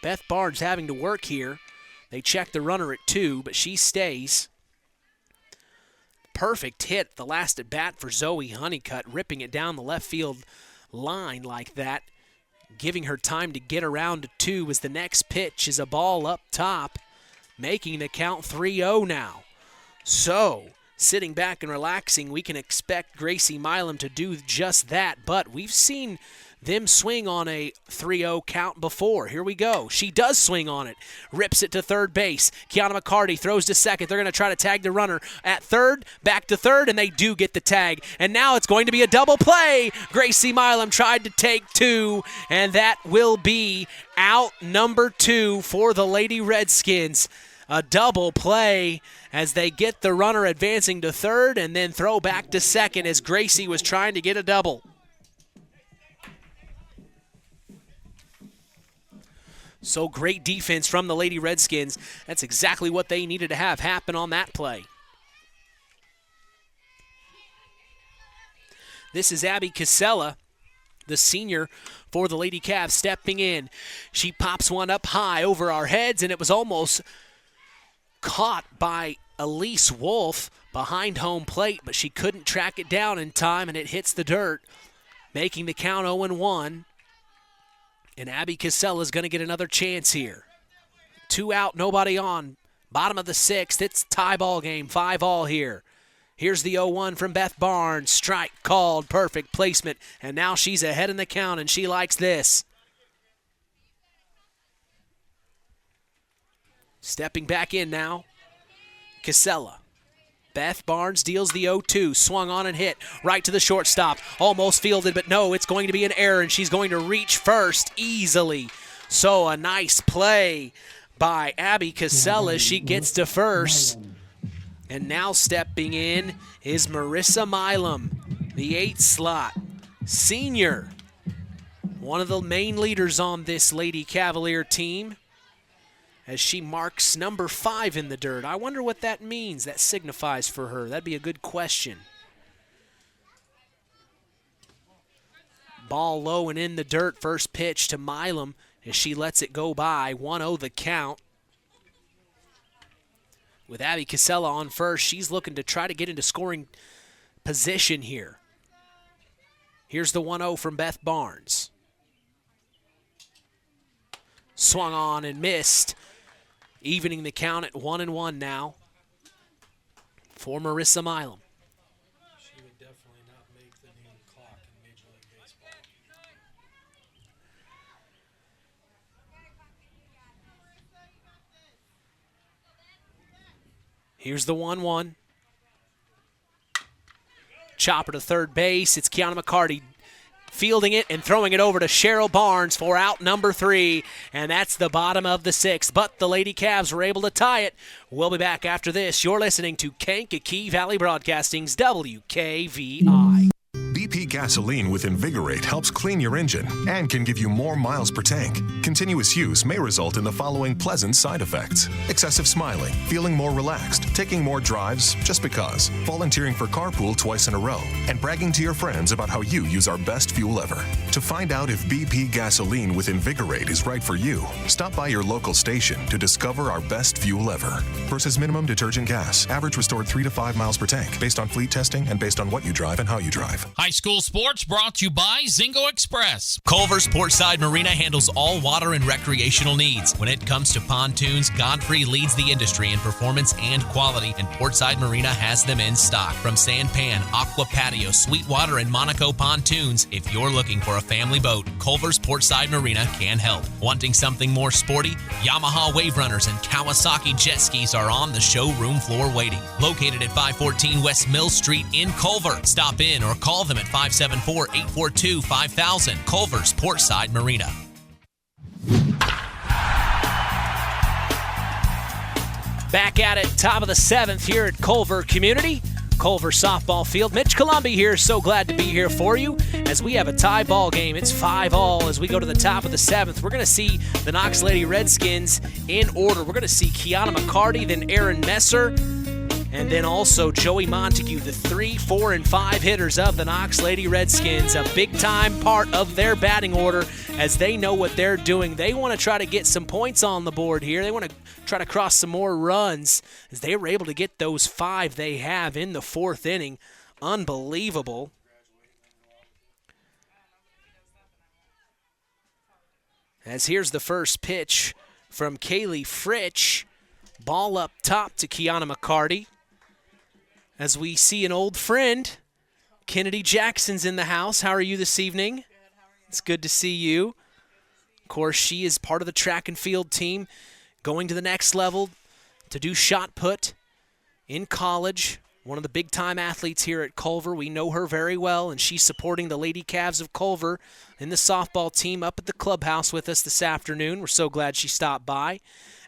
Beth Barnes having to work here. They check the runner at 2, but she stays. perfect hit the last at bat for Zoe Honeycutt, ripping it down the left field line like that, giving her time to get around to 2 as the next pitch is a ball up top, making the count 3-0 now. So, sitting back and relaxing, we can expect Gracie Milam to do just that, but we've seen them swing on a 3-0 count before. Here we go. She does swing on it. Rips it to third base. Kiana McCarty throws to second. They're going to try to tag the runner at third, back to third, and they do get the tag. And now it's going to be a double play. Gracie Milam tried to take 2, and that will be out number 2 for the Lady Redskins. A double play as they get the runner advancing to third and then throw back to second as Gracie was trying to get a double. So great defense from the Lady Redskins. That's exactly what they needed to have happen on that play. This is Abby Casella, the senior for the Lady Cavs, stepping in. She pops one up high over our heads, and it was almost caught by Elise Wolf behind home plate, but she couldn't track it down in time, and it hits the dirt, making the count 0-1. And Abby Casella is going to get another chance here. 2 out, nobody on. Bottom of the 6th. It's tie ball game, 5-all here. Here's the 0-1 from Beth Barnes. Strike called, perfect placement. And now she's ahead in the count, and she likes this. Stepping back in now, Casella. Beth Barnes deals the 0-2, swung on and hit right to the shortstop. Almost fielded, but no, it's going to be an error, and she's going to reach first easily. So a nice play by Abby Casella. She gets to first. And now stepping in is Marissa Milam, the 8th slot, senior. One of the main leaders on this Lady Cavalier team, as she marks number 5 in the dirt. I wonder what that means, that signifies for her. That'd be a good question. Ball low and in the dirt. First pitch to Milam as she lets it go by. 1-0 the count. With Abby Casella on first, she's looking to try to get into scoring position here. Here's the 1-0 from Beth Barnes. Swung on and missed. Evening the count at 1-1 now for Marissa Milam. She would definitely not make the new clock in Major League Baseball. Here's the 1-1. Chopper to third base. It's Kiana McCarty fielding it and throwing it over to Cheryl Barnes for out number 3, and that's the bottom of the 6th. But the Lady Cavs were able to tie it. We'll be back after this. You're listening to Kankakee Valley Broadcasting's WKVI. BP gasoline with Invigorate helps clean your engine and can give you more miles per tank. Continuous use may result in the following pleasant side effects: excessive smiling, feeling more relaxed, taking more drives just because, volunteering for carpool twice in a row, and bragging to your friends about how you use our best fuel ever. To find out if BP gasoline with Invigorate is right for you, stop by your local station to discover our best fuel ever. Versus minimum detergent gas. Average restored 3 to 5 miles per tank, based on fleet testing and based on what you drive and how you drive. High school sports brought to you by Zingo Express. Culver's Portside Marina handles all water and recreational needs. When it comes to pontoons, Godfrey leads the industry in performance and quality, and Portside Marina has them in stock. From Sanpan, Aqua Patio, Sweetwater, and Monaco pontoons, if you're looking for a family boat, Culver's Portside Marina can help. Wanting something more sporty? Yamaha Wave Runners and Kawasaki jet skis are on the showroom floor waiting. Located at 514 West Mill Street in Culver. Stop in or call them at 574-842-5000. Culver's Portside Marina. Back at it, top of the 7th here at Culver Community. Culver softball field. Mitch Columbi here, so glad to be here for you as we have a tie ball game. It's 5-all as we go to the top of the 7th. We're going to see the Knox Lady Redskins in order. We're going to see Kiana McCarty, then Aaron Messer, and then also Joey Montague, the 3, 4, and 5 hitters of the Knox Lady Redskins. A big-time part of their batting order as they know what they're doing. They want to try to get some points on the board here. They want to try to cross some more runs as they were able to get those 5 they have in the 4th inning. Unbelievable. As here's the first pitch from Kaylee Fritsch. Ball up top to Kiana McCarty. As we see an old friend, Kennedy Jackson's in the house. How are you this evening? Good. How are you? It's good to see you. Of course, she is part of the track and field team, going to the next level to do shot put in college. One of the big-time athletes here at Culver. We know her very well, and she's supporting the Lady Cavs of Culver in the softball team up at the clubhouse with us this afternoon. We're so glad she stopped by.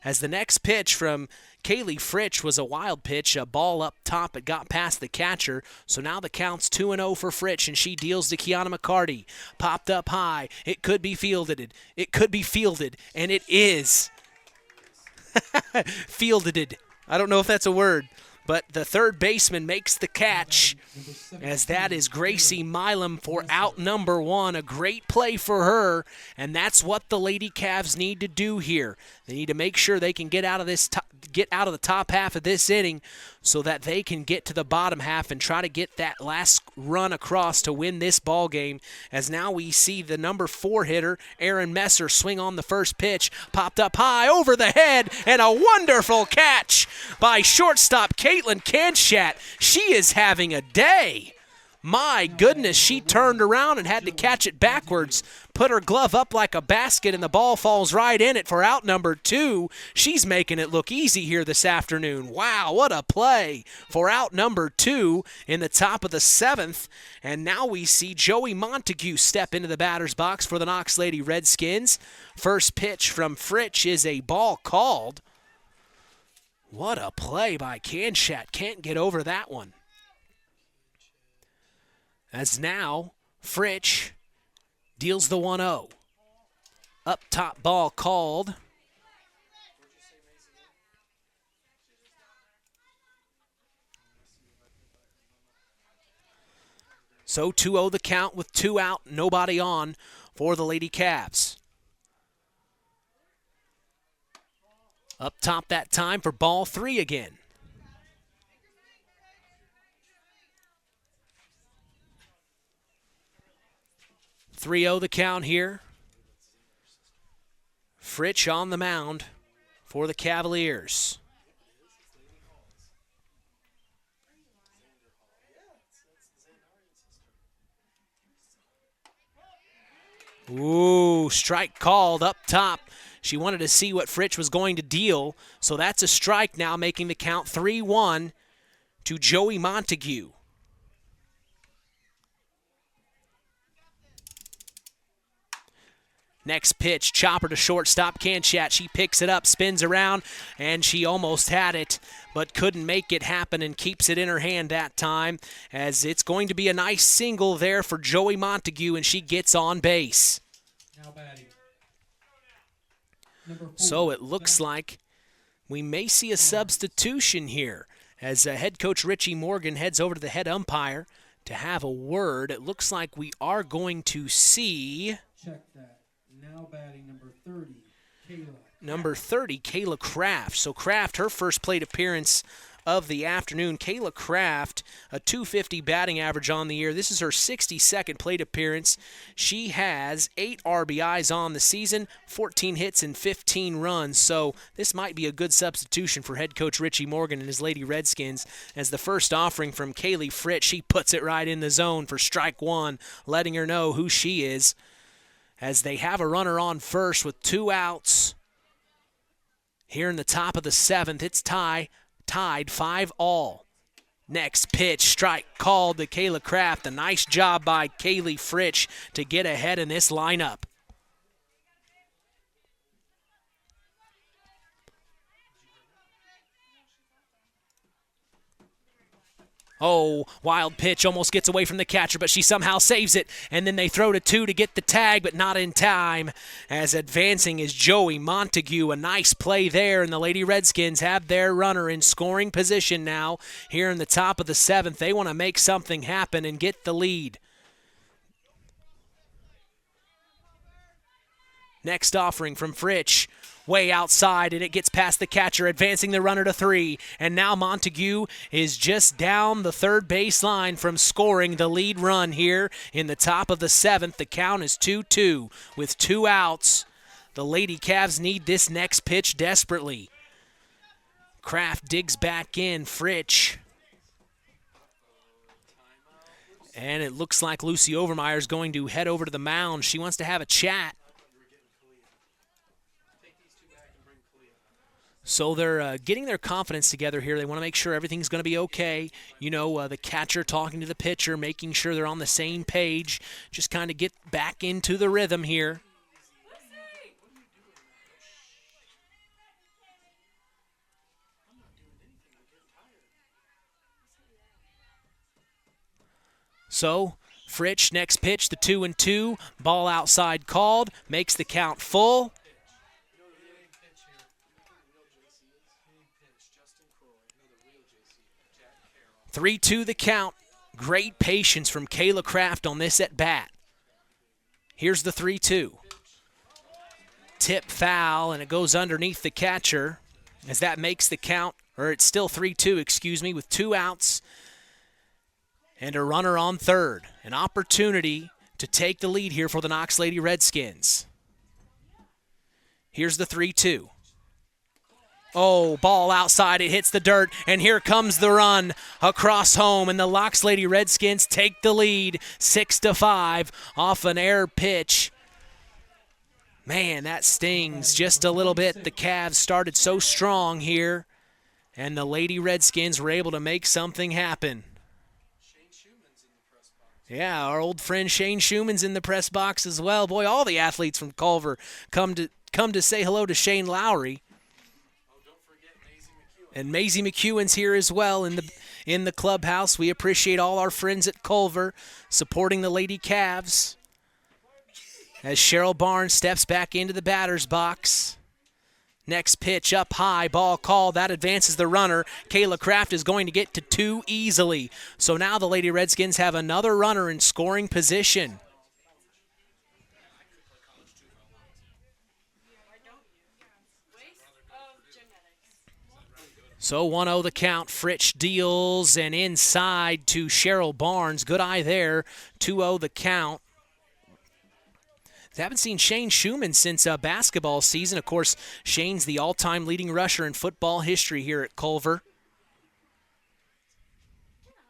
As the next pitch from Kaylee Fritsch was a wild pitch, a ball up top. It got past the catcher, so now the count's 2-0 for Fritsch, and she deals to Kiana McCarty. Popped up high. It could be fielded. It could be fielded, and it is. Fielded. I don't know if that's a word. But the third baseman makes the catch, as that is Gracie Milam for out number 1. A great play for her, and that's what the Lady Cavs need to do here. They need to make sure they can get out of the top half of this inning so that they can get to the bottom half and try to get that last run across to win this ball game. As now we see the number 4 hitter, Aaron Messer, swing on the first pitch, popped up high over the head, and a wonderful catch by shortstop Caitlin Kanshat. She is having a day. My goodness, she turned around and had to catch it backwards, put her glove up like a basket, and the ball falls right in it for out number 2. She's making it look easy here this afternoon. Wow, what a play for out number 2 in the top of the 7th. And now we see Joey Montague step into the batter's box for the Knox Lady Redskins. First pitch from Fritsch is a ball called. What a play by Kanshat. Can't get over that one. As now, Fritsch deals the 1-0. Up top ball called. So 2-0 the count with 2 out, nobody on for the Lady Cavs. Up top that time for ball 3 again. 3-0 the count here. Fritsch on the mound for the Cavaliers. Ooh, strike called up top. She wanted to see what Fritsch was going to deal, so that's a strike now, making the count 3-1 to Joey Montague. Next pitch, chopper to shortstop, Kanshat. She picks it up, spins around, and she almost had it, but couldn't make it happen and keeps it in her hand that time, as it's going to be a nice single there for Joey Montague, and she gets on base. Now batting. So it looks like we may see a substitution here, as head coach Richie Morgan heads over to the head umpire to have a word. It looks like we are going to see... Check that. Now batting number 30, Kayla. Number 30, Kayla Kraft. So Kraft, her first plate appearance of the afternoon. Kayla Kraft, a .250 batting average on the year. This is her 62nd plate appearance. She has 8 RBIs on the season, 14 hits and 15 runs. So this might be a good substitution for head coach Richie Morgan and his Lady Redskins, as the first offering from Kaylee Fritsch, she puts it right in the zone for strike 1, letting her know who she is, as they have a runner on first with 2 outs. Here in the top of the 7th, it's tied 5-all. Next pitch, strike called to Kayla Kraft. A nice job by Kaylee Fritsch to get ahead in this lineup. Oh, wild pitch, almost gets away from the catcher, but she somehow saves it, and then they throw to 2 to get the tag, but not in time, as advancing is Joey Montague. A nice play there, and the Lady Redskins have their runner in scoring position now. Here in the top of the 7th, they want to make something happen and get the lead. Next offering from Fritsch. Way outside, and it gets past the catcher, advancing the runner to 3. And now Montague is just down the third baseline from scoring the lead run here in the top of the 7th. The count is 2-2 with 2 outs. The Lady Cavs need this next pitch desperately. Kraft digs back in. Fritsch. And it looks like Lucy Overmeyer is going to head over to the mound. She wants to have a chat. So they're getting their confidence together here. They want to make sure everything's going to be okay. You know, the catcher talking to the pitcher, making sure they're on the same page. Just kind of get back into the rhythm here. So Fritsch, next pitch, the 2-2. Ball outside called, makes the count full. 3-2 the count. Great patience from Kayla Kraft on this at bat. Here's the 3-2. Tip foul, and it goes underneath the catcher as that makes the count, or it's still 3-2, excuse me, with 2 outs and a runner on third. An opportunity to take the lead here for the Knox Lady Redskins. Here's the 3-2. Oh, ball outside, it hits the dirt, and here comes the run across home, and the Knox Lady Redskins take the lead 6-5 off an error pitch. Man, that stings just a little bit. The Cavs started so strong here, and the Lady Redskins were able to make something happen. Yeah, our old friend Shane Schuman's in the press box as well. Boy, all the athletes from Culver come to say hello to Shane Lowry. And Maisie McEwen's here as well in the clubhouse. We appreciate all our friends at Culver supporting the Lady Cavs. As Cheryl Barnes steps back into the batter's box. Next pitch up high, ball called. That advances the runner. Kayla Kraft is going to get to 2 easily. So now the Lady Redskins have another runner in scoring position. So 1-0 the count. Fritsch deals and inside to Cheryl Barnes. Good eye there. 2-0 the count. Haven't seen Shane Schuman since basketball season. Of course, Shane's the all-time leading rusher in football history here at Culver.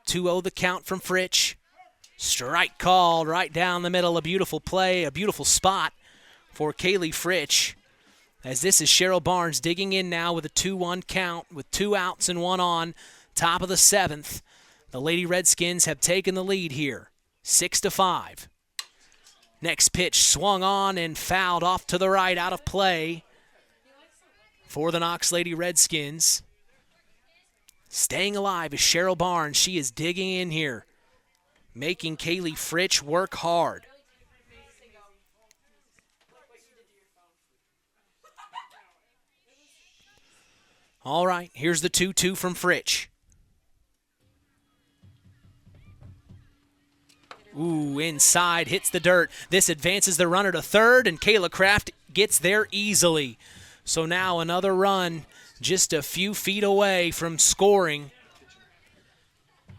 2-0 the count from Fritsch. Strike called right down the middle. A beautiful play, a beautiful spot for Kaylee Fritsch. As this is Cheryl Barnes digging in now with a 2-1 count with 2 outs and 1 on. Top of the 7th. The Lady Redskins have taken the lead here. 6-5. Next pitch swung on and fouled off to the right, out of play for the Knox Lady Redskins. Staying alive is Cheryl Barnes. She is digging in here, making Kaylee Fritsch work hard. All right, here's the 2-2 from Fritsch. Ooh, inside, hits the dirt. This advances the runner to third, and Kayla Kraft gets there easily. So now another run just a few feet away from scoring.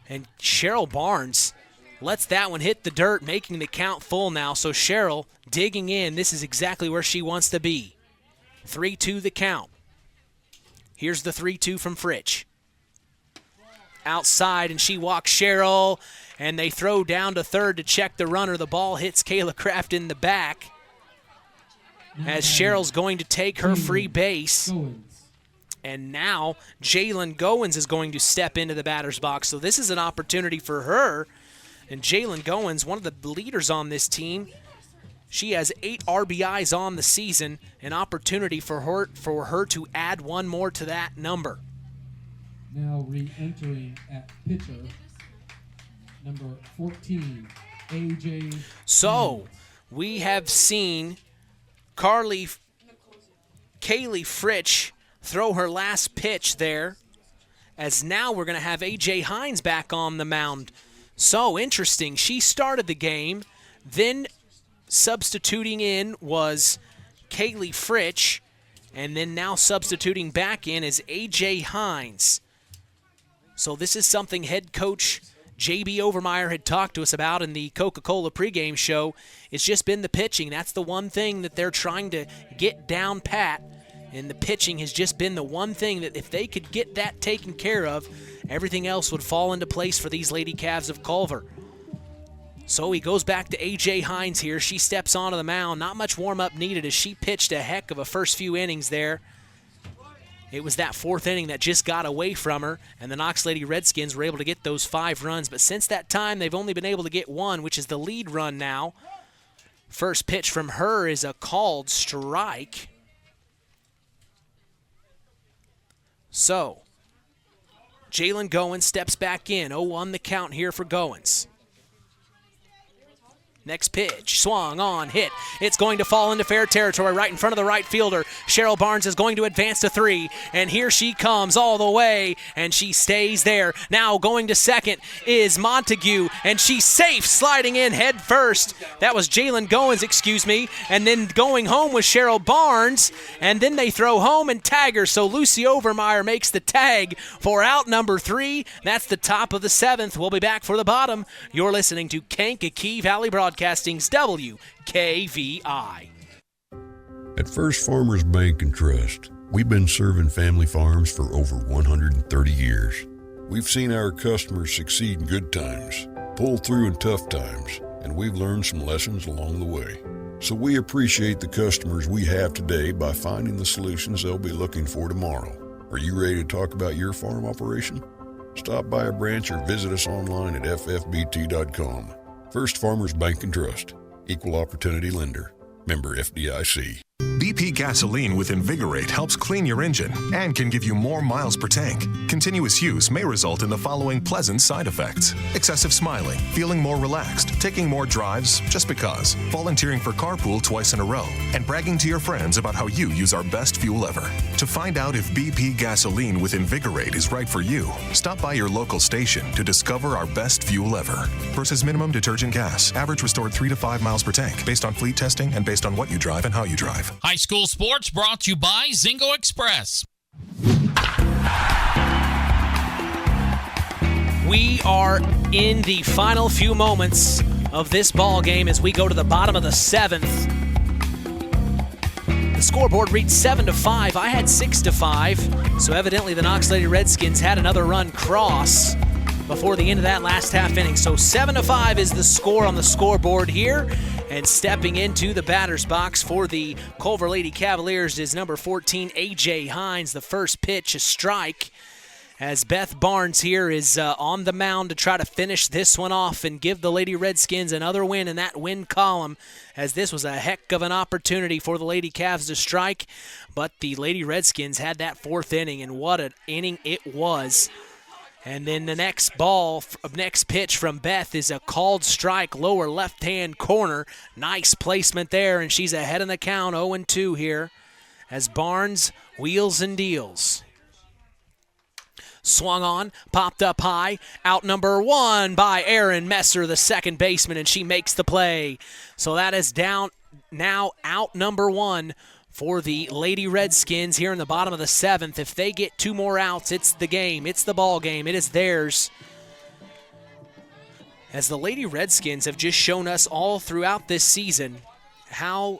And Cheryl Barnes lets that one hit the dirt, making the count full now. So Cheryl digging in. This is exactly where she wants to be. 3-2 the count. Here's the 3-2 from Fritsch. Outside, and she walks Cheryl, and they throw down to third to check the runner. The ball hits Kayla Kraft in the back as Cheryl's going to take her free base. And now Jalen Goins is going to step into the batter's box. So this is an opportunity for her. And Jalen Goins, one of the leaders on this team, she has 8 RBIs on the season, an opportunity for her to add one more to that number. Now re-entering at pitcher, number 14, AJ. So we have seen Kaylee Fritsch throw her last pitch there, as now we're going to have AJ Hines back on the mound. So interesting. She started the game, then substituting in was Kaylee Fritsch, and then now substituting back in is A.J. Hines. So this is something head coach J.B. Overmeyer had talked to us about in the Coca-Cola pregame show. It's just been the pitching. That's the one thing that they're trying to get down pat, and the pitching has just been the one thing that if they could get that taken care of, everything else would fall into place for these Lady Cavs of Culver. So he goes back to A.J. Hines here. She steps onto the mound. Not much warm-up needed as she pitched a heck of a first few innings there. It was that fourth inning that just got away from her, and the Knox Lady Redskins were able to get those 5 runs. But since that time, they've only been able to get 1, which is the lead run now. First pitch from her is a called strike. So, Jalen Goins steps back in. 0-1 the count here for Goins. Next pitch, swung on, hit. It's going to fall into fair territory right in front of the right fielder. Cheryl Barnes is going to advance to 3, and here she comes all the way, and she stays there. Now going to second is Montague, and she's safe, sliding in head first. That was Jalen Goins, excuse me, and then going home was Cheryl Barnes, and then they throw home and tag her, so Lucy Overmeyer makes the tag for out number 3. That's the top of the 7th. We'll be back for the bottom. You're listening to Kankakee Valley Broadcasting's WKVI. At First Farmers Bank and Trust, we've been serving family farms for over 130 years. We've seen our customers succeed in good times, pull through in tough times, and we've learned some lessons along the way. So we appreciate the customers we have today by finding the solutions they'll be looking for tomorrow. Are you ready to talk about your farm operation? Stop by a branch or visit us online at ffbt.com. First Farmers Bank and Trust. Equal Opportunity Lender. Member FDIC. BP gasoline with Invigorate helps clean your engine and can give you more miles per tank. Continuous use may result in the following pleasant side effects: excessive smiling, feeling more relaxed, taking more drives just because, volunteering for carpool twice in a row, and bragging to your friends about how you use our best fuel ever. To find out if BP gasoline with Invigorate is right for you, stop by your local station to discover our best fuel ever. Versus minimum detergent gas. Average restored 3 to 5 miles per tank, based on fleet testing and based on what you drive and how you drive. High school sports brought to you by Zingo Express. We are in the final few moments of this ball game as we go to the bottom of the 7th. The scoreboard reads 7-5. I had 6-5. So evidently the Knox Lady Redskins had another run cross before the end of that last half inning. So 7-5 is the score on the scoreboard here. And stepping into the batter's box for the Culver Lady Cavaliers is number 14, A.J. Hines. The first pitch, a strike, as Beth Barnes here is on the mound to try to finish this one off and give the Lady Redskins another win in that win column, as this was a heck of an opportunity for the Lady Cavs to strike. But the Lady Redskins had that 4th inning, and what an inning it was. And then the next pitch from Beth is a called strike, lower left-hand corner. Nice placement there, and she's ahead in the count, 0-2 here, as Barnes wheels and deals. Swung on, popped up high, out number 1 by Erin Messer, the second baseman, and she makes the play. So that is down now out number 1 for the Lady Redskins here in the bottom of the 7th. If they get 2 more outs, it's the game. It's the ball game. It is theirs. As the Lady Redskins have just shown us all throughout this season how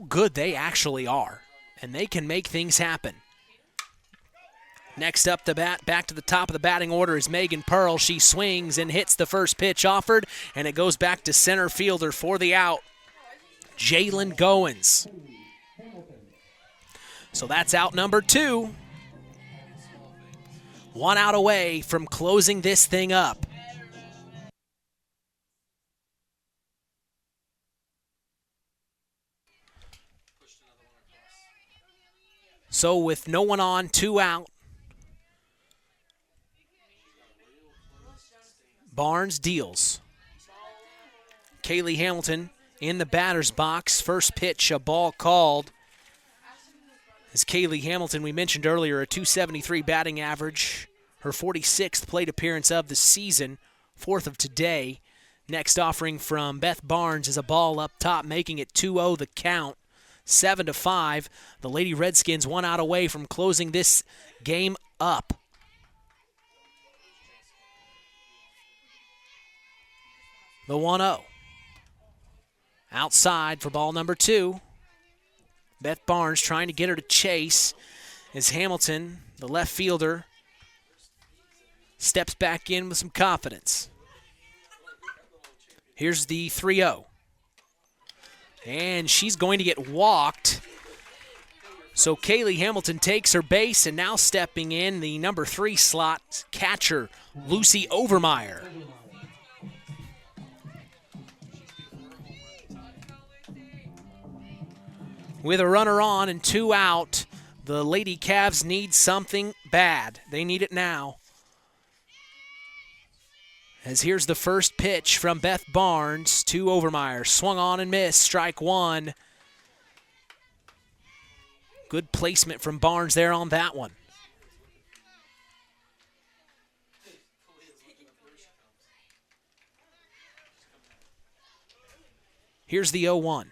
good they actually are, and they can make things happen. Next up to bat, back to the top of the batting order is Megan Pearl. She swings and hits the first pitch offered, and it goes back to center fielder for the out, Jalen Goins. So that's out number 2. 1 out away from closing this thing up. So with no one on, 2 out, Barnes deals. Kaylee Hamilton in the batter's box. First pitch, a ball called. As Kaylee Hamilton, we mentioned earlier, a .273 batting average. Her 46th plate appearance of the season, 4th of today. Next offering from Beth Barnes is a ball up top, making it 2-0 the count. 7-5. The Lady Redskins 1 out away from closing this game up. The 1-0. Outside for ball number 2. Beth Barnes trying to get her to chase as Hamilton, the left fielder, steps back in with some confidence. Here's the 3-0. And she's going to get walked. So Kaylee Hamilton takes her base, and now stepping in the number 3 slot catcher, Lucy Overmeyer. With a runner on and 2 out, the Lady Cavs need something bad. They need it now. As here's the first pitch from Beth Barnes to Overmeyer. Swung on and missed. Strike 1. Good placement from Barnes there on that one. Here's the 0-1.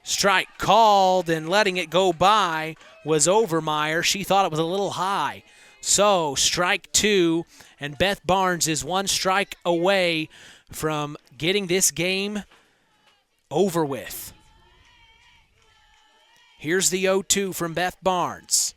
Strike called, and letting it go by was Overmeyer. She thought it was a little high. So strike 2, and Beth Barnes is 1 strike away from getting this game over with. Here's the 0-2 from Beth Barnes.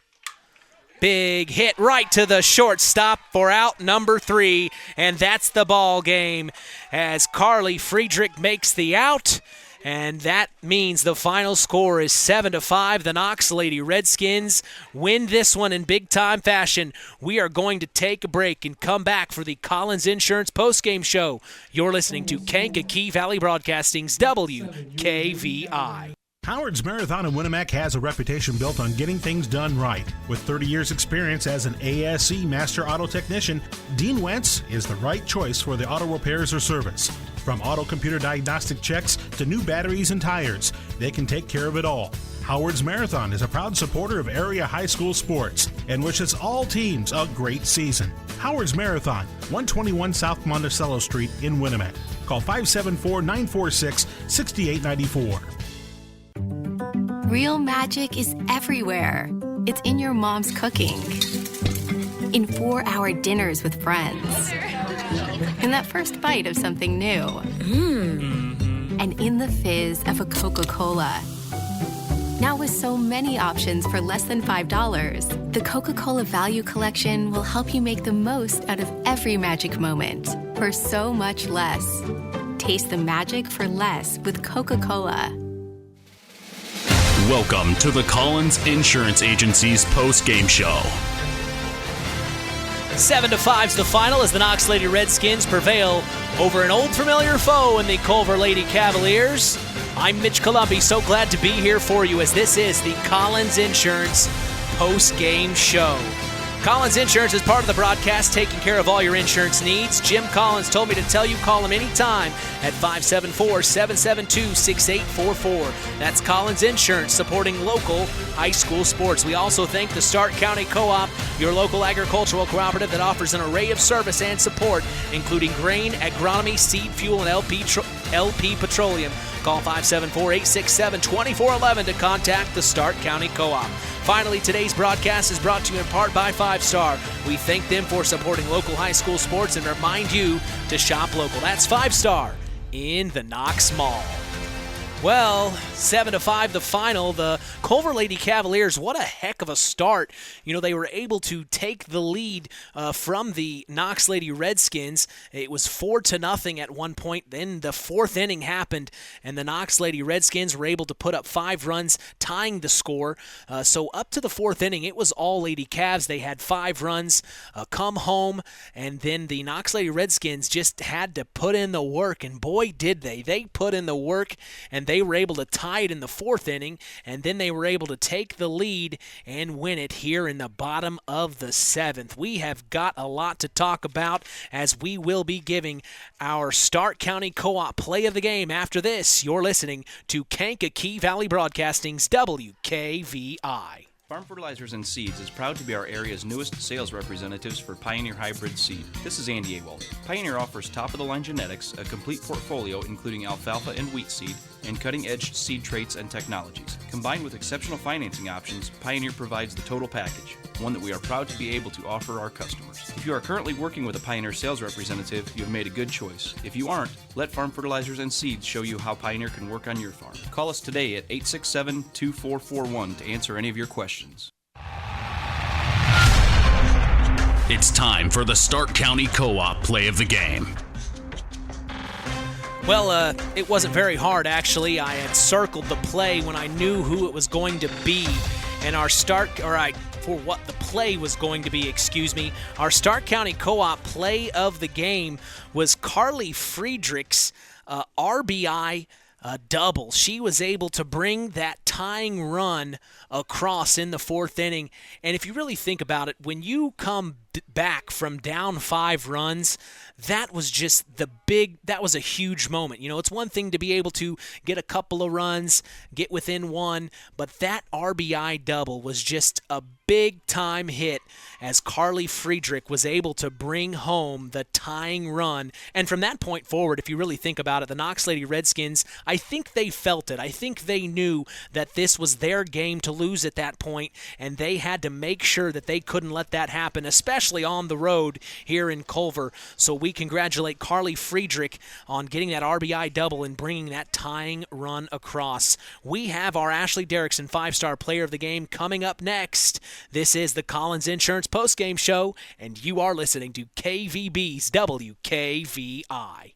Big hit right to the shortstop for out number 3, and that's the ball game as Carly Friedrich makes the out. And that means the final score is 7-5. The Knox Lady Redskins win this one in big-time fashion. We are going to take a break and come back for the Collins Insurance postgame show. You're listening to Kankakee Valley Broadcasting's WKVI. Howard's Marathon in Winamac has a reputation built on getting things done right. With 30 years' experience as an ASE Master Auto Technician, Dean Wentz is the right choice for the auto repairs or service. From auto computer diagnostic checks to new batteries and tires, they can take care of it all. Howard's Marathon is a proud supporter of area high school sports and wishes all teams a great season. Howard's Marathon, 121 South Monticello Street in Winamac. Call 574-946-6894. Real magic is everywhere. It's in your mom's cooking, in 4-hour dinners with friends, in that first bite of something new, and in the fizz of a Coca-Cola. Now with so many options for less than $5, the Coca-Cola Value Collection will help you make the most out of every magic moment for so much less. Taste the magic for less with Coca-Cola. Welcome to the Collins Insurance Agency's post-game show. 7-5's the final as the Knox Lady Redskins prevail over an old familiar foe in the Culver Lady Cavaliers. I'm Mitch Columbi, so glad to be here for you as this is the Collins Insurance post-game show. Collins Insurance is part of the broadcast, taking care of all your insurance needs. Jim Collins told me to tell you, call him anytime at 574-772-6844. That's Collins Insurance, supporting local high school sports. We also thank the Stark County Co-op, your local agricultural cooperative that offers an array of service and support, including grain, agronomy, seed, fuel, and LP Petroleum. Call 574-867-2411 to contact the Stark County Co-op. Finally, today's broadcast is brought to you in part by 5-Star. We thank them for supporting local high school sports and remind you to shop local. That's 5-Star in the Knox Mall. Well, 7-5 the final. The Culver Lady Cavaliers, what a heck of a start. You know, they were able to take the lead from the Knox Lady Redskins. It was 4-0 at one point. Then the fourth inning happened, and the Knox Lady Redskins were able to put up 5 runs, tying the score. So up to the fourth inning, it was all Lady Cavs. They had 5 runs, come home, and then the Knox Lady Redskins just had to put in the work, and boy, did they. They put in the work, and they were able to tie it in the fourth inning, and then they were able to take the lead and win it here in the bottom of the 7th. We have got a lot to talk about as we will be giving our Stark County Co-op play of the game after this. You're listening to Kankakee Valley Broadcasting's WKVI. Farm Fertilizers and Seeds is proud to be our area's newest sales representatives for Pioneer Hybrid Seed. This is Andy Awald. Pioneer offers top-of-the-line genetics, a complete portfolio including alfalfa and wheat seed, and cutting-edge seed traits and technologies. Combined with exceptional financing options, Pioneer provides the total package, one that we are proud to be able to offer our customers. If you are currently working with a Pioneer sales representative, you have made a good choice. If you aren't, let Farm Fertilizers and Seeds show you how Pioneer can work on your farm. Call us today at 867-2441 to answer any of your questions. It's time for the Stark County Co-op play of the game. Well, it wasn't very hard, actually. I had circled the play when I knew who it was going to be. And our for what the play was going to be, our Stark County Co-op play of the game was Carly Friedrich's RBI double. She was able to bring that tying run across in the fourth inning. And if you really think about it, when you come back from down 5 runs, that was just that was a huge moment. You know, it's one thing to be able to get a couple of runs, get within 1, but that RBI double was just a big time hit as Carly Friedrich was able to bring home the tying run. And from that point forward, if you really think about it, the Knox Lady Redskins, I think they felt it. I think they knew that this was their game to lose at that point, and they had to make sure that they couldn't let that happen, especially on the road here in Culver. So we congratulate Carly Friedrich on getting that RBI double and bringing that tying run across. We have our Ashley Derrickson 5-star player of the game coming up next. This is the Collins Insurance Postgame Show, and you are listening to KVB's WKVI.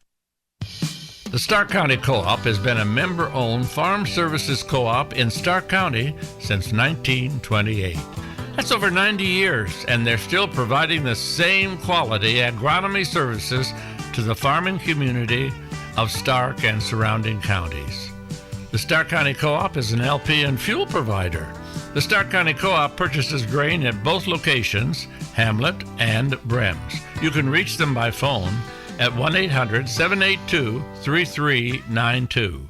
The Stark County Co-op has been a member-owned farm services co-op in Stark County since 1928. That's over 90 years, and they're still providing the same quality agronomy services to the farming community of Stark and surrounding counties. The Stark County Co-op is an LP and fuel provider. The Stark County Co-op purchases grain at both locations, Hamlet and Brems. You can reach them by phone at 1-800-782-3392.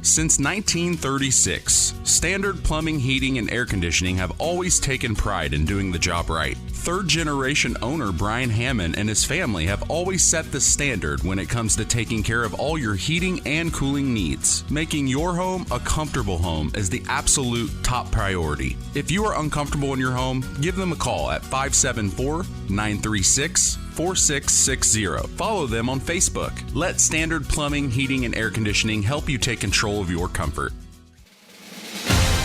Since 1936, Standard Plumbing, Heating, and Air Conditioning have always taken pride in doing the job right. Third-generation owner Brian Hammond and his family have always set the standard when it comes to taking care of all your heating and cooling needs. Making your home a comfortable home is the absolute top priority. If you are uncomfortable in your home, give them a call at 574-936-4660. Follow them on Facebook. Let Standard Plumbing, Heating, and Air Conditioning help you take control of your comfort.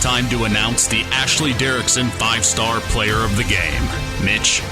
Time to announce the Ashley Derrickson 5-star player of the game. Mitch.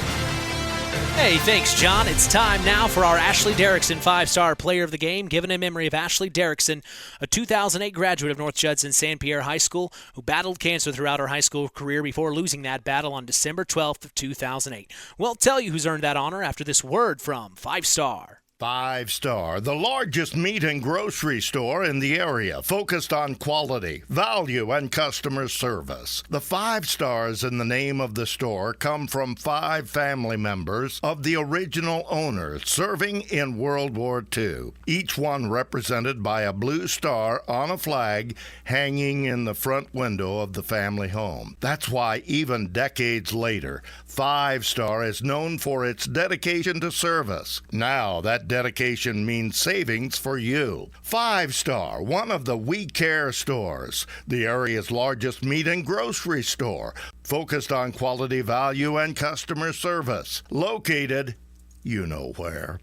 Hey, thanks, John. It's time now for our Ashley Derrickson 5-star player of the game, given in memory of Ashley Derrickson, a 2008 graduate of North Judson San Pierre High School who battled cancer throughout her high school career before losing that battle on December 12th of 2008. We'll tell you who's earned that honor after this word from 5-star. 5-star, the largest meat and grocery store in the area, focused on quality, value, and customer service. The 5 stars in the name of the store come from 5 family members of the original owners serving in World War II, each one represented by a blue star on a flag hanging in the front window of the family home. That's why even decades later, 5-star is known for its dedication to service. Now that dedication means savings for you. 5-star, one of the We Care stores, the area's largest meat and grocery store, focused on quality, value, and customer service. Located, you know where,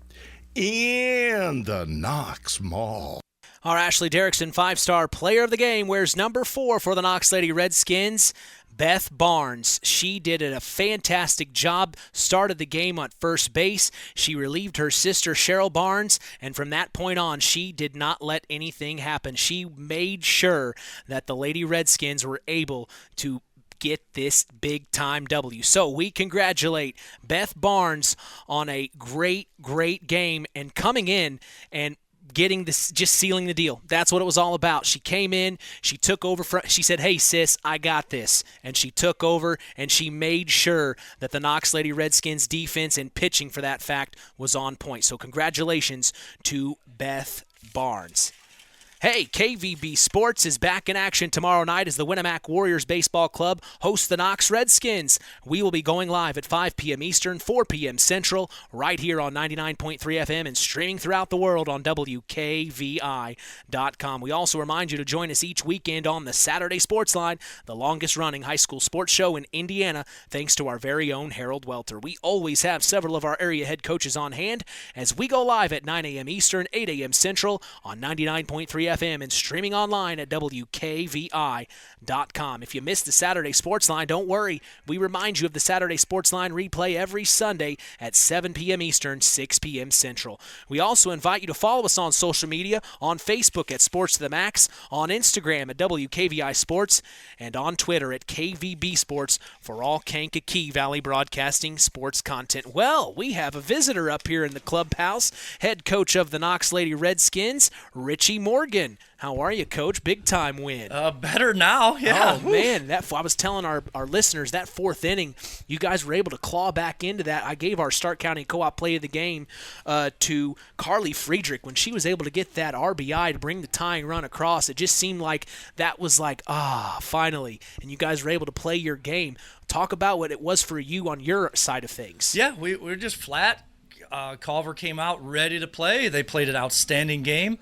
in the Knox Mall. Our Ashley Derrickson 5-star player of the game wears number 4 for the Knox Lady Redskins, Beth Barnes. She did a fantastic job, started the game at first base. She relieved her sister Cheryl Barnes, and from that point on, she did not let anything happen. She made sure that the Lady Redskins were able to get this big-time W. So we congratulate Beth Barnes on a great, great game and coming in and getting this, just sealing the deal. That's what it was all about. She came in, she took over, she said, "Hey sis, I got this." And she took over and she made sure that the Knox Lady Redskins defense and pitching for that fact was on point. So congratulations to Beth Barnes. Hey, KVB Sports is back in action tomorrow night as the Winamac Warriors Baseball Club hosts the Knox Redskins. We will be going live at 5 p.m. Eastern, 4 p.m. Central, right here on 99.3 FM and streaming throughout the world on WKVI.com. We also remind you to join us each weekend on the Saturday Sports Line, the longest-running high school sports show in Indiana, thanks to our very own Harold Welter. We always have several of our area head coaches on hand as we go live at 9 a.m. Eastern, 8 a.m. Central on 99.3 FM and streaming online at WKVI.com. If you missed the Saturday Sports Line, don't worry. We remind you of the Saturday Sports Line replay every Sunday at 7 p.m. Eastern, 6 p.m. Central. We also invite you to follow us on social media, on Facebook at Sports to the Max, on Instagram at WKVI Sports, and on Twitter at KVB Sports for all Kankakee Valley Broadcasting sports content. Well, we have a visitor up here in the clubhouse, head coach of the Knox Lady Redskins, Richie Morgan. How are you, Coach? Big time win. Better now, yeah. Oh, man, I was telling our listeners that fourth inning, you guys were able to claw back into that. I gave our Stark County Co-op play of the game to Carly Friedrich when she was able to get that RBI to bring the tying run across. It just seemed like that was like, finally, and you guys were able to play your game. Talk about what it was for you on your side of things. Yeah, we were just flat. Culver came out ready to play. They played an outstanding game.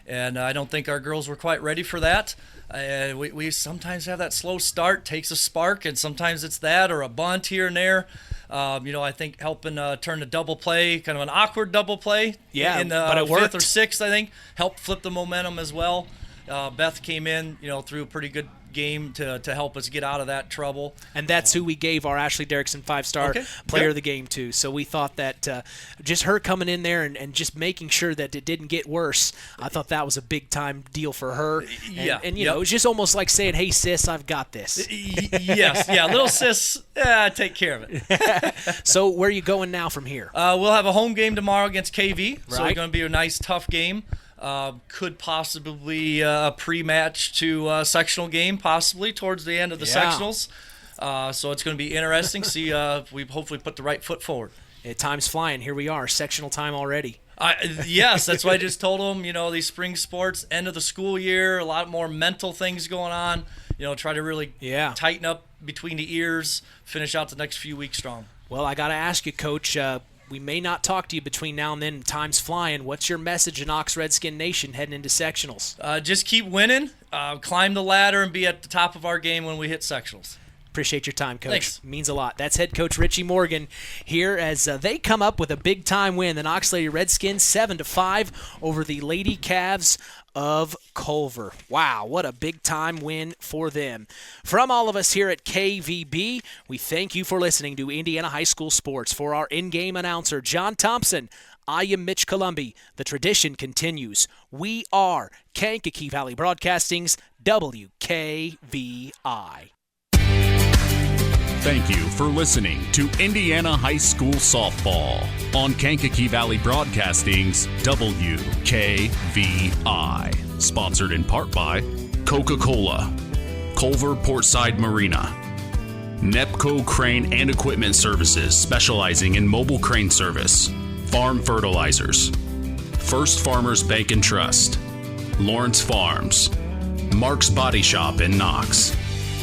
And I don't think our girls were quite ready for that. We sometimes have that slow start, takes a spark, and sometimes it's that or a bunt here and there. I think helping turn a double play, kind of an awkward double play, in but it fifth worked. or sixth, I think, helped flip the momentum as well. Beth came in, threw a pretty good game to help us get out of that trouble. And that's who we gave our Ashley Derrickson 5-star player of the game to. So we thought that just her coming in there and just making sure that it didn't get worse, I thought that was a big-time deal for her. And it was just almost like saying, hey, sis, I've got this. Yes, little sis, take care of it. So where are you going now from here? We'll have a home game tomorrow against KV. So Right. it's going to be a nice, tough game. Could possibly a pre-match to sectional game, possibly towards the end of the sectionals. So it's going to be interesting. See, we hopefully put the right foot forward. Time's flying. Here we are, sectional time already. Yes, that's why I just told them, these spring sports, end of the school year, a lot more mental things going on. Try to really tighten up between the ears, finish out the next few weeks strong. Well, I got to ask you, Coach, we may not talk to you between now and then. Time's flying. What's your message in Knox Redskin Nation heading into sectionals? Just keep winning, climb the ladder, and be at the top of our game when we hit sectionals. Appreciate your time, Coach. Thanks. Means a lot. That's head coach Richie Morgan here as they come up with a big-time win. The Knox Lady Redskins 7-5 over the Lady Cavs of Culver. Wow, what a big-time win for them. From all of us here at KVB, we thank you for listening to Indiana High School Sports. For our in-game announcer, John Thompson, I am Mitch Columbi. The tradition continues. We are Kankakee Valley Broadcasting's WKVI. Thank you for listening to Indiana High School Softball on Kankakee Valley Broadcasting's WKVI. Sponsored in part by Coca-Cola, Culver Portside Marina, Nepco Crane and Equipment Services specializing in mobile crane service, Farm Fertilizers, First Farmers Bank and Trust, Lawrence Farms, Mark's Body Shop in Knox,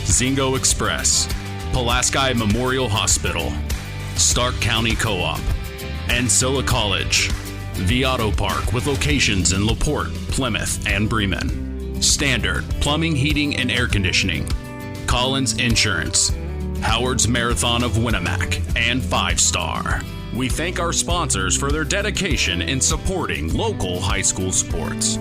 Zingo Express, Pulaski Memorial Hospital, Stark County Co-op, Ancilla College, The Auto Park with locations in LaPorte, Plymouth, and Bremen, Standard Plumbing, Heating, and Air Conditioning, Collins Insurance, Howard's Marathon of Winamac, and 5-Star. We thank our sponsors for their dedication in supporting local high school sports.